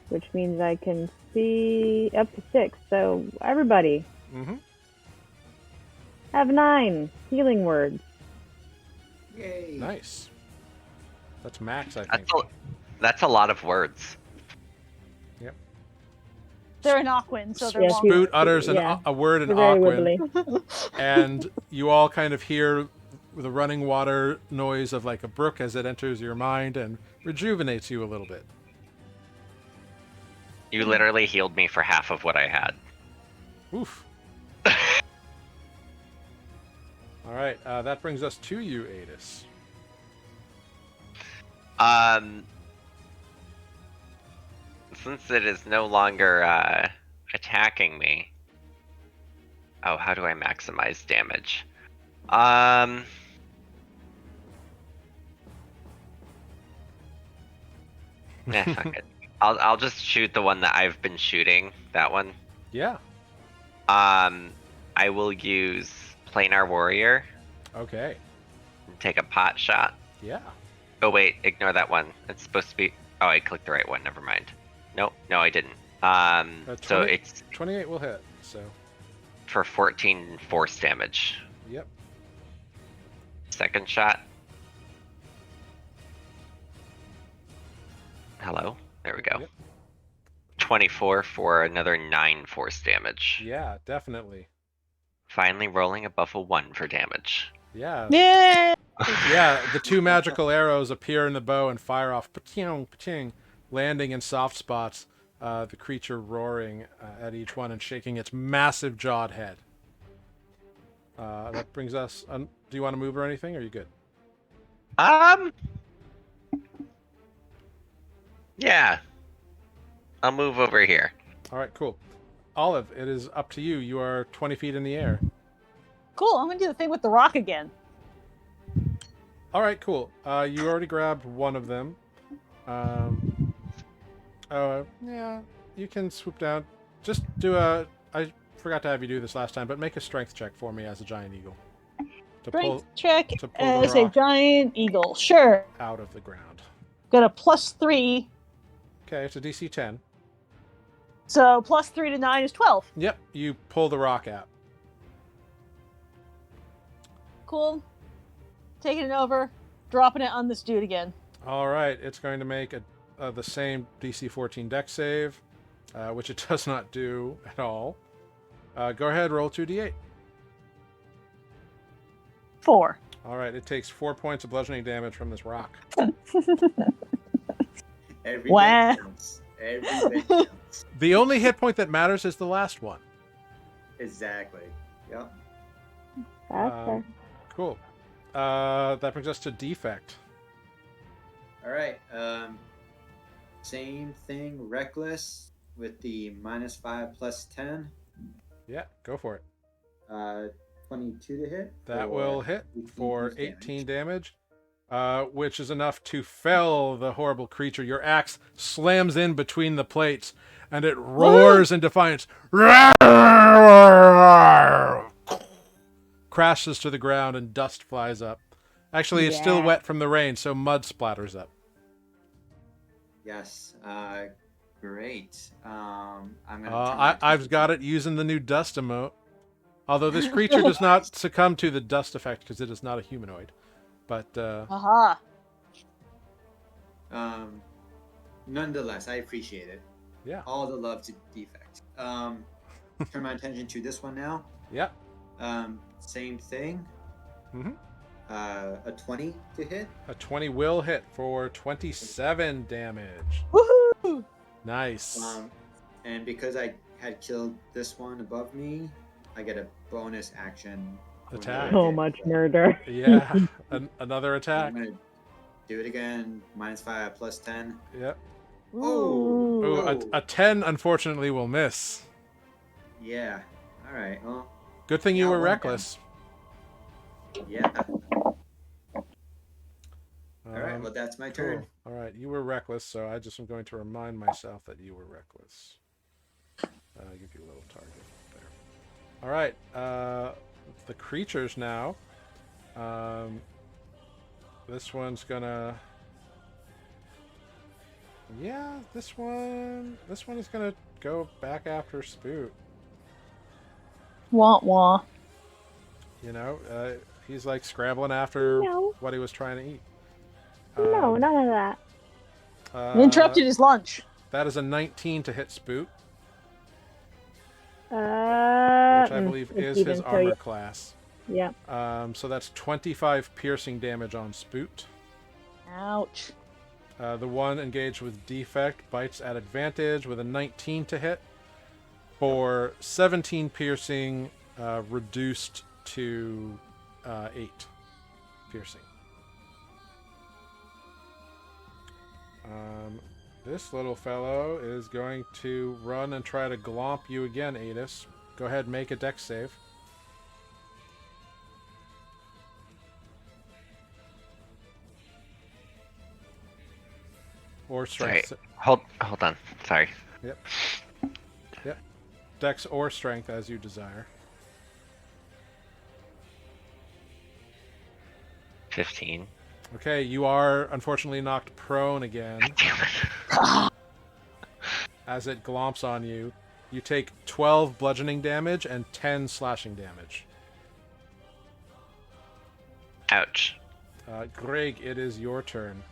which means I can see up to 6. So everybody have 9 healing words. Yay. Nice. That's max, I think. That's a lot of words. Yep. They're in Aquan, so they're Yeah, long. Spoot utters yeah. a word in They're very Aquan, wibbly. and you all kind of hear the running water noise of like a brook as it enters your mind and rejuvenates you a little bit. You literally healed me for half of what I had. Oof. All right, that brings us to you, Adis. Since it is no longer attacking me. Oh, how do I maximize damage? Fuck it. I'll just shoot the one that I've been shooting. That one. Yeah. I will use Planar Warrior. Okay. And take a pot shot. Yeah. Oh wait, ignore that one. It's supposed to be. Oh, I clicked the right one. Never mind. No, I didn't. So it's 28 will hit. So. for 14 force damage. Yep. Second shot. Hello. There we go. Yep. 24 for another 9 force damage. Yeah, definitely. Finally rolling above a 1 for damage. Yeah. Yeah. Yeah, the 2 magical arrows appear in the bow and fire off, pa-ting, pa-ting, landing in soft spots, the creature roaring at each one and shaking its massive jawed head. That brings us... do you want to move or anything, or are you good? Yeah. I'll move over here. All right, cool. Olive, it is up to you. You are 20 feet in the air. Cool. I'm gonna do the thing with the rock again. All right, cool. You already grabbed one of them. Yeah, you can swoop down. Just do a... I forgot to have you do this last time, but make a strength check for me as a giant eagle. To Strength check to pull the as a rock giant eagle. Sure. out of the ground. Got a +3, Okay, it's a DC 10. so +3 to 9 is 12. Yep, you pull the rock out. Cool. Taking it over, dropping it on this dude again. All right, it's going to make the same DC 14 dex save, which it does not do at all. Go ahead, roll 2d8. 4. All right, it takes 4 points of bludgeoning damage from this rock. Every Wow. bit counts. Every bit counts. The only hit point that matters is the last one. Exactly. Yep. That's fair. Cool. That brings us to defect. All right. Same thing. Reckless with the -5 +10. Yeah, go for it. 22 to hit. That for will hit 18 for damage. 18 damage, which is enough to fell the horrible creature. Your axe slams in between the plates, and it roars in defiance. Crashes to the ground and dust flies up. Actually, it's still Yeah. wet from the rain, so mud splatters up. Yes. Great. I'm gonna. turn my I've attention got to- it using the new dust emote. Although this creature does not succumb to the dust effect because it is not a humanoid. But Aha. Nonetheless, I appreciate it. yeah, All the love to defect. Turn my attention to this one now. yeah. Same thing. hmm A 20 to hit. A 20 will hit for 27 damage. Woohoo! Nice. And because I had killed this one above me, I get a bonus action. Attack. So much murder. Yeah, another I'm attack. gonna do it again. -5 plus 10. Yep. Oh. Ooh, Oh. a 10 unfortunately will miss. Yeah. All right. Well. Good thing you Yeah, were well done. reckless. Yeah. All right. Um, Well, that's my cool. turn. All right, you were reckless, so I just am going to remind myself that you were reckless. Give you a little target there. All right, the creatures now. This one's gonna. Yeah, this one is gonna go back after Spoot. Wah wah. You know, he's like scrambling after No. what he was trying to eat. No, none of that. It interrupted his lunch. That is a 19 to hit Spoot, Which which I believe is his armor class. Yeah. So that's 25 piercing damage on Spoot. Ouch. The one engaged with defect bites at advantage with a 19 to hit for 17 piercing, reduced to 8 piercing. This little fellow is going to run and try to glomp you again, Adis. Go ahead and make a dex save. Or Sorry. strength. Hold on. Sorry. Yep. Dex or strength as you desire. 15. Okay, you are unfortunately knocked prone again Damn it. as it glomps on you. You take 12 bludgeoning damage and 10 slashing damage. Ouch. Greg, it is your turn.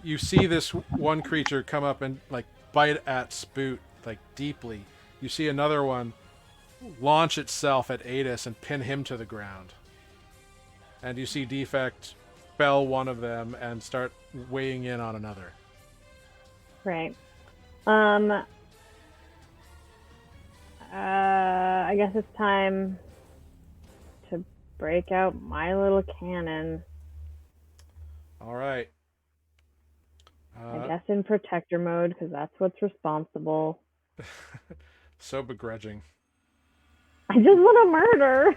You see this one creature come up and like bite at Spoot like deeply. You see another one launch itself at Adis and pin him to the ground. And you see Defect fell one of them and start weighing in on another. Right. I guess it's time to break out my little cannon. All right. I guess in protector mode, because that's what's responsible. So begrudging. I just want to murder.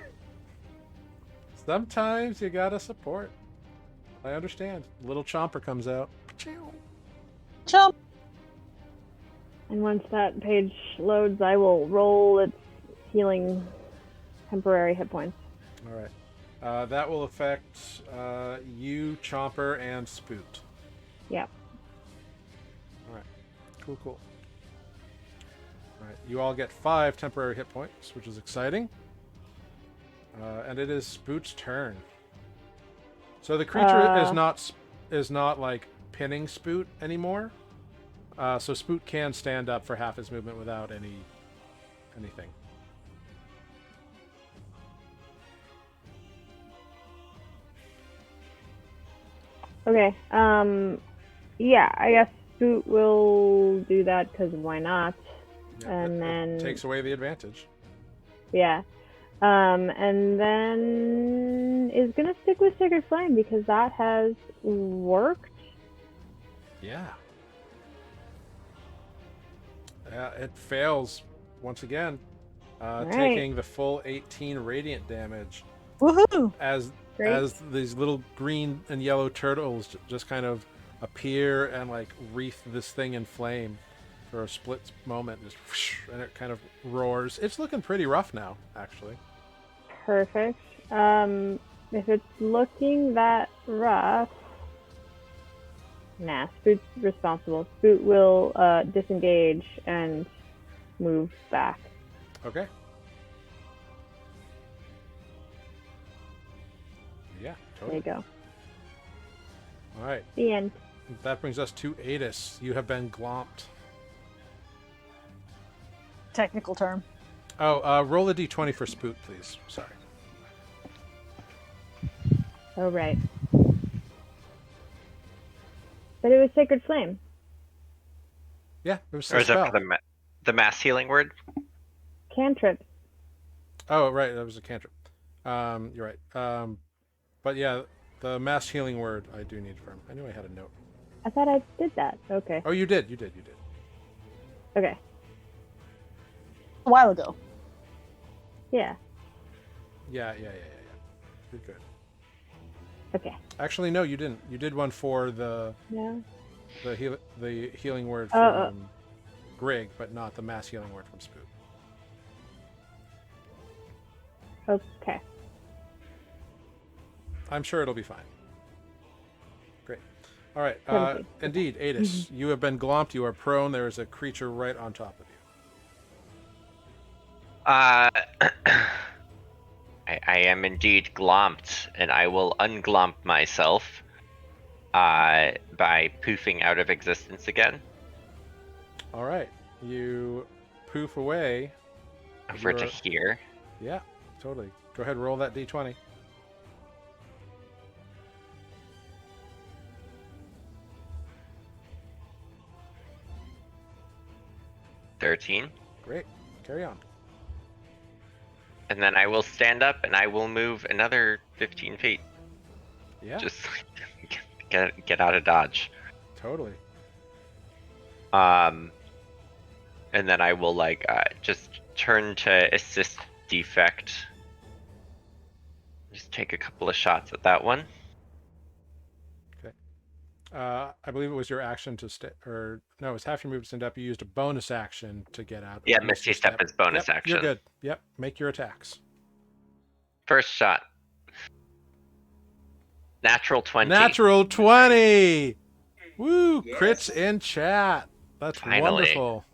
Sometimes you gotta support. I understand. Little Chomper comes out. Chump. And once that page loads, I will roll its healing temporary hit points. All right. That will affect you, Chomper, and Spoot. Yep. All right. Cool. All right. You all get 5 temporary hit points, which is exciting. And it is Spoot's turn. So the creature is not like pinning Spoot anymore. So Spoot can stand up for half his movement without anything. Okay. Yeah, I guess Spoot will do that because why not? Yeah, And it then takes away the advantage. yeah. And then is gonna stick with Sacred Flame because that has worked. Yeah. It fails once again, Right. taking the full 18 radiant damage Woohoo! as Great. as these little green and yellow turtles just kind of appear and like wreath this thing in flame for a split moment, just whoosh, and it kind of roars. It's looking pretty rough now, actually. Perfect. If it's looking that rough, nah, Spoot's responsible. Spoot will disengage and move back. Okay. Yeah, There you totally. go. All right. The end. That brings us to Adis. You have been glomped. Technical term. Oh, roll a d20 for Spoot, please. Sorry. Oh, right. But it was Sacred Flame. Yeah, it was Or a is that spell. for the mass healing word? Cantrip. Oh, right, that was a cantrip. You're right. But yeah, the mass healing word I do need from. I knew I had a note. I thought I did that. Okay. Oh, you did. Okay. A while ago. Yeah. Yeah. You're good. Okay. Actually, no, you didn't. You did one for the No. the healing word Oh, from Grig, but not the mass healing word from Spoot. Okay. I'm sure it'll be fine. Great. All right. Thank you. Indeed, Adis, you have been glomped. You are prone. There is a creature right on top of you. I am indeed glomped, and I will unglomp myself by poofing out of existence again. All right. You poof away. Over to You're- here. Yeah, totally. Go ahead, roll that d20. $13. Great. Carry on. And then I will stand up and I will move another 15 feet. Yeah, Just get out of dodge. totally. And then I will just turn to assist defect. Just take a couple of shots at that one. I believe it was your action to or no, it was half your move to stand up. You used a bonus action to get out. Yeah, Misty Misty Step is bonus Yep, action. You're good. Yep, make your attacks. First shot. Natural 20. Natural 20! Woo! Yes. Crits in chat. That's Finally. wonderful.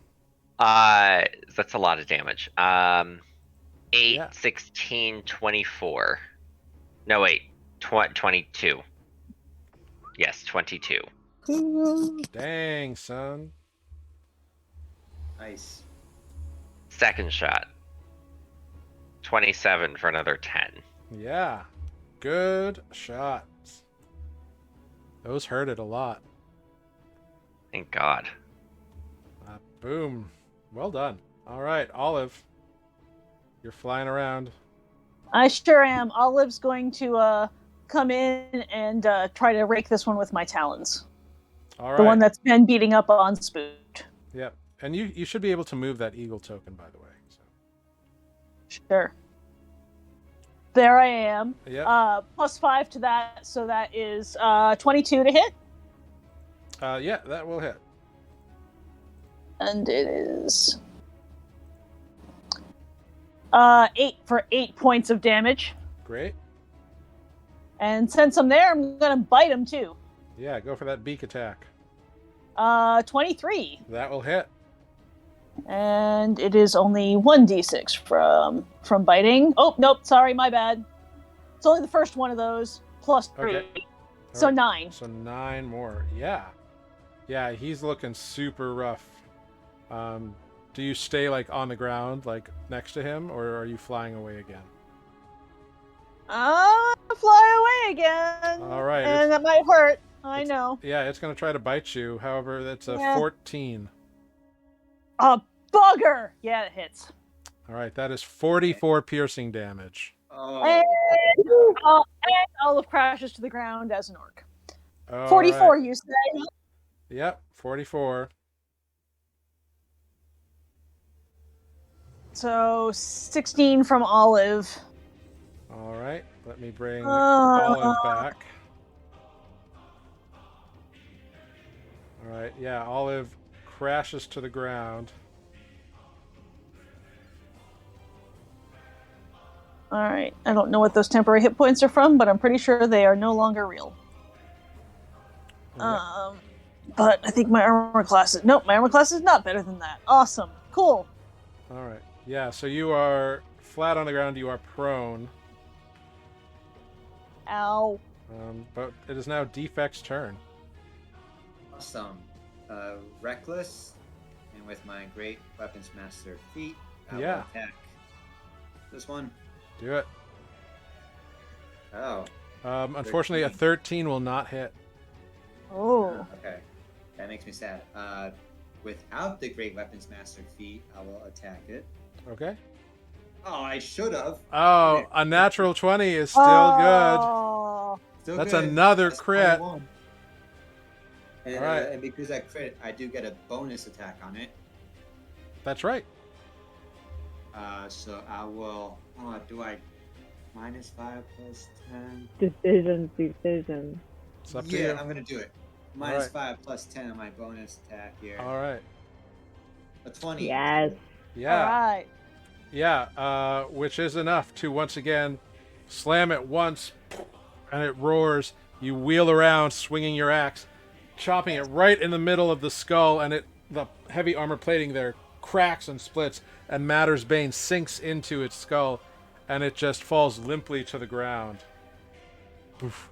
That's a lot of damage. 8, Yeah. 16, 24. No, wait. 22. Yes, 22. Dang, son. Nice. Second shot. 27 for another 10. Yeah. Good shots. Those hurted a lot. Thank God. Boom. Well done. All right, Olive. You're flying around. I sure am. Olive's going to come in and try to rake this one with my talons. All right. The one that's been beating up on Spoot. Yep. And you should be able to move that eagle token, by the way. So. Sure. There I am. Yep. +5 to that, so that is 22 to hit. Yeah, that will hit. And it is 8 for 8 points of damage. Great. And since I'm there, I'm gonna bite him too. Yeah, go for that beak attack. 23. That will hit. And it is only 1d6 from biting. Oh, nope, sorry, my bad. It's only the first one of those, plus 3. Okay. So Alright. 9. So 9 more. Yeah. Yeah, he's looking super rough. Do you stay on the ground, next to him, or are you flying away again? Fly away again. All right, And that might hurt. I it's- know. Yeah, it's going to try to bite you. However, that's a Yeah. 14. A bugger! Yeah, it hits. All right, that is 44 piercing damage. Oh. And Olive crashes to the ground as an orc. All 44, right. you say? Yep, 44. So 16 from Olive. All right, let me bring Uh, Olive back. All right, yeah, Olive crashes to the ground. All right. I don't know what those temporary hit points are from, but I'm pretty sure they are no longer real. Yep. But I think my armor class is... Nope, my armor class is not better than that. Awesome. Cool. All right. Yeah, so you are flat on the ground. You are prone. Ow. But it is now Defect's turn. Awesome. Reckless, and with my great weapons master feat, I will Yeah. attack this one. Do it. Oh, Unfortunately, a 13 will not hit. Oh. okay. That makes me sad. Without the great weapons master feat, I will attack it. Okay. Oh, I should have. Oh, a natural 20 is still Oh. Still That's good. another That's crit. 21. And, All right. and because I crit, I do get a bonus attack on it. good. That's right. So I will. Oh, do I minus 5 plus 10? Decision. It's up to Yeah, you. I'm gonna do it. Minus 5 plus 10 on my bonus attack here. All right. A 20. Yes. Yeah. All right. Yeah. Which is enough to once again slam it once, and it roars. You wheel around, swinging your axe, chopping it right in the middle of the skull, and the heavy armor plating there cracks and splits, and Matter's Bane sinks into its skull, and it just falls limply to the ground. Poof.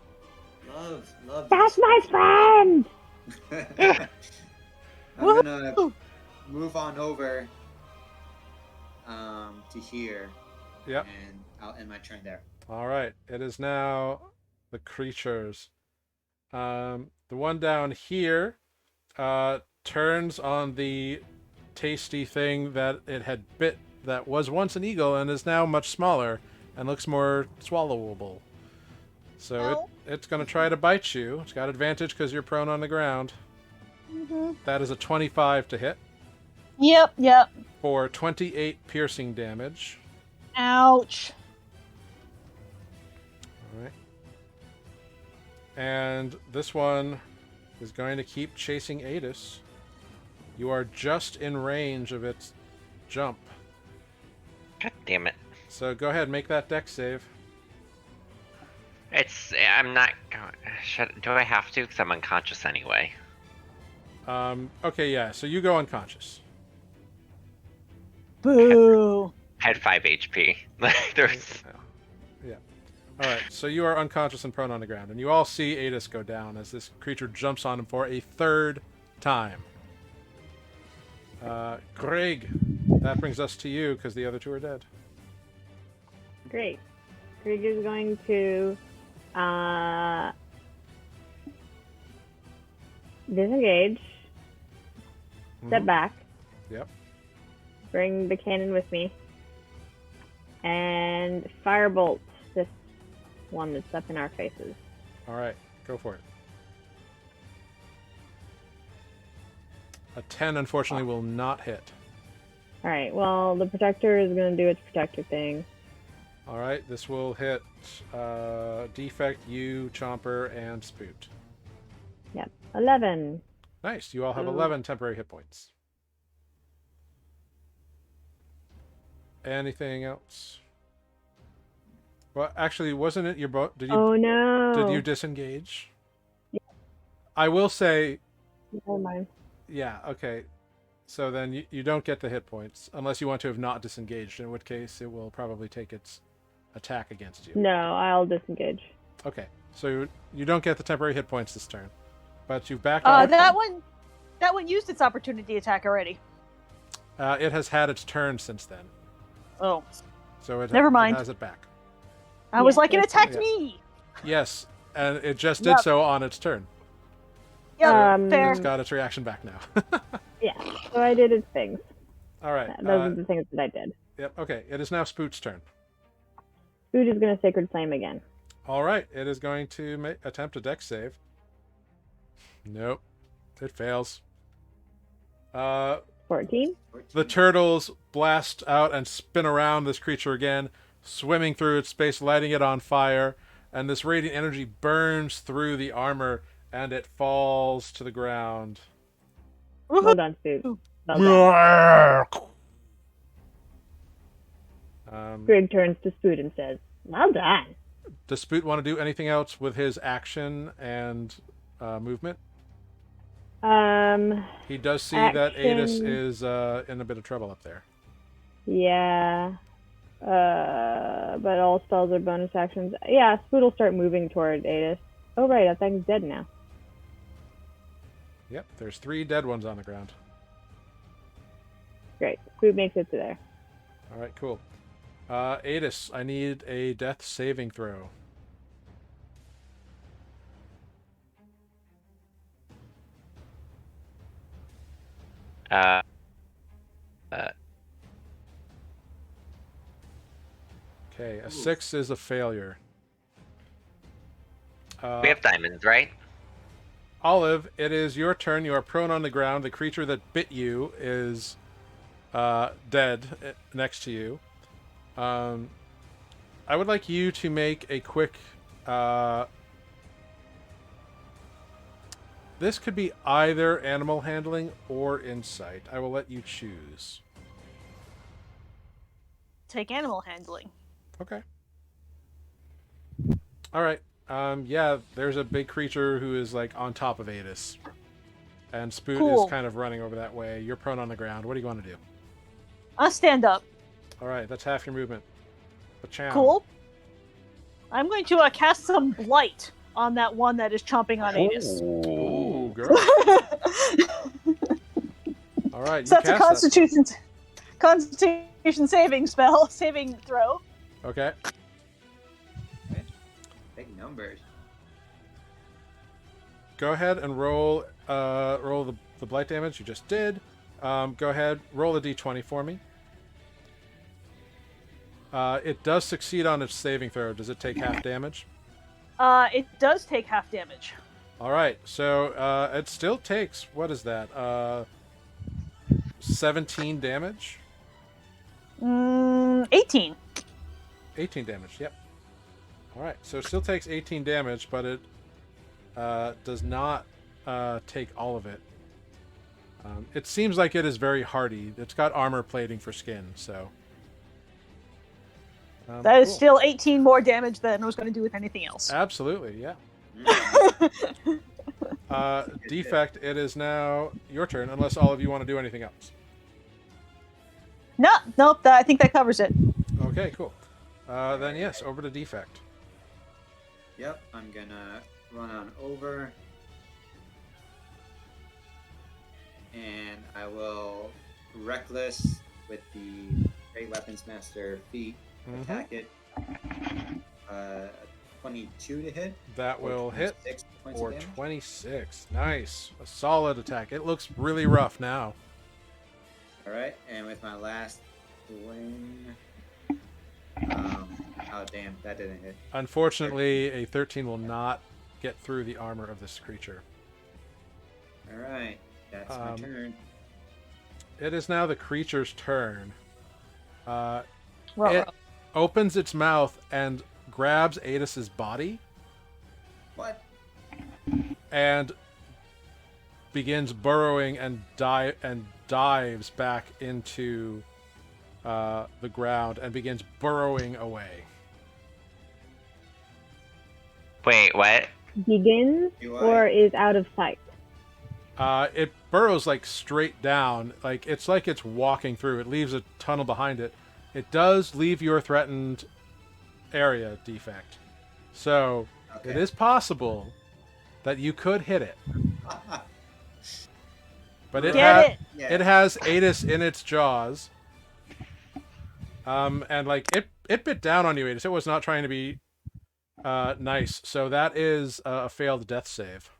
Love. That's my friend! I'm gonna move on over to here. Yep. And I'll end my turn there. All right. It is now the creatures. The one down here turns on the tasty thing that it had bit that was once an eagle and is now much smaller and looks more swallowable. So it's going to try to bite you. It's got advantage because you're prone on the ground. Mm-hmm. That is a 25 to hit Yep. for 28 piercing damage. Ouch. All right. And this one is going to keep chasing Adis. You are just in range of its jump. God damn it. So go ahead, make that dex save. I'm not going. Do I have to? Because I'm unconscious anyway. Okay, yeah. So you go unconscious. Boo. I had 5 HP. There's. Yeah. All right. So you are unconscious and prone on the ground, and you all see Adis go down as this creature jumps on him for a third time. Greg, that brings us to you because the other two are dead. Great. Greg is going to disengage, step back, Yep. bring the cannon with me, and firebolt this one that's up in our faces. All right. Go for it. A 10, unfortunately, will not hit. All right. Well, the protector is going to do its protector thing. All right. This will hit Defect, you, Chomper, and Spoot. Yep. 11. Nice. You all have Ooh. 11 temporary hit points. Anything else? Well, actually, wasn't it your boat? Oh no. Did you disengage? Yeah. I will say, Never mind. yeah, okay. So then you don't get the hit points unless you want to have not disengaged, in which case it will probably take its attack against you. No, I'll disengage. Okay, so you don't get the temporary hit points this turn, but you've backed off. That one used its opportunity attack already. It has had its turn since then, Oh, so it Never mind. It has it back. I was Yeah, like, it that's attacked fine. me. Yes, and it just did Yep. so on its turn. Yeah, fair. It's got its reaction back now. Yeah. So I did its things. All right. Those are the things that I did. Yep. Okay. It is now Spoot's turn. Food is going to Sacred Flame again. All right. It is going to attempt a dex save. Nope. It fails. 14. The turtles blast out and spin around this creature again, swimming through its space, lighting it on fire, and this radiant energy burns through the armor, and it falls to the ground. Well done, Spoot. Well done. Grig turns to Spoot and says, "Well done." Does Spoot want to do anything else with his action and movement? He does see that Adis Action. is in a bit of trouble up there. Yeah. But all spells are bonus actions. Yeah, Spoot will start moving toward Adis. Oh, right, that thing's dead now. Yep, there's 3 dead ones on the ground. Great. Spoot makes it to there. All right, cool. Adis, I need a death saving throw. Uh, Okay, a 6 is a failure. we have diamonds, right? Olive, it is your turn. You are prone on the ground. The creature that bit you is dead next to you. I would like you to make a quick... this could be either animal handling or insight. I will let you choose. Take animal handling. Okay. All right. Yeah, there's a big creature who is like on top of Adis. And Spoot Cool. is kind of running over that way. You're prone on the ground. What do you want to do? I'll stand up. All right, that's half your movement. Ba-chow. Cool. I'm going to cast some blight on that one that is chomping on Adis. Ooh, girl. All right, you So that's a cast Constitution saving throw. that. Okay. Big numbers. Go ahead and roll the blight damage you just did. Go ahead, roll a d20 for me. It does succeed on its saving throw. Does it take half damage? It does take half damage. All right, so it still takes, what is that? 17 damage? 18. 18 damage, yep. All right, so it still takes 18 damage, but it does not take all of it. It seems like it is very hardy. It's got armor plating for skin, so... That is cool. still 18 more damage than I was going to do with anything else. Absolutely, yeah. Defect, it is now your turn, unless all of you want to do anything else. Nope, I think that covers it. Okay, cool. Then yes, over to Defect. Yep, I'm gonna run on over. And I will Reckless with the Great Weapons Master feat. Attack it. 22 to hit. That will hit. 26 points Or of damage. 26. Nice. A solid attack. It looks really rough now. Alright, and with my last swing. Oh, damn, that didn't hit. Unfortunately, a 13 will not get through the armor of this creature. Alright, that's my turn. It is now the creature's turn. It Ruh-roh. opens its mouth and grabs Adis's body What? and begins burrowing and dives back into the ground and begins burrowing away. Wait, what? Begins Do or I? is out of sight. It burrows like straight down, like it's walking through. It leaves a tunnel behind it. It does leave your threatened area, Defect. So Okay. it is possible that you could hit it. But it, Get it! Yeah. it has Adis in its jaws. And like it bit down on you, Adis. It was not trying to be nice. So that is a failed death save.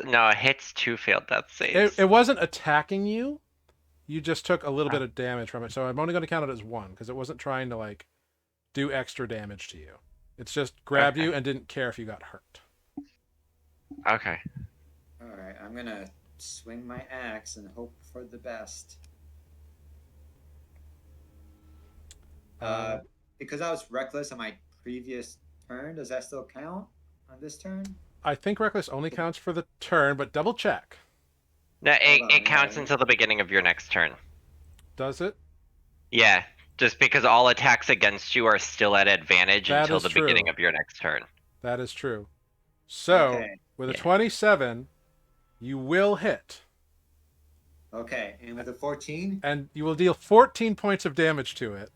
No, it hits 2 failed death saves. It wasn't attacking you. You just took a little bit of damage from it. So I'm only going to count it as 1 because it wasn't trying to like do extra damage to you. It's just grabbed you and didn't care if you got hurt. Okay. Alright, I'm gonna swing my axe and hope for the best. Because I was reckless on my previous turn, does that still count on this turn? I think Reckless only counts for the turn, but double check. No, Hold on, it counts yeah. until the beginning of your next turn. Does it? Yeah, just because all attacks against you are still at advantage That until is the beginning true. of your next turn. That is true. So, Okay. with a Yeah. 27, you will hit. Okay, and with a 14? And you will deal 14 points of damage to it,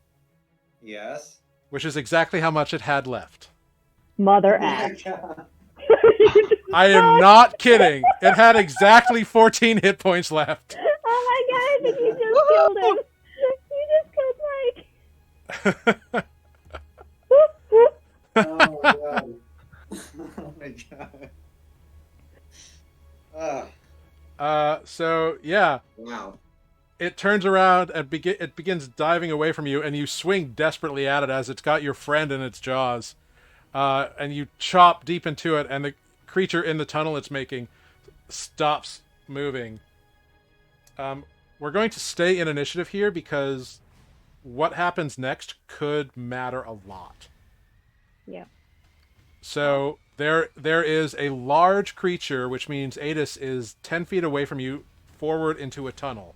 Yes. which is exactly how much it had left. Mother Oh my ass. god. I am not kidding. It had exactly 14 hit points left. Oh my god, I think you just killed him. You just killed Mike. Oh my god. Oh my god. So, yeah, Wow. it turns around and it begins diving away from you, and you swing desperately at it as it's got your friend in its jaws. And you chop deep into it, and the creature in the tunnel it's making stops moving. We're going to stay in initiative here because what happens next could matter a lot. Yeah. So there is a large creature, which means Adis is 10 feet away from you, forward into a tunnel.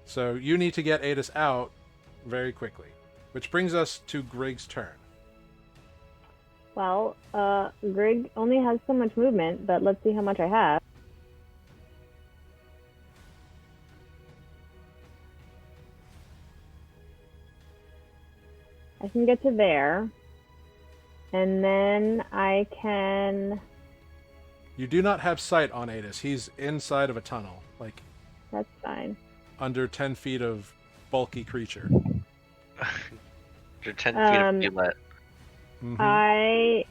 So you need to get Adis out very quickly, which brings us to Grig's turn. Well, Grig only has so much movement, but let's see how much I have. I can get to there, and then I can... You do not have sight on Adis. He's inside of a tunnel, like That's fine. under 10 feet of bulky creature. You're 10 feet Um, of Mulet. Mhm. I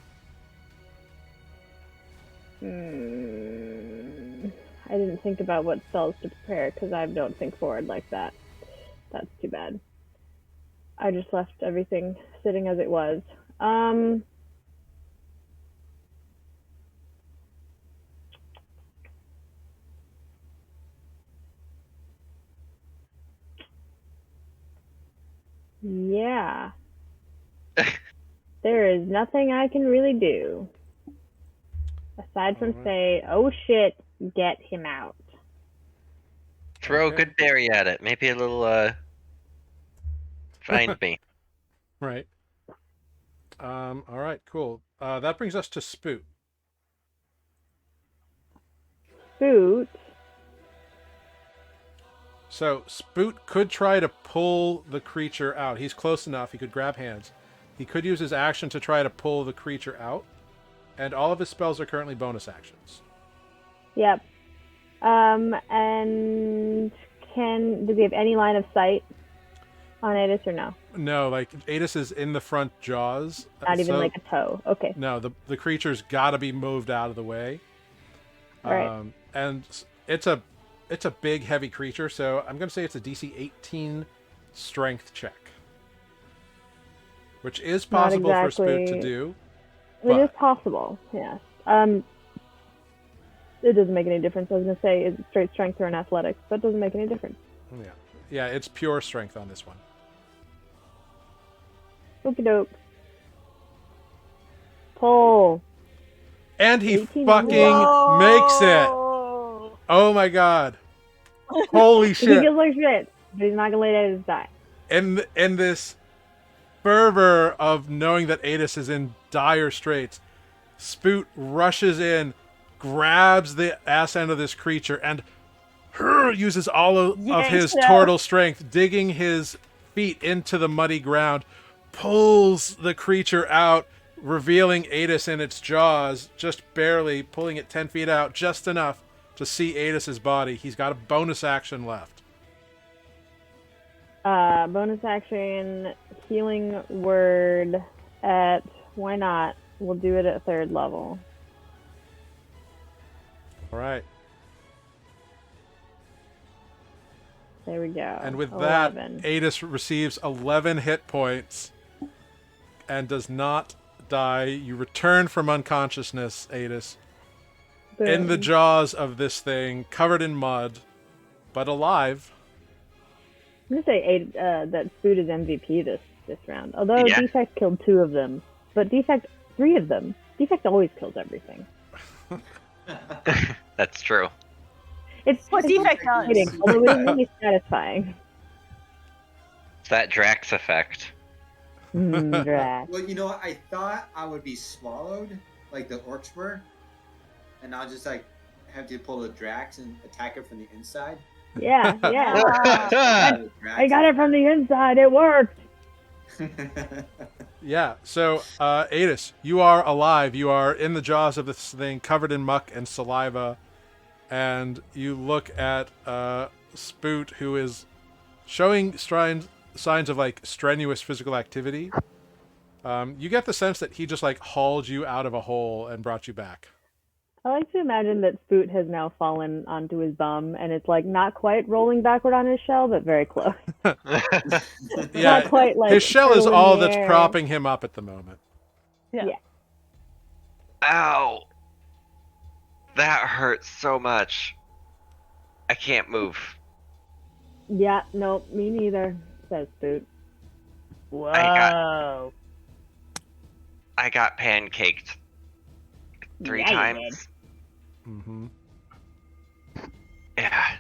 didn't think about what spells to prepare because I don't think forward like that. That's too bad. I just left everything sitting as it was. Yeah. There is nothing I can really do. Aside from Alright. say, oh shit, get him out. Throw a Okay. good berry at it. Maybe a little, find me. Right. All right, cool. That brings us to Spoot. Boot. So Spoot could try to pull the creature out. He's close enough. He could grab hands. He could use his action to try to pull the creature out. And all of his spells are currently bonus actions. Yep. And does he have any line of sight on Adis or no? No, like Adis is in the front jaws. Not even so- like a toe. Okay. No, the creature's got to be moved out of the way. All right. And it's a big, heavy creature, so I'm going to say it's a DC 18 strength check, which is Not possible for Spoot to exactly- do. It is But- possible, yes. It doesn't make any difference. I was going to say it's straight strength or an athletics, but it doesn't make any difference. Yeah, it's pure strength on this one. Okie doke. Pull. And he 18. fucking makes it. Oh my god. Holy He shit. feels like shit, but he's not going to let Adis die. In this fervor of knowing that Adis is in dire straits, Spoot rushes in, grabs the ass end of this creature, and uses all of his so. tortal strength, digging his feet into the muddy ground, pulls the creature out, revealing Adis in its jaws, just barely, pulling it 10 feet out, just enough to see Adis's body. He's got a bonus action left. Bonus action, healing word at, why not? We'll do it at 3rd level. All right. There we go. And with 11. that, Adis receives 11 hit points and does not die. You return from unconsciousness, Adis, in the Boom. jaws of this thing, covered in mud, but alive. I'm gonna say that Spoot is MVP this round. Although Yeah. Defect killed 2 of them, but Defect 3 of them. Defect always kills everything. That's true. It's What defect does. frustrating, although it is really satisfying. It's that Drax effect. Drat. Well, you know what? I thought I would be swallowed like the orcs were, and I'll just like have to pull the Drax and attack it from the inside. Yeah, yeah. I I got it from the inside. It worked. Yeah. So, Adis, you are alive. You are in the jaws of this thing, covered in muck and saliva, and you look at Spoot, who is showing signs of like strenuous physical activity. You get the sense that he just like hauled you out of a hole and brought you back. I like to imagine that Spoot has now fallen onto his bum, and it's like not quite rolling backward on his shell, but very close. Yeah, Not quite like his shell is still in all the that's air. propping him up at the moment. Yeah. Yeah. Ow! That hurts so much. I can't move. Yeah, no, me neither, says Spoot. Whoa. I got pancaked 3 Yeah, you times. Mm-hmm. Yeah.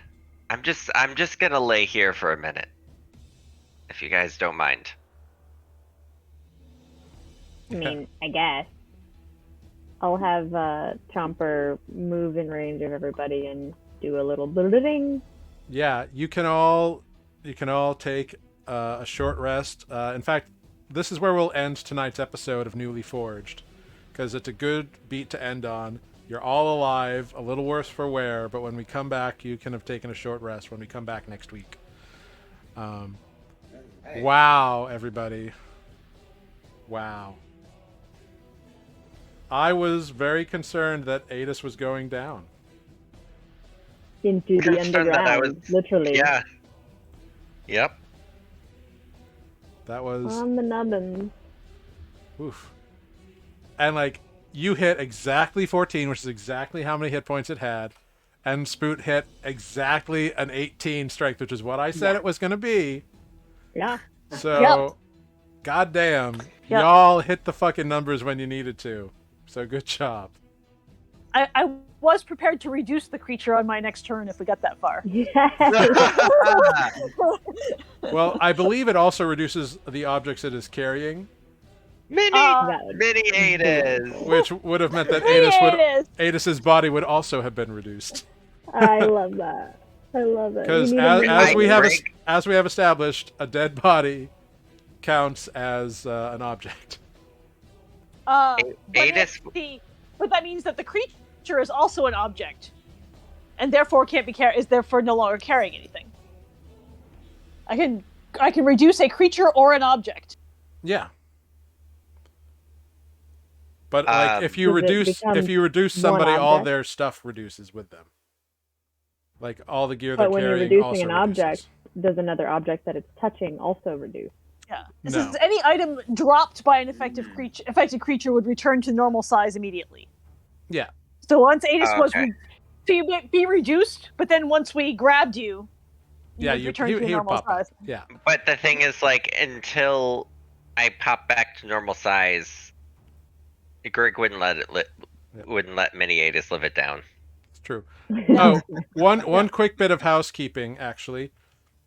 I'm just gonna lay here for a minute. If you guys don't mind. I mean, I guess. I'll have Chomper move in range of everybody and do a little ding. Yeah, you can all take a short rest. In fact, this is where we'll end tonight's episode of Nuuli Forged, because it's a good beat to end on. You're all alive, a little worse for wear, but when we come back, you can have taken a short rest when we come back next week. Hey. Wow, everybody. Wow. I was very concerned that Adis was going down. Into the Concerned that I underground, was- literally. Yeah. Yep. That was On the nubbins. oof. And like you hit exactly 14, which is exactly how many hit points it had, and Spoot hit exactly an 18 strength, which is what I said it was going to be. Yeah. So, goddamn, y'all hit the fucking numbers when you needed to. So good job. I was prepared to reduce the creature on my next turn if we got that far. Yes. Well, I believe it also reduces the objects it is carrying, Mini That would- Adas. which would have meant that Hey, it is. Adis's body would also have been reduced. I love that. I love it. Because We need a as movie. we have break. as we have established, a dead body counts as an object. Adis- But that means that the creature is also an object, and therefore can't be is therefore no longer carrying anything. I can reduce a creature or an object. Yeah. But like if you Does it reduce become somebody, one all object? their stuff reduces with them. Like all the gear But they're when you're carrying reducing also an reduces. object, does another object that it's touching also reduce? Yeah. No. Since any item dropped by an affected creature would return to normal size immediately. Yeah. So once Adis Oh, was okay. so you be reduced, but then once we grabbed you, Yeah, would you return he to would normal pop size. up. Yeah. But the thing is, like, until I pop back to normal size, Greg wouldn't let Mini Adas live it down. It's true. Oh, one quick bit of housekeeping actually.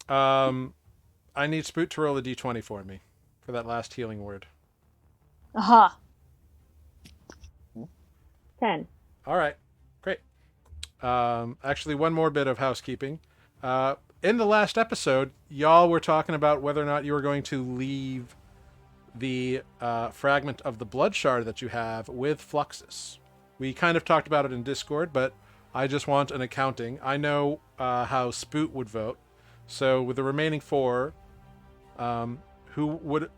I need Spoot to roll a d20 for me for that last healing word. Aha. 10. All right, great. Actually, one more bit of housekeeping. In the last episode, y'all were talking about whether or not you were going to leave the fragment of the blood shard that you have with Fluxus. We kind of talked about it in Discord, but I just want an accounting. I know how Spoot would vote. So with the remaining 4, who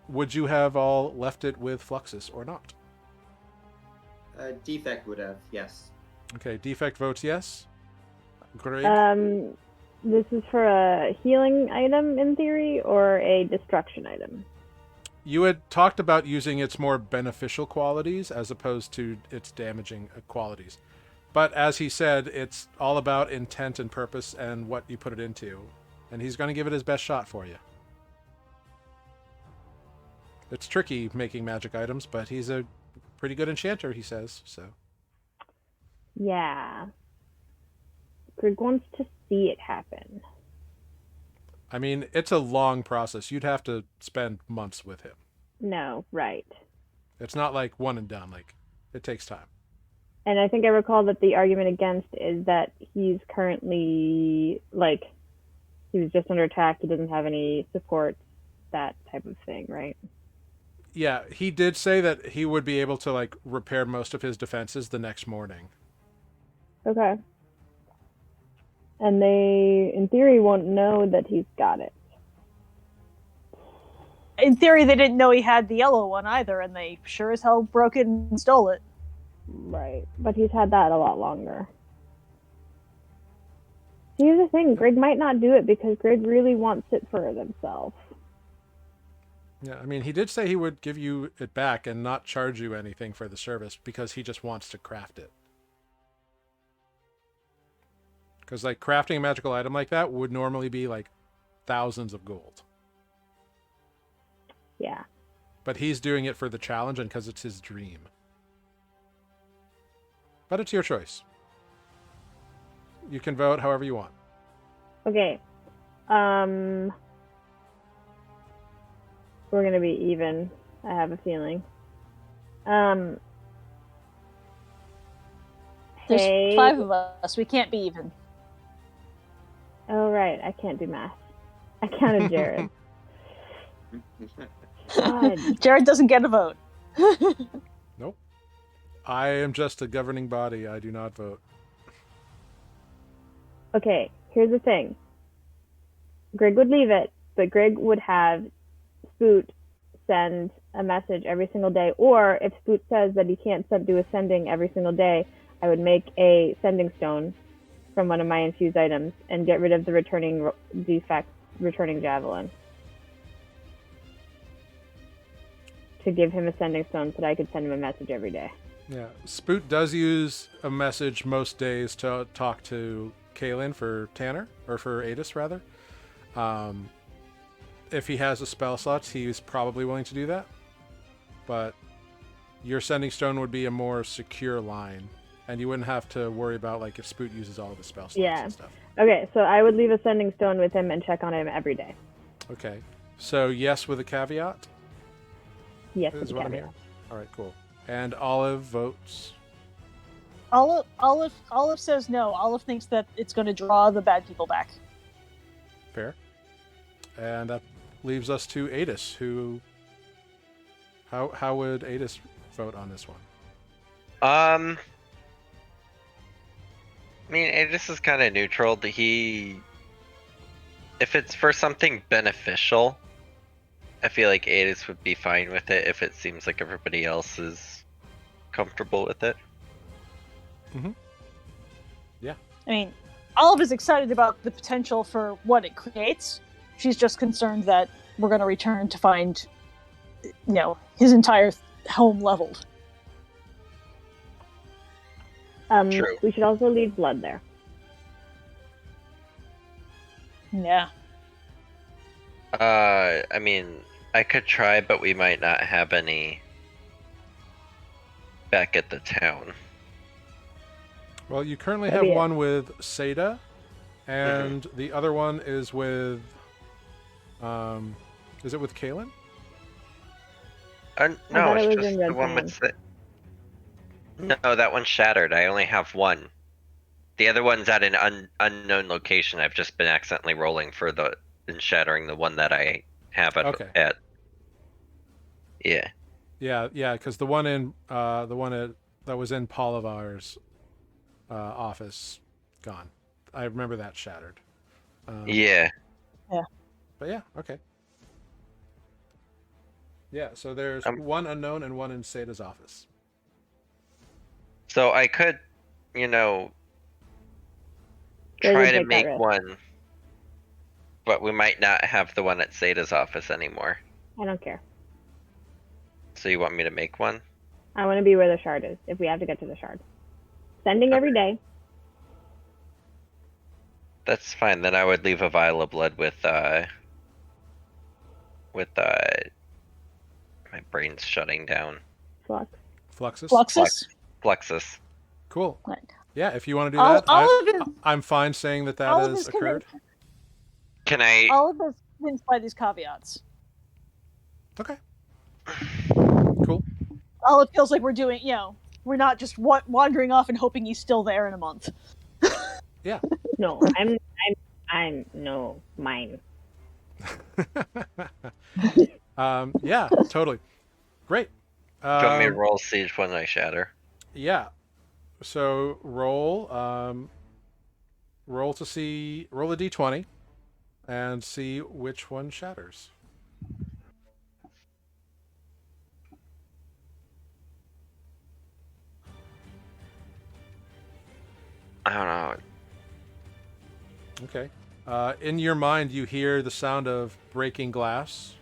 would you have all left it with Fluxus or not? Defect would have, yes. Okay, Defect votes yes. Greg? This is for a healing item in theory or a destruction item? You had talked about using its more beneficial qualities as opposed to its damaging qualities. But as he said, it's all about intent and purpose and what you put it into. And he's going to give it his best shot for you. It's tricky making magic items, but he's a pretty good enchanter, he says. So Yeah. Greg wants to see it happen. I mean, it's a long process. You'd have to spend months with him. No, right. It's not like one and done. Like, it takes time. And I think I recall that the argument against is that he's currently, like, he was just under attack, he doesn't have any support, that type of thing, right? Yeah, he did say that he would be able to, like, repair most of his defenses the next morning. Okay. And they, in theory, won't know that he's got it. In theory, they didn't know he had the yellow one either, and they sure as hell broke it and stole it. Right. But he's had that a lot longer. Here's the thing, Greg might not do it because Greg really wants it for himself. Yeah, I mean, he did say he would give you it back and not charge you anything for the service because he just wants to craft it. Because, like, crafting a magical item like that would normally be, like, thousands of gold. Yeah. But he's doing it for the challenge and because it's his dream. But it's your choice. You can vote however you want. Okay. We're gonna be even, I have a feeling. There's Hey. 5 of us. We can't be even. Oh, right. I can't do math. I counted Jared. God. Jared doesn't get a vote. Nope. I am just a governing body. I do not vote. Okay, here's the thing. Greg would leave it, but Greg would have Spoot send a message every single day. Or if Spoot says that he can't do a sending every single day, I would make a sending stone from one of my infused items and get rid of the returning javelin. To give him a sending stone so that I could send him a message every day. Yeah, Spoot does use a message most days to talk to Kaylin for Tanner, or for Adis rather. If he has a spell slot, he's probably willing to do that. But your sending stone would be a more secure line, and you wouldn't have to worry about like if Spoot uses all of his spell slots and stuff. Okay, so I would leave a sending stone with him and check on him every day. Okay, so yes with a caveat. Yes, Is with what a I'm caveat. hearing. All right, cool. And Olive votes. Olive says no. Olive thinks that it's going to draw the bad people back. Fair. And that leaves us to Adis, who... How would Adis vote on this one? I mean, this is kind of neutral. If it's for something beneficial, I feel like Adis would be fine with it if it seems like everybody else is comfortable with it. Mm-hmm. Yeah. I mean, Olive is excited about the potential for what it creates. She's just concerned that we're going to return to find, his entire home leveled. True. We should also leave blood there. Yeah. I mean, I could try, but we might not have any back at the town. Well, you currently That'd have be it. one with Seda, and the other one is with... is it with Kaylin? No, thought it it's was just in the Red one Sand. with the... No, that one's shattered. I only have one. The other one's at an unknown location. I've just been accidentally rolling for and shattering the one that I have at. Yeah. Yeah, because the one that was in Polivar's office, gone. I remember that shattered. Yeah. But yeah, okay. Yeah, so there's one unknown and one in Seda's office. So I could, They try would to take that make risk. one, but we might not have the one at Seda's office anymore. I don't care. So you want me to make one? I want to be where the shard is, if we have to get to the shard. Sending every day. That's fine. Then I would leave a vial of blood with my brain's shutting down. Flux. Fluxus? Fluxus? Fluxus. Cool. Yeah, if you want to do All, that, all of it, I'm fine saying that all of has this occurred. Can I? all of this convinced by these caveats. Okay. Cool. All it feels like we're doing, we're not just wandering off and hoping he's still there in a month. Yeah. No, I'm no mine. Yeah, totally. Great. Do you want me to roll siege when I shatter? Yeah. So roll roll a d20 and see which one shatters. I don't know. Okay. In your mind, you hear the sound of breaking glass,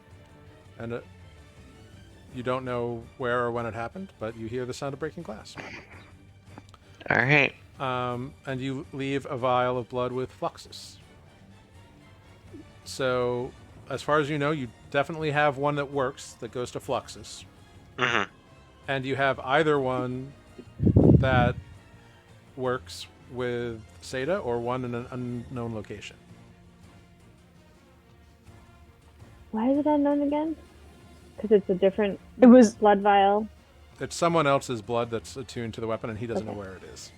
and you don't know where or when it happened, but you hear the sound of breaking glass. All right. And you leave a vial of blood with Fluxus. So, as far as you know, you definitely have one that works that goes to Fluxus. Mm-hmm. And you have either one that works with Seda or one in an unknown location. Why is it unknown again? Because it's a different It was blood vial. It's someone else's blood that's attuned to the weapon, and he doesn't know where it is.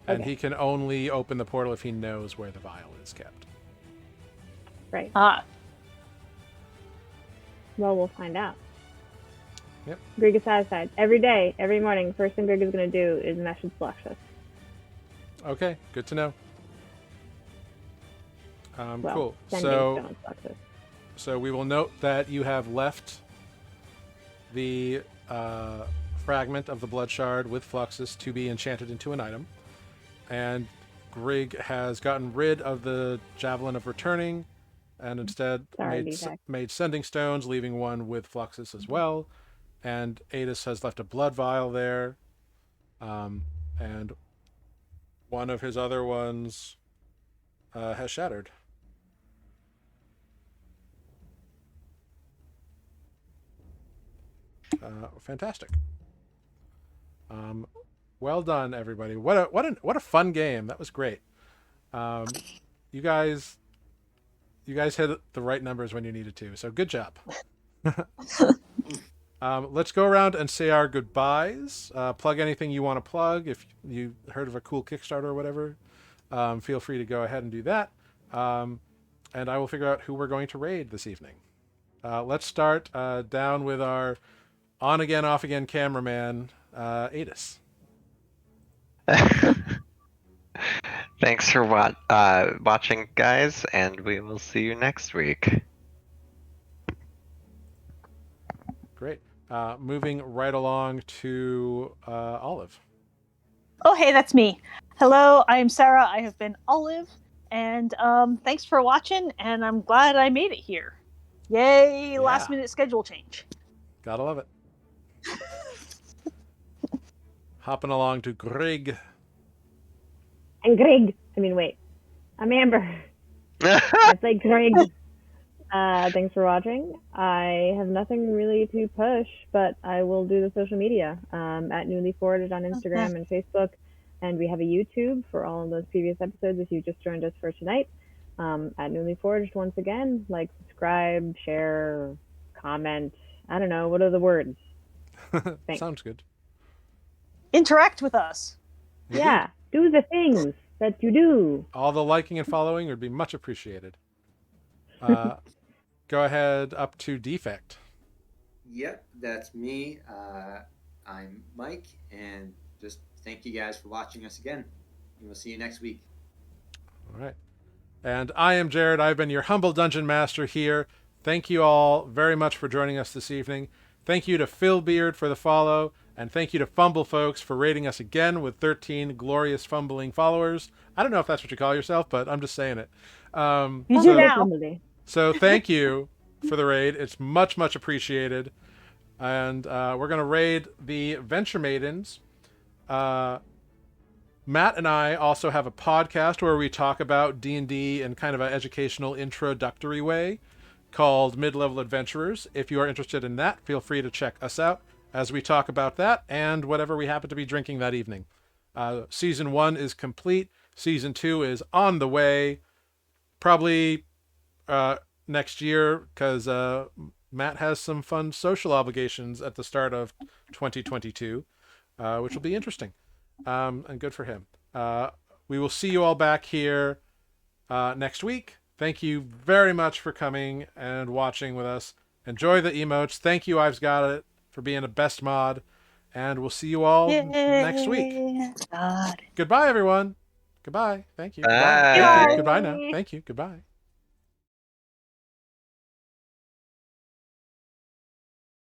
And Okay. he can only open the portal if he knows where the vial is kept. Right. Well, we'll find out. Yep. Grig is satisfied. Every day, every morning, first thing Grig is going to do is message Fluxus. Okay, good to know. Well, Cool. sending stones, Fluxus. So we will note that you have left the fragment of the blood shard with Fluxus to be enchanted into an item. And Grig has gotten rid of the Javelin of Returning and instead made sending stones, leaving one with Fluxus as well. And Adis has left a blood vial there. And one of his other ones has shattered. Fantastic. Well done, everybody. What a fun game. That was great. You guys hit the right numbers when you needed to. So good job. Let's go around and say our goodbyes. Plug anything you want to plug. If you heard of a cool Kickstarter or whatever, feel free to go ahead and do that. And I will figure out who we're going to raid this evening. Let's start down with our on again, off again cameraman, Adis. Thanks for watching, guys, and we will see you next week. Great. Moving right along to Olive. Oh, hey, that's me. Hello, I am Sarah. I have been Olive, and thanks for watching, and I'm glad I made it here. Yay, Yeah. last minute schedule change. Gotta love it. Hopping along to Grig. And Grig. I'm Amber. I play Grig. Thanks for watching. I have nothing really to push, but I will do the social media at Nuuli Forged on Instagram and Facebook. And we have a YouTube for all of those previous episodes if you just joined us for tonight. At Nuuli Forged, once again, like, subscribe, share, comment. I don't know. What are the words? Sounds good. Interact with us. Yeah. Do the things that you do. All the liking and following would be much appreciated. Go ahead up to Defect. Yep, that's me. I'm Mike, and just thank you guys for watching us again. And we'll see you next week. All right. And I am Jared. I've been your humble dungeon master here. Thank you all very much for joining us this evening. Thank you to Phil Beard for the follow, and thank you to Fumble Folks for rating us again with 13 glorious fumbling followers. I don't know if that's what you call yourself, but I'm just saying it. You do now. So thank you for the raid. It's much, much appreciated. And we're going to raid the Venture Maidens. Matt and I also have a podcast where we talk about D&D in kind of an educational introductory way called Mid-Level Adventurers. If you are interested in that, feel free to check us out as we talk about that and whatever we happen to be drinking that evening. Season 1 is complete. Season 2 is on the way. Probably next year, because Matt has some fun social obligations at the start of 2022, which will be interesting, and good for him. We will see you all back here next week. Thank you very much for coming and watching with us. Enjoy the emotes. Thank you, I've Got It, for being a best mod. And we'll see you all next week. God. Goodbye, everyone. Goodbye. Thank you. Goodbye. Bye. Thank you. Bye. Goodbye now. Thank you. Goodbye.